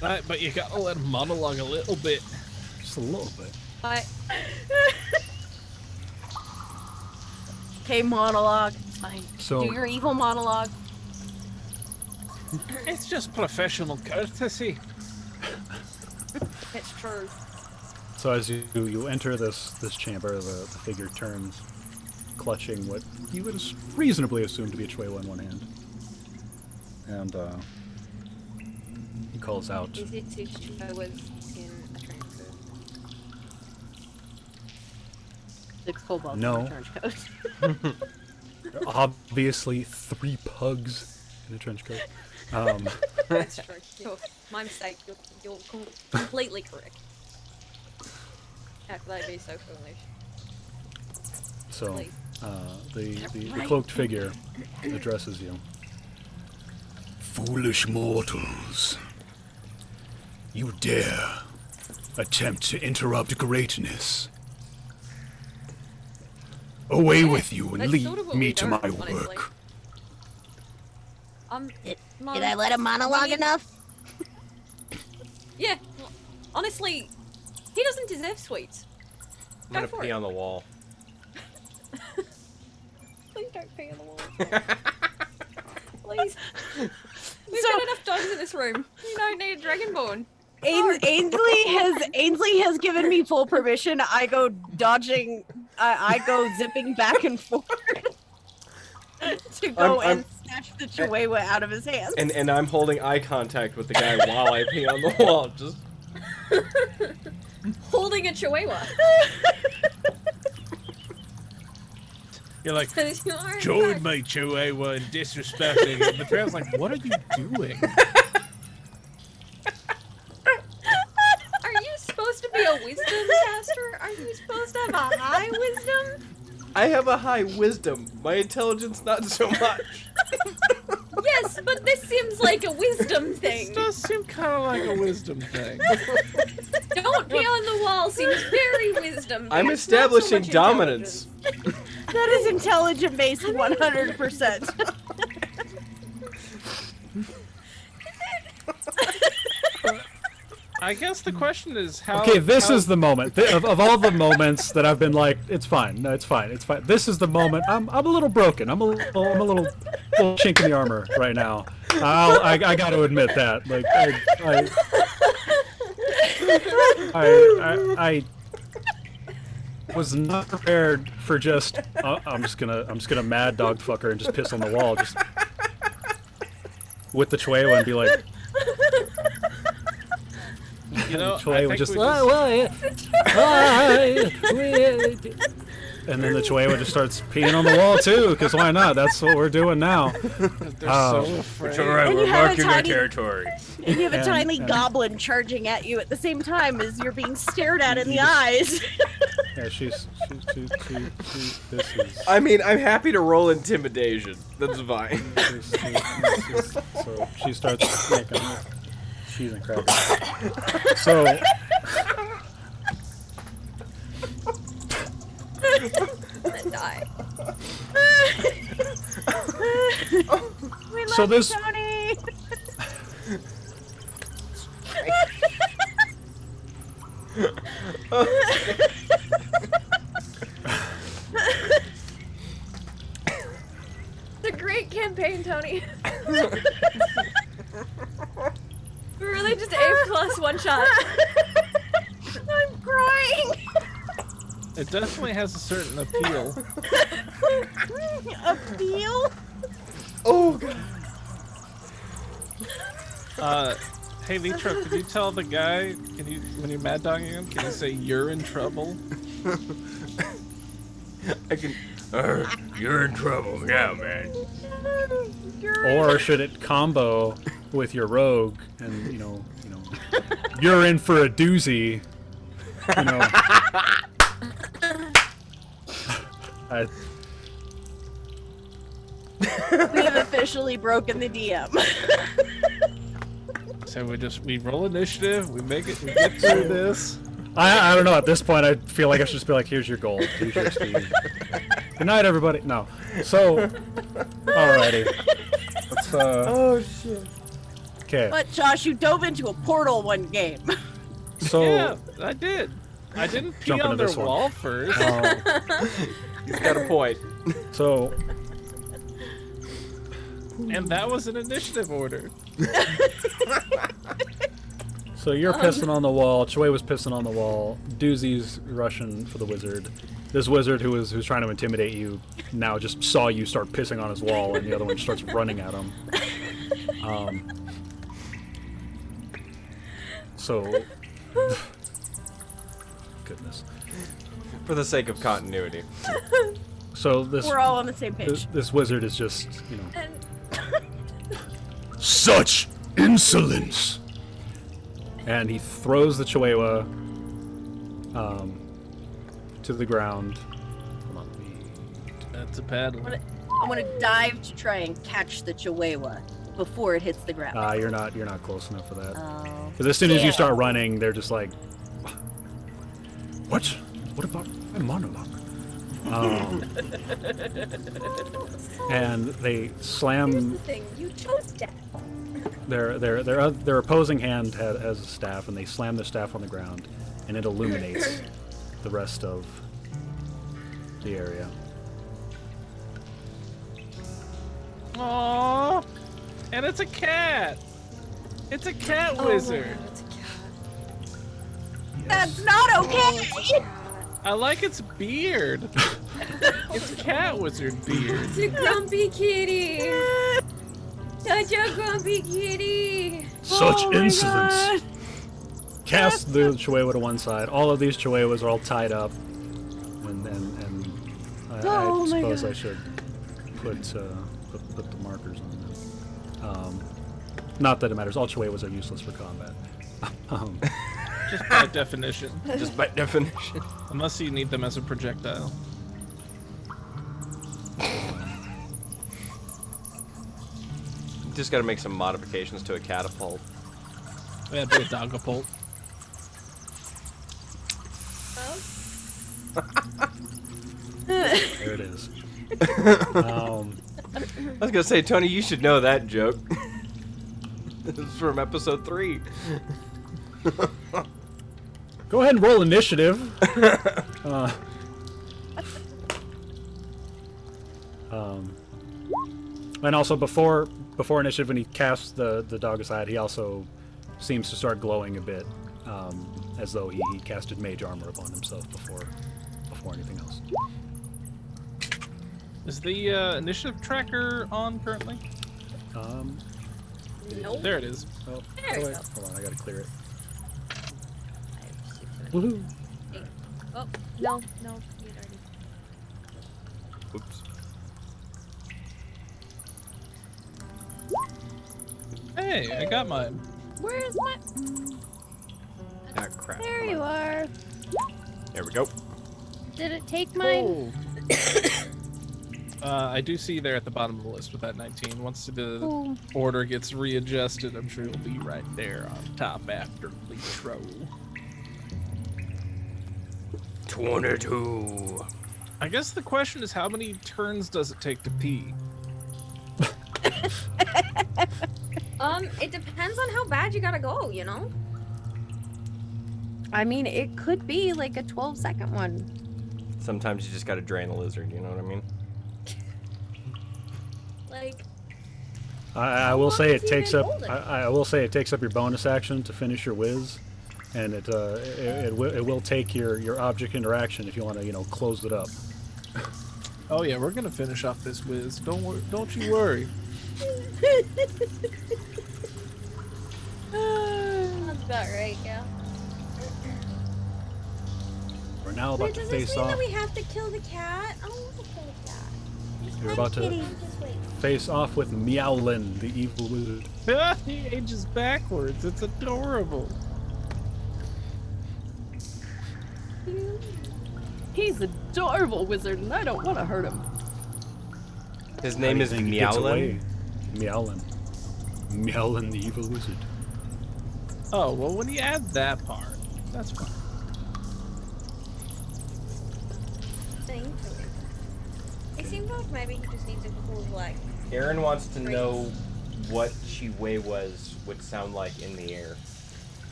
Right, but you gotta let him monologue a little bit. Just a little bit. I Okay, monologue. Fine. So- Do your evil monologue. It's just professional courtesy. it's true. So as you enter this chamber, the figure turns, clutching what you would reasonably assume to be a chihuahua in one hand, and he calls out, Is it two chihuahuas in a trench coat? 6 kobolds No. in a trench coat. obviously 3 pugs in a trench coat. That's true. Oh, my mistake. You're completely correct. How could I be so foolish? So Please. the cloaked figure addresses you. Foolish mortals, you dare attempt to interrupt greatness. Away with you and That's leave sort of what me we to do, my honestly. work. Did I let him monologue enough? Yeah. Honestly, He doesn't deserve sweets. I'm gonna pee on the wall. Please don't pee on the wall. Please. We've got enough dogs in this room. You don't need a dragonborn. Ainsley has given me full permission. I go dodging. I go zipping back and forth to go and snatch the chihuahua out of his hands. And I'm holding eye contact with the guy while I pee on the wall. Just holding a chihuahua. You're like, You are join my chihuahua and disrespecting him. The bear's like, what are you doing? Are you supposed to be a wisdom caster? Are you supposed to have a high wisdom? I have a high wisdom. My intelligence, not so much. Yes, but this seems like a wisdom thing. This does seem kind of like a wisdom thing. Don't pee on the wall seems very wisdom. I'm It's not so establishing much dominance. That is intelligent based 100%. I guess the question is how. Okay, this how- is the moment of all the moments that I've been like, it's fine, no, it's fine, it's fine. This is the moment. I'm a little broken. I'm a little chink in the armor right now. I got to admit that. Like, I was not prepared for just. I'm just gonna mad dog fuck her and just piss on the wall, just with the chihuahua and be like. You know, Chihuahua I think just, we and then the chihuahua just starts peeing on the wall too, because why not? That's what we're doing now. They're so afraid. It's alright, And we're you have a marking our tiny- territory. And you have a And- tiny and- goblin charging at you at the same time as you're being stared at in the eyes. Yeah, she's this is. I mean, I'm happy to roll intimidation. That's fine. So she starts making cheese and crackers. So. And die. We love So this- you, Tony. It's a great campaign, Tony. We really just A+ one shot. I'm crying. It definitely has a certain appeal. Appeal? Oh god. Hey Litro, could you tell the guy, when you're mad dogging him, can you say you're in trouble? I can. You're in trouble now, man. Or should it combo with your rogue and you know, you're in for a doozy. You know. We have officially broken the DM. So we roll initiative, we get through this. I don't know. At this point, I feel like I should just be like, "Here's your gold. Here's your speed. Good night, everybody." No. So, alrighty. Let's. Oh shit. Okay. But Josh, you dove into a portal one game. So. Yeah, I did. I didn't pee Jump on into their this one. wall first. He's got a point. So. And that was an initiative order. So you're pissing on the wall. Chihuahua's pissing on the wall. Doozy's rushing for the wizard. This wizard who's trying to intimidate you now just saw you start pissing on his wall, and the other one starts running at him. So, goodness. For the sake of continuity. So this We're all on the same page. this wizard is just, you know, And such insolence. And he throws the Chihuahua to the ground. Hold on, That's a bad one. I want to dive to try and catch the Chihuahua before it hits the ground. you're not close enough for that. Oh. Because as soon as you start running, they're just like, what? What about my monologue? And they here's the slam thing, you chose death. their opposing hand has a staff, and they slam the staff on the ground, and it illuminates the rest of the area. Aww. And it's a cat. It's a cat wizard. Oh, it's a cat. That's not okay. I like its beard. It's cat wizard beard. It's a grumpy kitty. Such a grumpy kitty. Such insolence. Cast the chihuahua to one side. All of these chihuahuas are all tied up, and I suppose I should put the markers on them. Not that it matters. All chihuahuas are useless for combat. Just by definition. Just by definition. Unless you need them as a projectile. Just gotta make some modifications to a catapult. Yeah, be a dogapult. There it is. I was gonna say, Tony, you should know that joke. This is from episode 3. Go ahead and roll initiative. And also before initiative, when he casts the dog aside, he also seems to start glowing a bit, as though he casted mage armor upon himself before anything else. Is the initiative tracker on currently? Nope. There it is. Oh, There we wait. go. Hold on, I gotta clear it. Woohoo! Oh, no, you had already. Oops. Hey, I got mine. Where's my... Ah, crap. There Come you on. are. There we go. Did it take mine? I do see there at the bottom of the list with that 19. Once the Oh. order gets readjusted, I'm sure it'll be right there on top after Litro. 22. I guess the question is, how many turns does it take to pee? It depends on how bad you gotta go, you know? I mean, it could be like a 12-second one. Sometimes you just gotta drain a lizard, you know what I mean? Like, I will long say has it he takes been up. holding? I will say it takes up your bonus action to finish your whiz, and it will take your object interaction if you want to close it up. Oh yeah, we're gonna finish off this whiz. Don't you worry. that's about right, yeah. We're now about Wait, to does this face mean off. that we have to kill the cat? I want to kill the cat. We're about to Just wait. face off with Meowlin, the evil wizard. He ages backwards. It's adorable. He's adorable wizard, and I don't want to hurt him. His How name do you is think he gets Meowlin. away? Meowlin. Meowlin, the evil wizard. Oh, well, when you add that part, that's fine. Thankfully. It seems like maybe he just needs a cool, like... Erin wants to know what chihuahuas would sound like in the air.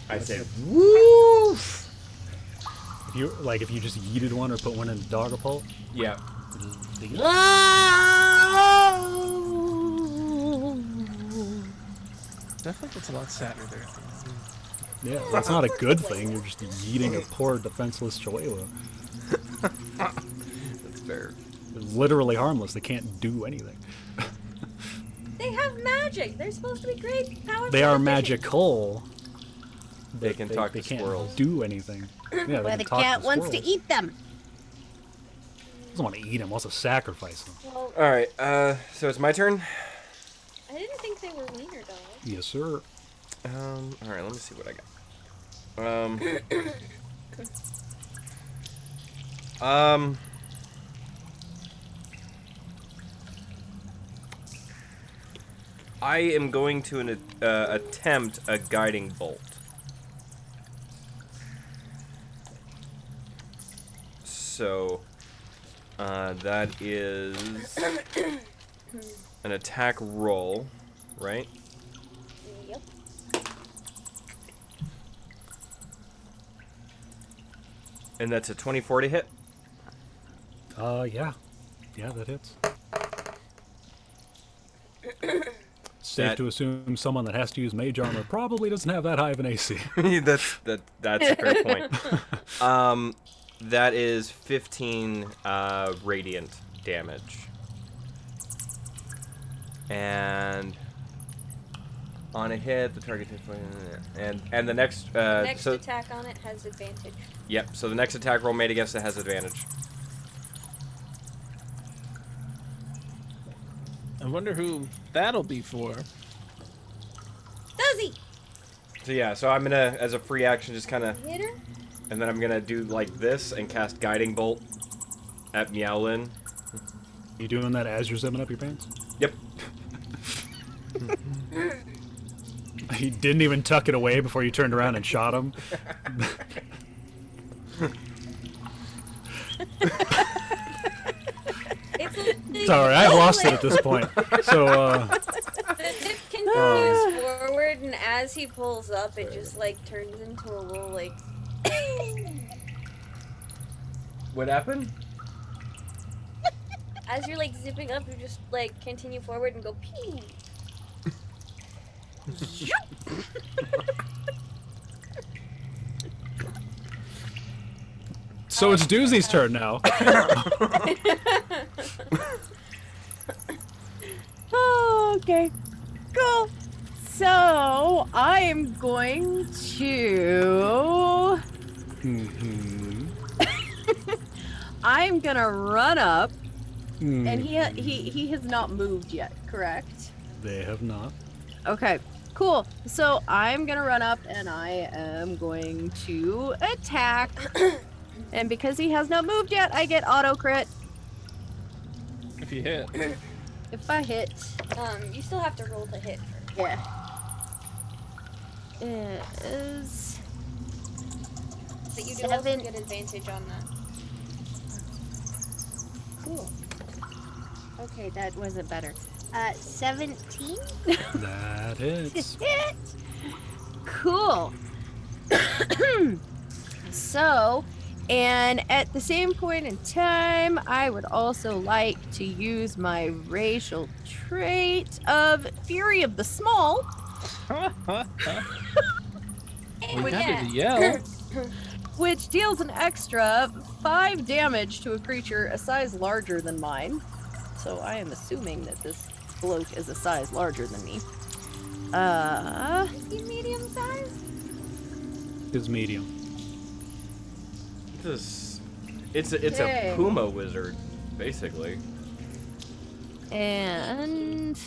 I said, woof! If you just yeeted one or put one in a dogapult. Yeah. Definitely gets a lot sadder there. Yeah, that's not a good thing. You're just yeeting a poor defenseless chihuahua. That's fair. They're literally harmless. They can't do anything. They have magic. They're supposed to be great power. They are magical. They can talk they to can't squirrels. do anything. Yeah, they Where can the talk cat to wants to squirrels. eat them. Doesn't want to eat them. Wants to sacrifice them. Well, Alright, so it's my turn? I didn't think they were wiener dogs. Yes, sir. Alright, let me see what I got. I am going to attempt a guiding bolt. So, that is an attack roll, right? Yep. And that's a 24 to hit? Yeah. Yeah, that hits. Safe to assume someone that has to use mage armor probably doesn't have that high of an AC. That's a fair point. That is 15 radiant damage. And on a hit, the target hits, and the next Next attack on it has advantage. Yep. So the next attack roll made against it has advantage. I wonder who that'll be for. Duzzy! So yeah. So I'm gonna, as a free action, just kind of, Hit her? and then I'm gonna do like this and cast Guiding Bolt at Meowlin. You doing that as you're zipping up your pants? Yep. He didn't even tuck it away before you turned around and shot him. Sorry, I've lost it at this point. So, The zip continues forward, and as he pulls up, it just like turns into a little like. What happened? As you're like zipping up, you just like continue forward and go pew. so it's Doozy's turn now. Oh, okay. Cool. So I am going to. I'm gonna run up, and he has not moved yet. Correct? They have not. Okay. Cool. So I'm gonna run up, and I am going to attack. And because he has not moved yet, I get auto crit. If you hit. If I hit, You still have to roll to hit first. yeah. It is But you do also 7. get advantage on that. Cool. Okay, that wasn't better. 17? That hits. hit. Cool. So, and at the same point in time, I would also like to use my racial trait of Fury of the Small. Oh, We yeah. had to yell. Which deals an extra 5 damage to a creature a size larger than mine. So I am assuming that this bloke is a size larger than me. Is he medium size? Is medium. It's Okay. a Puma wizard, basically. And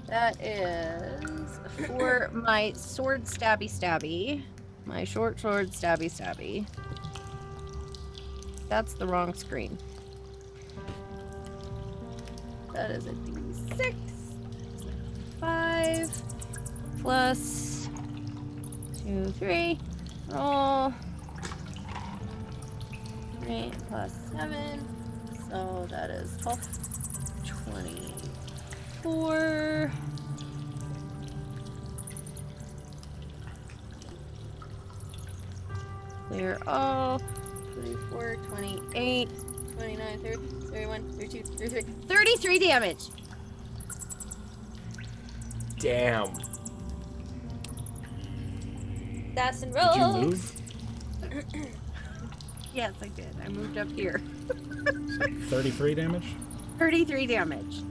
that is for my sword stabby. My short sword stabby. That's the wrong screen. That is a d6. 5 plus 2, 3. Roll. 3 plus 7. So that is 12. 24. Clear all. 24, 28, 29, 30, 31, 32, 33. 33 damage! Damn. That's and Did you roll. move? Yes, I did. I moved up here. 33 damage? 33 damage.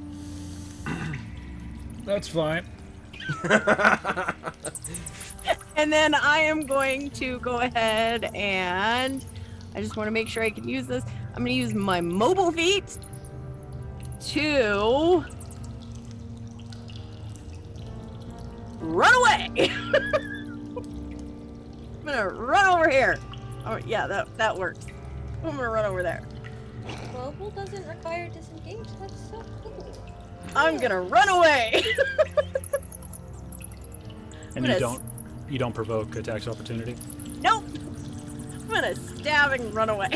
That's fine. And then I am going to go ahead and I just want to make sure I can use this. I'm going to use my mobile feat to run away. I'm going to run over here. Oh, yeah, that works. I'm going to run over there. Mobile doesn't require disengage. That's so cool. I'm going to run away. And you don't provoke attacks of opportunity? Nope. I'm going to stab and run away.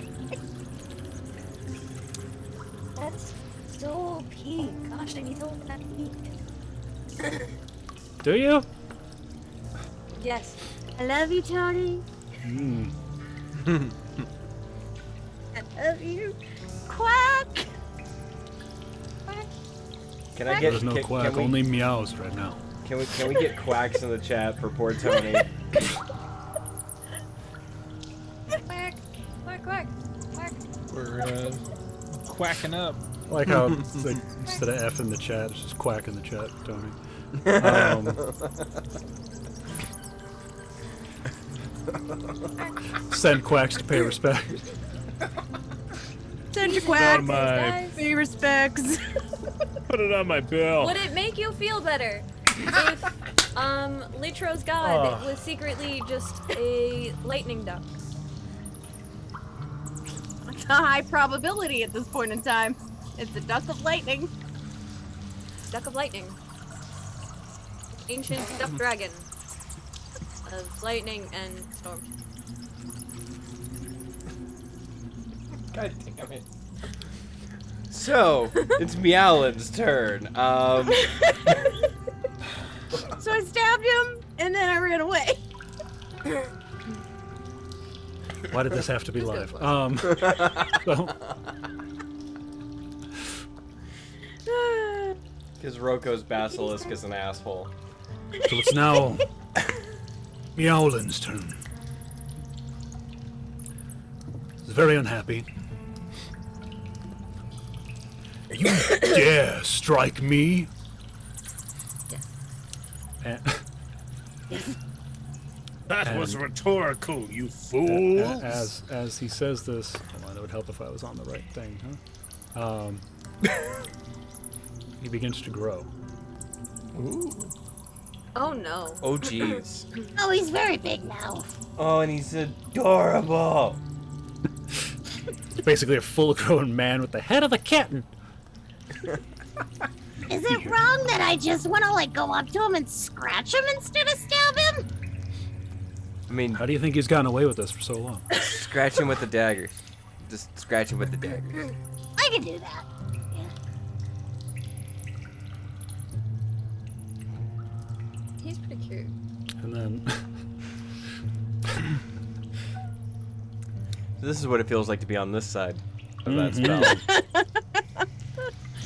That's so peak. Gosh, I need to look at that peak. Do you? Yes. I love you, Tony. of you. Quack. Can I get? There's no quack, can we, only meows right now. Can we get quacks in the chat for poor Tony? Quack, quack, quack, quack. We're quacking up. I like how like, instead of F in the chat, it's just quack in the chat, Tony. Send quacks to pay respect. Send your On quack. my, Guys, Pay respects. put it on my bill. would it make you feel better if Litro's god was secretly just a lightning duck? It's a high probability at this point in time. It's a duck of lightning. Duck of lightning. Ancient duck dragon of lightning and storm. God damn it. So, it's Meowlin's turn. So I stabbed him, and then I ran away. Why did this have to be live? So, Because Roko's basilisk is an asshole. so it's now Meowlin's turn. He's very unhappy. You dare strike me? Yes. That was And- rhetorical, you fool. As he says this, hold on, it would help if I was on the right thing, huh? He begins to grow. Oh no. Oh, jeez. Oh, he's very big now. Oh, and he's adorable. It's basically a full-grown man with the head of a kitten. Is it wrong that I just want to like go up to him and scratch him instead of stab him? I mean, How do you think he's gotten away with this for so long? scratch him with the dagger. Just scratch him with the dagger. I can do that. He's pretty cute. And then So this is what it feels like to be on this side of that Mhm. spell.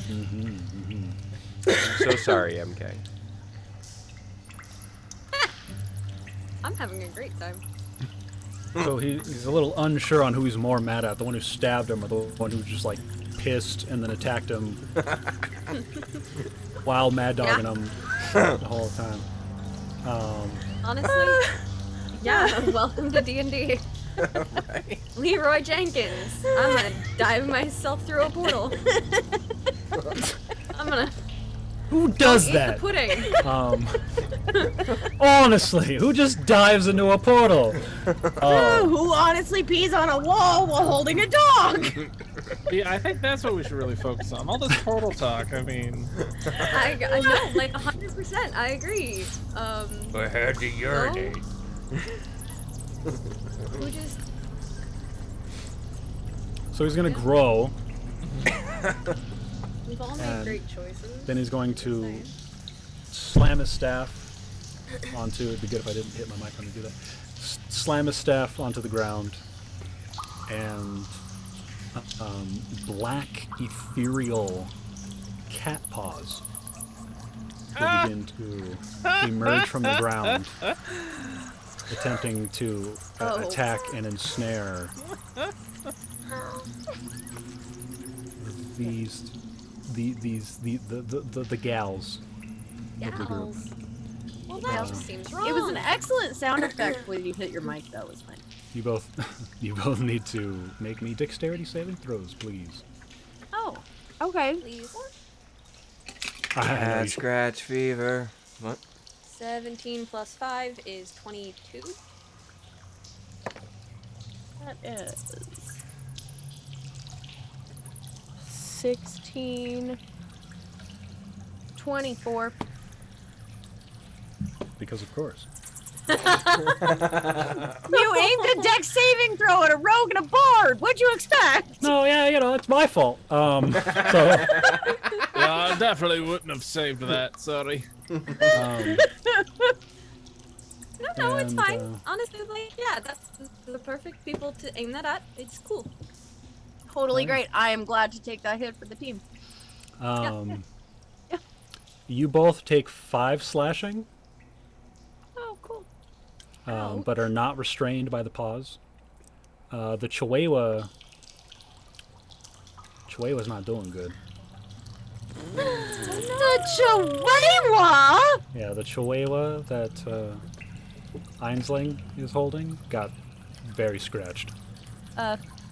Mhm. I'm so sorry, MK. I'm having a great time. So he's a little unsure on who he's more mad at, the one who stabbed him or the one who just like pissed and then attacked him while mad dogging him the whole time. Honestly, yeah. Welcome to D&D. Leroy Jenkins. I'm gonna dive myself through a portal. I'm gonna Who does eat that? the pudding. Honestly, who just dives into a portal? Who honestly pees on a wall while holding a dog? Yeah, I think that's what we should really focus on. All this portal talk, I mean... I know, like 100%. I agree. I had to urinate. Who just? So he's gonna grow, We've all made And great choices. then he's going to Same. slam his staff onto, it'd be good if I didn't hit my mic when I do that. Slam his staff onto the ground, and black ethereal cat paws will begin to emerge from the ground, attempting to attack and ensnare the gals of the group. Gals. Well, that just seems wrong. It was an excellent sound effect when you hit your mic. That was fine. You both need to make me dexterity saving throws, please. Oh, okay. Please. I know Cat you- scratch fever. What? 17 plus 5 is 22. That is 16, 24. because of course. You aimed a dex saving throw at a rogue and a bard. What'd you expect? No, yeah, it's my fault. So Yeah, I definitely wouldn't have saved that, sorry. um, No, it's And, fine. Honestly, like, yeah, that's the perfect people to aim that at. It's cool. totally great. I am glad to take that hit for the team. Um, Yeah. You both take 5 slashing, Oh, cool. but are not restrained by the paws. The Chihuahua's not doing good. The Chihuahua! Yeah, the Chihuahua that Ainsling is holding got very scratched.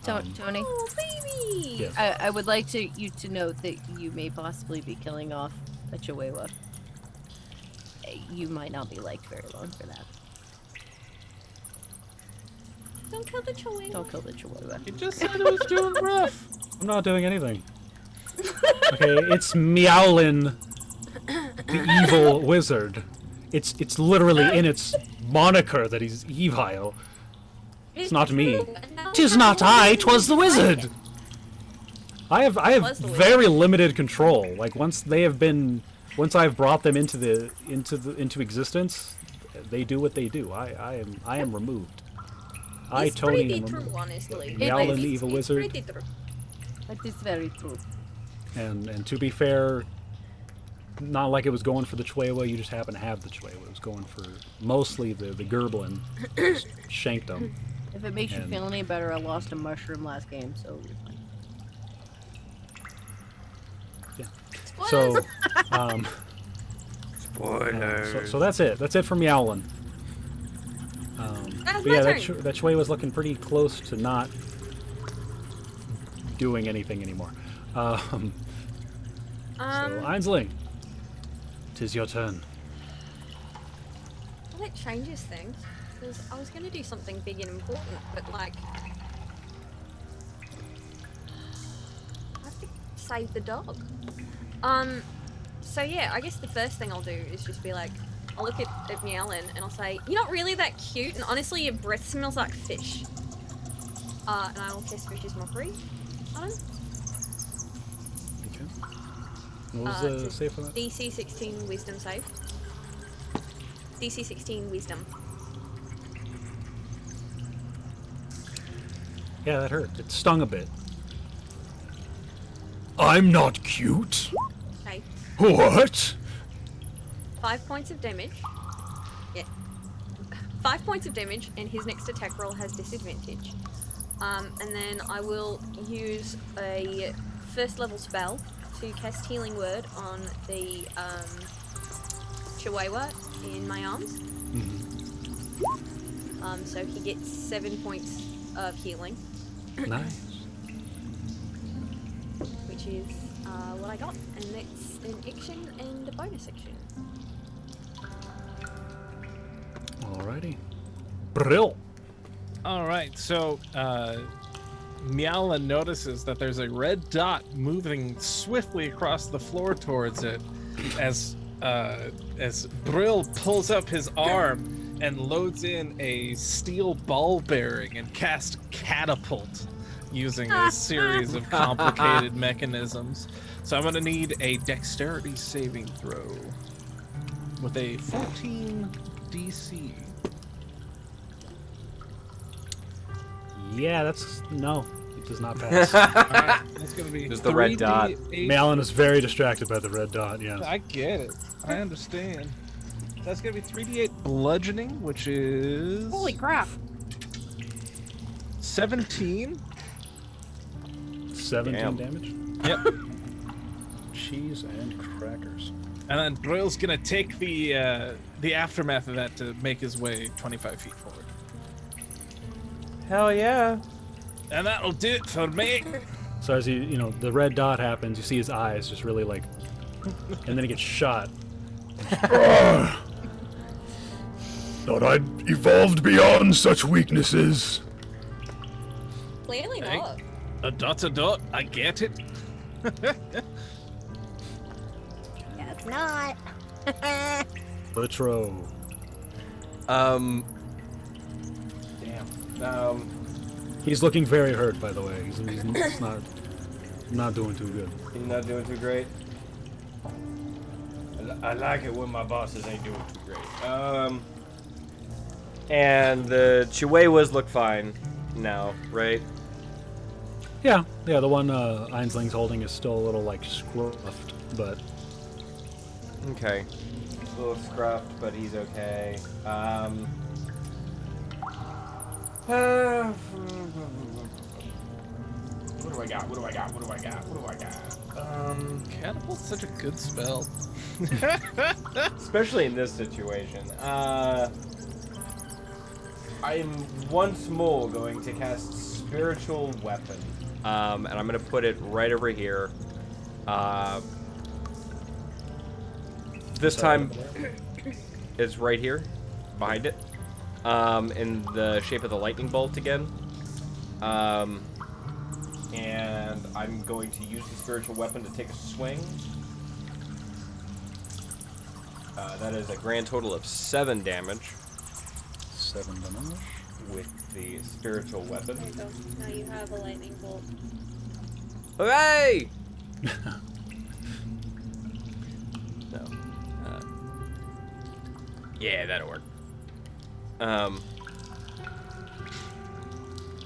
Tony. Oh, baby! Yes. I would like you to note that you may possibly be killing off a Chihuahua. You might not be liked very long for that. Don't kill the chihuahua. Don't kill the Chihuahua. He just said it was doing rough. I'm not doing anything. Okay, it's Meowlin, the evil wizard. It's literally in its moniker that he's evil. It's not me. "'Tis not I, 'twas the wizard." I have very limited control. Like once I've brought them into existence, they do what they do. I am removed. I, It's Tony, pretty am true, removed. honestly. Meowlin, the evil wizard. Pretty true. That is very true. And to be fair, not like it was going for the Chihuahua, you just happen to have the Chihuahua. It was going for mostly the Gerblin. Just shanked them. If it makes you feel any better, I lost a mushroom last game, so you're fine. Yeah. So, Spoilers. so that's it. That's it for Meowlin. That's But my yeah, turn. that Chihuahua's looking pretty close to not doing anything anymore. So, Ainsling, 'tis your turn. Well, it changes things. Because I was going to do something big and important, but like... I have to save the dog. So yeah, I guess the first thing I'll do is just be like, I'll look at Meowlin and I'll say, "You're not really that cute, and honestly your breath smells like fish." And I will cast Fish's Mockery on him. Okay. What was the save for that? DC 16 Wisdom save. DC 16 Wisdom. Yeah, that hurt. It stung a bit. I'm not cute. Okay. What? 5 points of damage. Yeah. 5 points of damage, and his next attack roll has disadvantage. And then I will use a first level spell to cast Healing Word on the Chihuahua in my arms. So he gets 7 points of healing, Nice. which is what I got, and it's an action and a bonus action. Alrighty. Brill. All right, so Meowlin notices that there's a red dot moving swiftly across the floor towards it, as Brill pulls up his arm and loads in a steel ball bearing and casts Catapult using a series of complicated mechanisms. So I'm gonna need a dexterity saving throw with a 14 DC. Yeah, no. It does not pass. Alright, that's gonna be Just the red dot. 3d8. Malin is very distracted by the red dot, yeah. I get it. I understand. That's gonna be 3d8 bludgeoning, which is Holy crap! 17. 17 Damn. damage. Yep. Cheese and crackers. And then Brill's gonna take the aftermath of that to make his way 25 feet forward. Hell yeah. And that'll do it for me. So as the red dot happens, you see his eyes just really like, and then he gets shot. Thought I'd evolved beyond such weaknesses. Clearly Hey. not. A dot's a dot. I get it. That's not. Litro. Damn. He's looking very hurt, by the way. He's not doing too good. He's not doing too great. I like it when my bosses ain't doing too great. And the Chihuahuas look fine now, right? Yeah, the one Ainsling's holding is still a little like scruffed, but Okay. A little scruffed, but he's okay. What do I got? Catapult's such a good spell. Especially in this situation. I'm once more going to cast Spiritual Weapon. And I'm going to put it right over here. This time, it's right here, behind it. In the shape of the lightning bolt again. And I'm going to use the Spiritual Weapon to take a swing. That is a grand total of 7 damage. 7 damage. With the Spiritual Weapon. There you go. Now you have a lightning bolt. Hooray! No. Yeah, that'll work.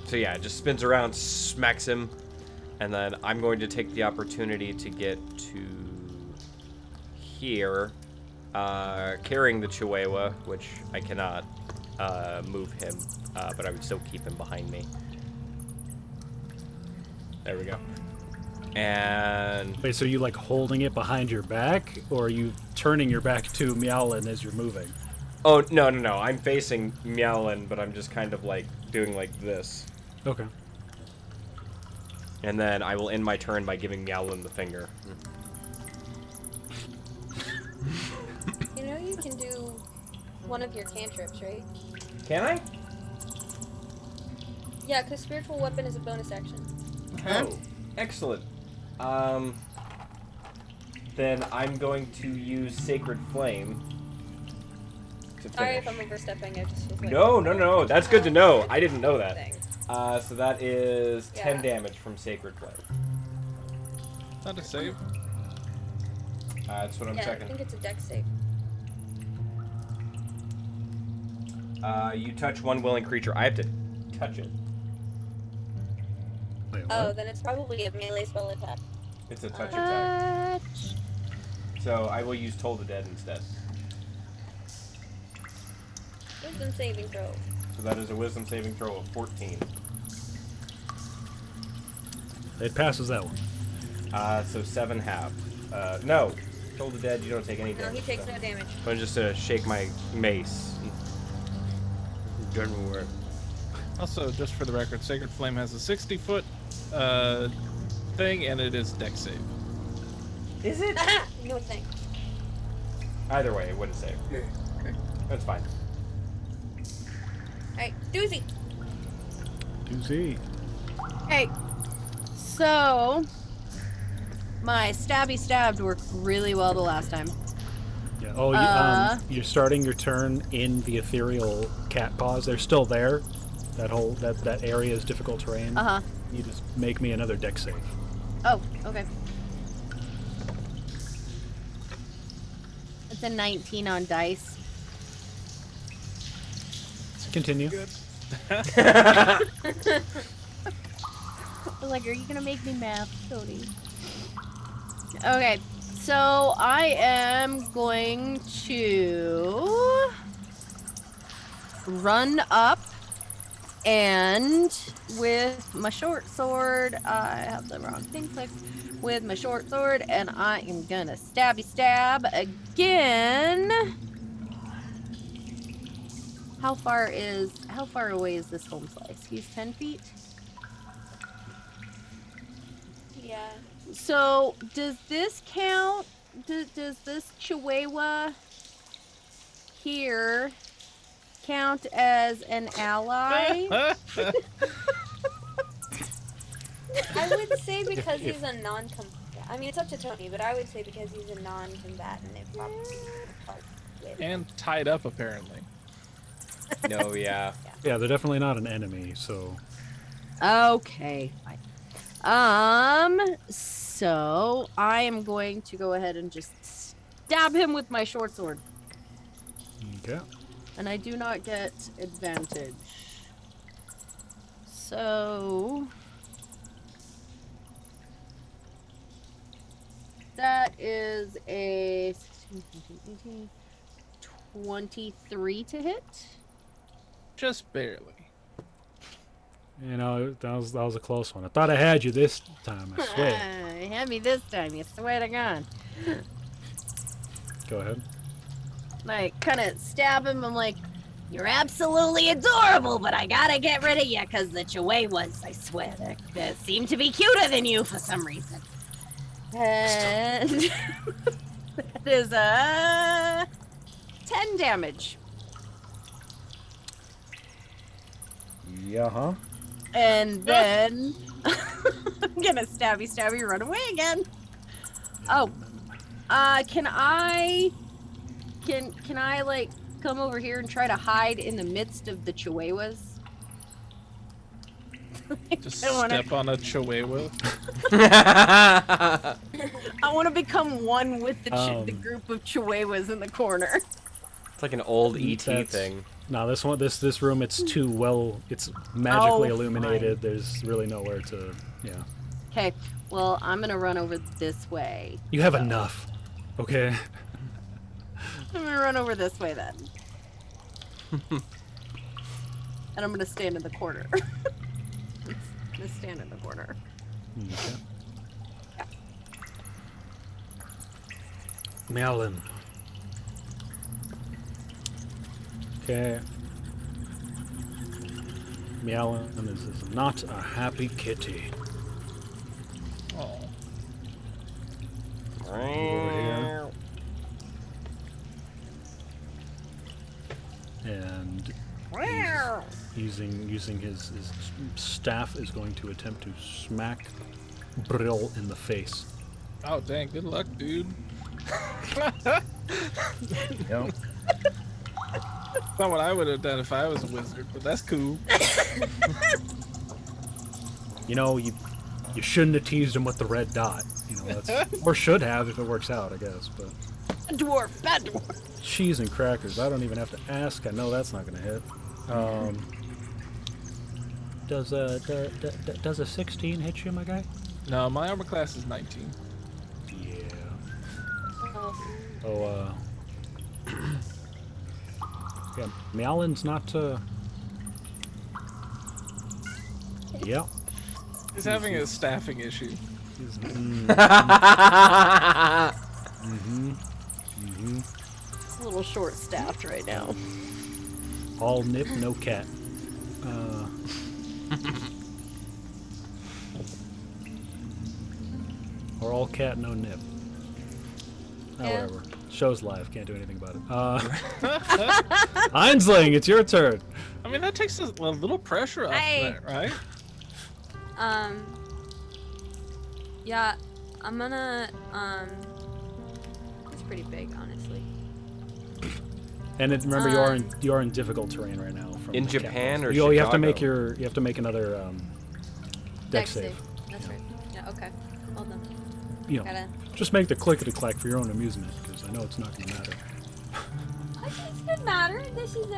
So yeah, it just spins around, smacks him, and then I'm going to take the opportunity to get to here, carrying the Chihuahua, which I cannot move him, but I would still keep him behind me. There we go. And Wait, so you like holding it behind your back, or are you turning your back to Meowlin as you're moving? oh no, I'm facing Meowlin, but I'm just kind of like doing like this. Okay. And then I will end my turn by giving Meowlin the finger. You know you can do one of your cantrips, right? Can I? Yeah, because Spiritual Weapon is a bonus action. Oh, excellent. Then I'm going to use Sacred Flame to finish. Sorry if I'm overstepping, I just was like... No, that's good to know. I didn't know that. Thing. So that is 10 Yeah. damage from Sacred Flame. Not a save. That's what I'm Yeah, I checking. think it's a dex save. You touch one willing creature. I have to touch it. Wait, what? Oh, then it's probably a melee spell attack. It's a touch attack. So I will use Toll the Dead instead. Wisdom saving throw. So that is a Wisdom saving throw of 14. It passes that one. So 7 half. No. Toll the Dead, you don't take any No, damage. he takes so. no damage. I'm just gonna shake my mace. It doesn't work. Also, just for the record, Sacred Flame has a 60-foot thing, and it is dex save. Is it? No thing. Either way, it wouldn't save. That's fine. Alright, Duzzy. Duzzy. Okay, so my stabby stabbed worked really well the last time. Yeah. Oh, you're starting your turn in the ethereal cat paws. They're still there. That area is difficult terrain. Uh-huh. You just make me another dex save. Oh, okay. It's a 19 on dice. Continue. Like, are you gonna make me math, Cody? Okay, so I am going to run up, and with my short sword, I have the wrong thing clicked. With my short sword, and I am gonna stabby stab again. How far away is this home slice? He's 10 feet. Yeah. So, does this count? Does this Chihuahua here count as an ally? I would say because he's a non-combatant. I mean, it's up to Tony, but I would say because he's a non-combatant, it probably part with. And tied up, apparently. No, yeah. Yeah, they're definitely not an enemy. So. Okay, fine. So I am going to go ahead and just stab him with my short sword. Okay. And I do not get advantage. So That is a 23 to hit. Just barely. You know, that was a close one. I thought I had you this time, I swear. You had me this time, you swear to God. Go ahead. Like, kind of stab him. I'm like, you're absolutely adorable, but I gotta get rid of you because the Chihuahuas, I swear, they seem to be cuter than you for some reason. And that is 10 damage. Yeah, huh? And then I'm gonna stabby, run away again. Oh, can I like come over here and try to hide in the midst of the Chihuahuas? Just step on a chihuahua. I want to become one with the group of Chihuahuas in the corner. It's like an old ET thing. No, this room, it's too well, it's magically illuminated. Fine. There's really nowhere to, yeah. Okay, well, I'm gonna run over this way. You have enough, okay? I'm gonna run over this way then. And I'm gonna stand in the corner. I'm gonna stand in the corner. Okay. Yeah. Meowlin. Okay. Meowlin is not a happy kitty. Oh. Over here. And using his staff is going to attempt to smack Brill in the face. Oh, dang. Good luck, dude. Yep. Not what I would have done if I was a wizard, but that's cool. You know, you shouldn't have teased him with the red dot. You know, that's, or should have if it works out, I guess. But Bad dwarf. cheese and crackers. I don't even have to ask. I know that's not going to hit. Does a 16 hit you, my guy? No, my armor class is 19. Yeah. Oh, yeah, Meowlin's not, yeah. He's having a staffing issue. He's, It's a little short-staffed right now. all nip, no cat. Or all cat, no nip. Oh, Yeah. whatever. Show's live. Can't do anything about it. Ainsling, it's your turn. I mean, that takes a little pressure off that, right? Yeah, I'm gonna, it's pretty big, honestly. And remember, you are in difficult terrain right now. From In the Japan cat or you have to make Chicago? you have to make another dex save. That's right. Yeah, okay. Well done. You know, Gotta... just make the clickety clack for your own amusement, because I know it's not going to matter. It doesn't matter. This is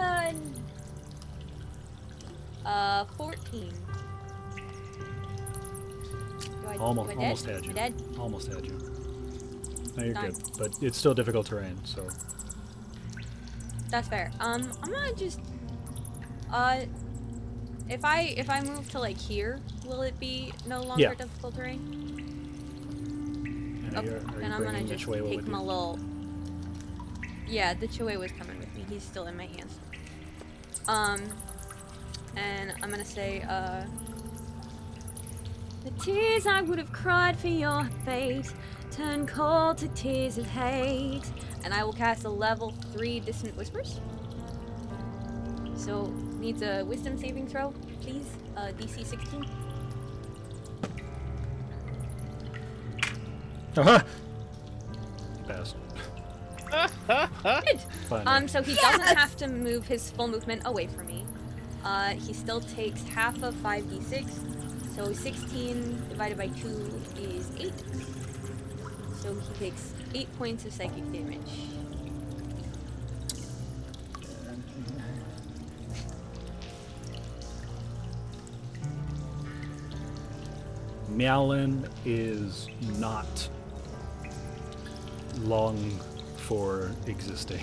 a 14. Almost had you. Dead? Almost had you. No, you're Nice. good, but it's still difficult terrain, so. That's fair. I'm gonna just if I move to like here, will it be no longer Yeah. difficult terrain? And Okay, are you then I'm gonna bringing the just Chihuahua take with him you? a little. Yeah, the Chihuahua's coming with me. He's still in my hands. And I'm gonna say, the tears I would have cried for your fate turn cold to tears of hate. And I will cast a level 3 Dissonant Whispers. So, needs a Wisdom saving throw, please. DC 16. Passed. Good. Finally. So he doesn't have to move his full movement away from me. He still takes half of 5d6. So 16 divided by 2 is 8. So he takes 8 points of psychic damage. Meowlin is not long for existing.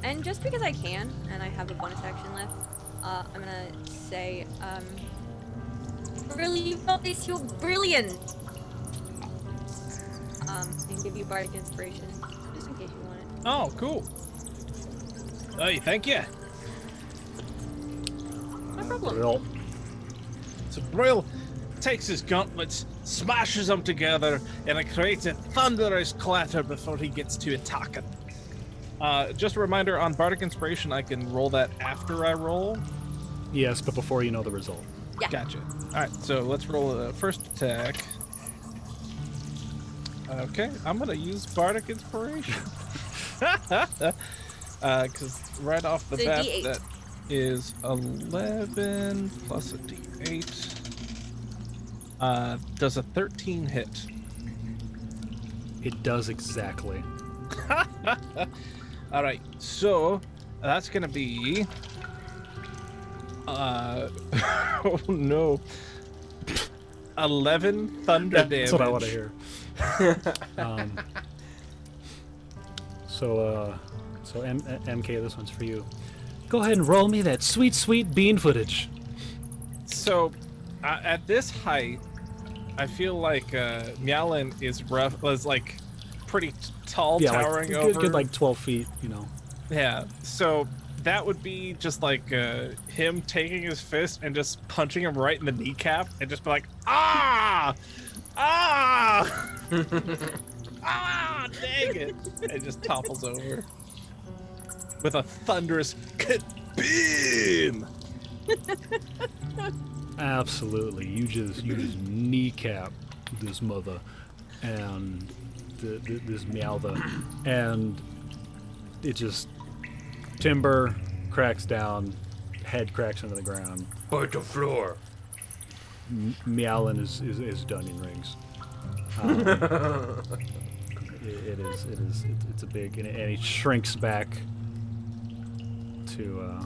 And just because I can, and I have a bonus action left, I'm gonna say, really, you've got this, you're brilliant! And give you bardic inspiration, just in case you want it. Oh, cool. Hey, thank you. No problem. Brill. So Brill takes his gauntlets, smashes them together, and it creates a thunderous clatter before he gets to attacking. Just a reminder, on Bardic Inspiration, I can roll that after I roll. Yes, but before you know the result. Yeah. Gotcha. All right, so let's roll the first attack. Okay, I'm gonna use Bardic Inspiration. Because right off the So bat, D8. that is 11 plus a D8. Does a 13 hit? It does exactly. All right, so that's gonna be. Oh no. 11 thunder damage. That's what I want to hear. So MK, this one's for you. Go ahead and roll me that sweet, sweet bean footage. So, at this height, I feel like Meowlin is like pretty tall, Yeah, towering like, over. good like 12 feet, you know. Yeah. So that would be just like him taking his fist and just punching him right in the kneecap, and just be like, ah, ah, ah, dang it! And just topples over with a thunderous beam. Absolutely, you just kneecap this mother and this meowther, and it just timber cracks down, head cracks into the ground. Bite the floor. Meowlin is done in rings. It's a big, and he shrinks back to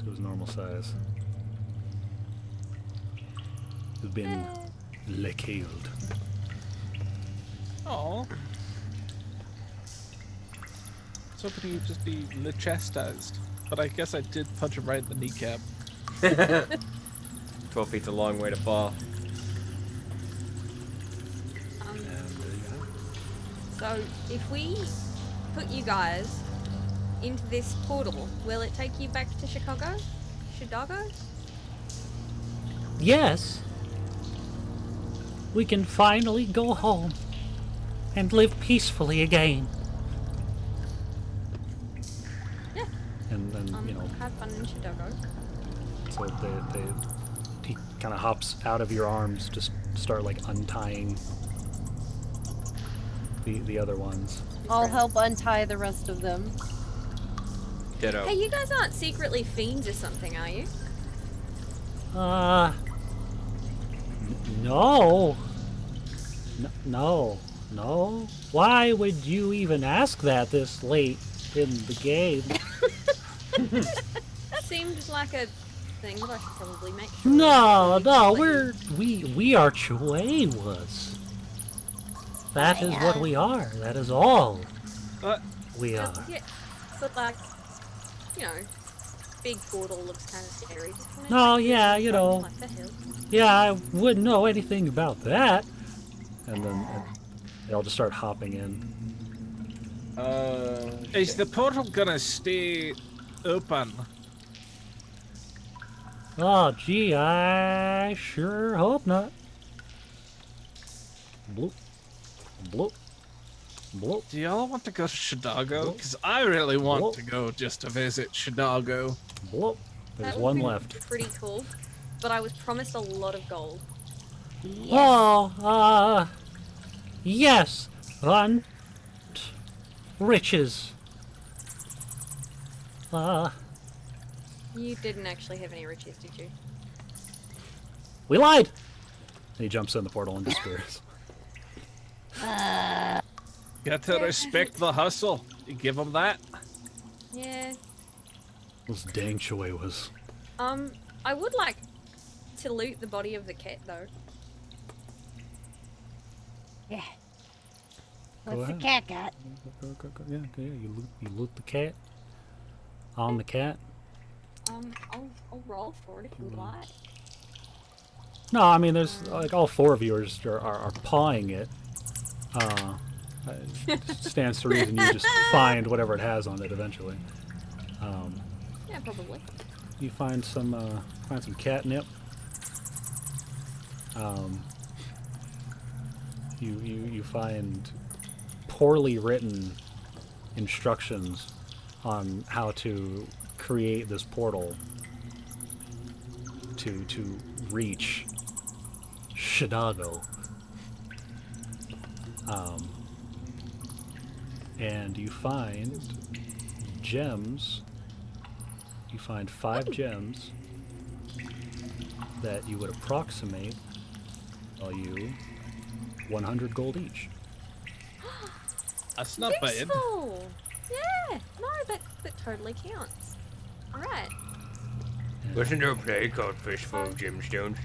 his normal size. He's been le-killed. Oh. I was hoping he'd just be chastised, but I guess I did punch him right in the kneecap. 12 feet's a long way to fall. So if we put you guys into this portal, will it take you back to Chicago? Yes. We can finally go home and live peacefully again. Yeah. And then you know, Have fun in Chicago. so he kind of hops out of your arms, just start like untying the other ones. I'll help untie the rest of them. Ditto. Hey, you guys aren't secretly fiends or something, are you? No. No. Why would you even ask that this late in the game? Seemed like a thing that I should probably make sure. No, Like, we are chihuahuas. That is what we are. That is all we are. Yeah, but like, you know, big portal looks kind of scary. Just wanna No, check yeah, it you out, know. like the hell. Yeah, I wouldn't know anything about that. And then they all just start hopping in. Is the portal gonna stay open? Oh, gee, I sure hope not. Bloop. Bloop. Bloop. Do y'all want to go to Chicago? Because I really want to go just to visit Chicago. Bloop. There's That one would be left. Pretty cool, but I was promised a lot of gold. Oh, yes. Riches. You didn't actually have any riches, did you? We lied. And he jumps in the portal and disappears. Got to respect the hustle. You give them that. Yeah. Those dang chihuahuas. I would like to loot the body of the cat, though. Yeah. Go What's the ahead. cat got? Go. Yeah, you loot the cat. On the cat. I'll roll for it if you like. No, I mean there's like all four of you are pawing it. It stands to reason you just find whatever it has on it eventually. Yeah, probably. You find some catnip. You find poorly written instructions on how to create this portal to reach Chicago. And you find gems. You find 5 gems that you would approximate value 100 gold each. That's not bad. Useful. Yeah, no, that totally counts. All right. Wasn't there a play called Fistful of Gemstones?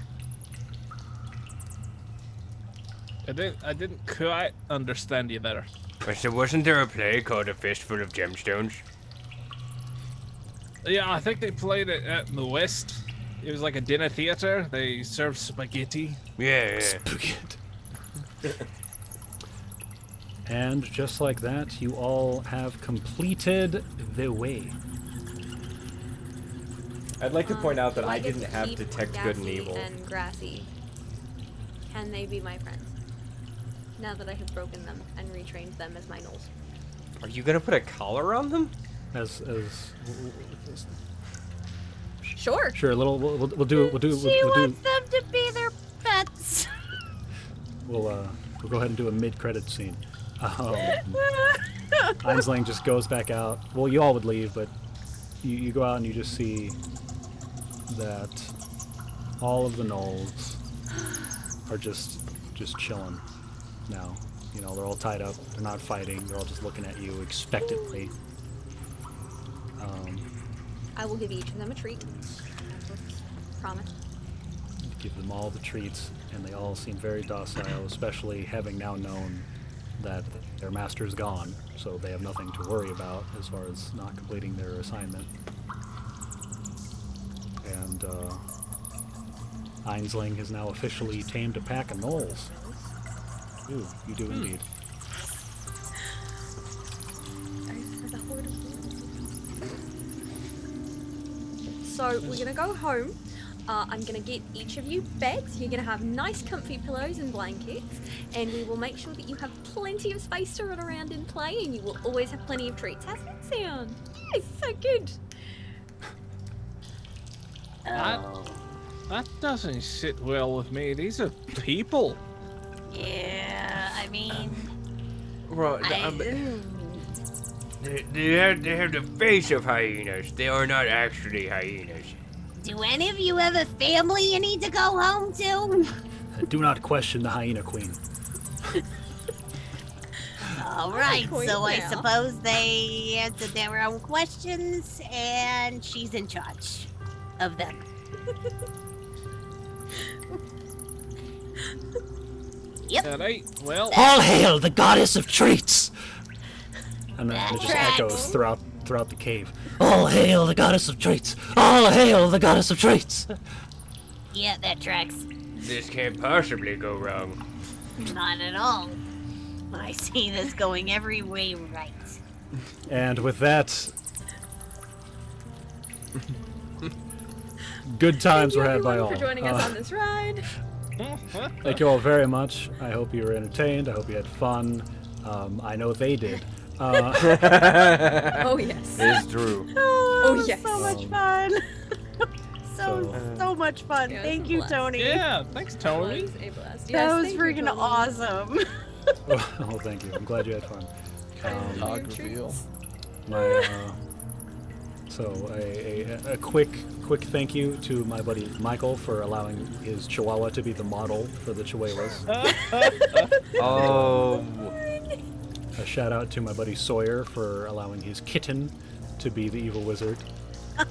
I didn't quite understand you there. I said, wasn't there a play called A Fistful of Gemstones? Yeah, I think they played it out in the West. It was like a dinner theater. They served spaghetti. Yeah. Spaghetti. And just like that, you all have completed the way. I'd like to point out that do I get didn't to have keep detect good and Gassy evil. And Grassy. Can they be my friends? Now that I have broken them and retrained them as my gnolls. Are you gonna put a collar on them? Sure. Sure, we'll do She wants them to be their pets. we'll go ahead and do a mid-credit scene. Ainsling just goes back out. Well, you all would leave, but you go out and you just see that all of the gnolls are just chilling now. You know, they're all tied up. They're not fighting. They're all just looking at you expectantly. I will give each of them a treat. Promise. Give them all the treats, and they all seem very docile, especially having now known that their master's gone, so they have nothing to worry about as far as not completing their assignment. And Ainsling has now officially tamed a pack of gnolls. Ooh, you do indeed. So we're gonna go home. I'm gonna get each of you beds. You're gonna have nice comfy pillows and blankets, and we will make sure that you have plenty of space to run around and play, and you will always have plenty of treats. How's that sound? Yes, so good. That doesn't sit well with me. These are people. Yeah, I mean, Well, they have the face of hyenas. They are not actually hyenas. do any of you have a family you need to go home to? Do not question the hyena queen. All right, Queen so I now. suppose they answered their own questions, and she's in charge of them. Yep. All right. Well, All hail the goddess of treats! And then That it just tracks. echoes throughout the cave. All hail the goddess of treats! All hail the goddess of treats! Yeah, that tracks. This can't possibly go wrong. Not at all. I see this going every way right. And with that, good times were had by all. For joining us on this ride. Thank you all very much. I hope you were entertained. I hope you had fun. I know they did. Oh yes. It's true. Oh yes. So much fun. so much fun. Yeah, Thank it's a you, blast. Tony. yeah. Thanks, Tony. Was a blast. That Yes, was thank you, freaking Tony. awesome. Oh, thank you. I'm glad you had fun. Dog reveal. A quick thank you to my buddy Michael for allowing his Chihuahua to be the model for the Chihuahuas. Oh. A shout out to my buddy Sawyer for allowing his kitten to be the evil wizard.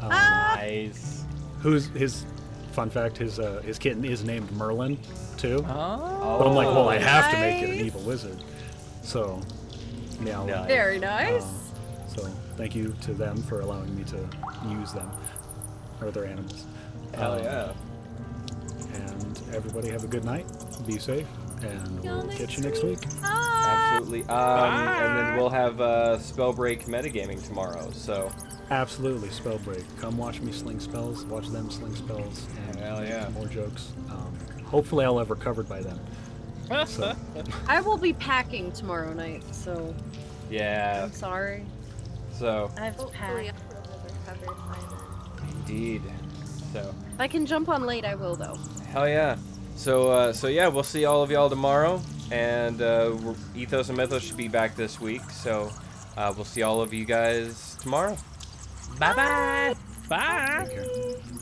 Nice. Who's his Fun fact: his kitten is named Merlin too. Oh. But I'm like, well, I have to make it an evil wizard. So, yeah. Nice. Very nice. So thank you to them for allowing me to use them or their animals. Hell yeah. And everybody have a good night. Be safe, and we'll catch you next week. Absolutely. And then we'll have Spellbreak metagaming tomorrow. So. Absolutely, Spellbreak. Come watch me sling spells. Watch them sling spells, and Hell yeah. more jokes. Hopefully, I'll have recovered by then. So, I will be packing tomorrow night, so Yeah. I'm sorry. So. I have to Hopefully pack. I will have recovered by then. Indeed. So. If I can jump on late, I will though. Hell yeah. So yeah, we'll see all of y'all tomorrow, and Ethos and Mythos should be back this week. So we'll see all of you guys tomorrow. Bye bye. Bye. take care.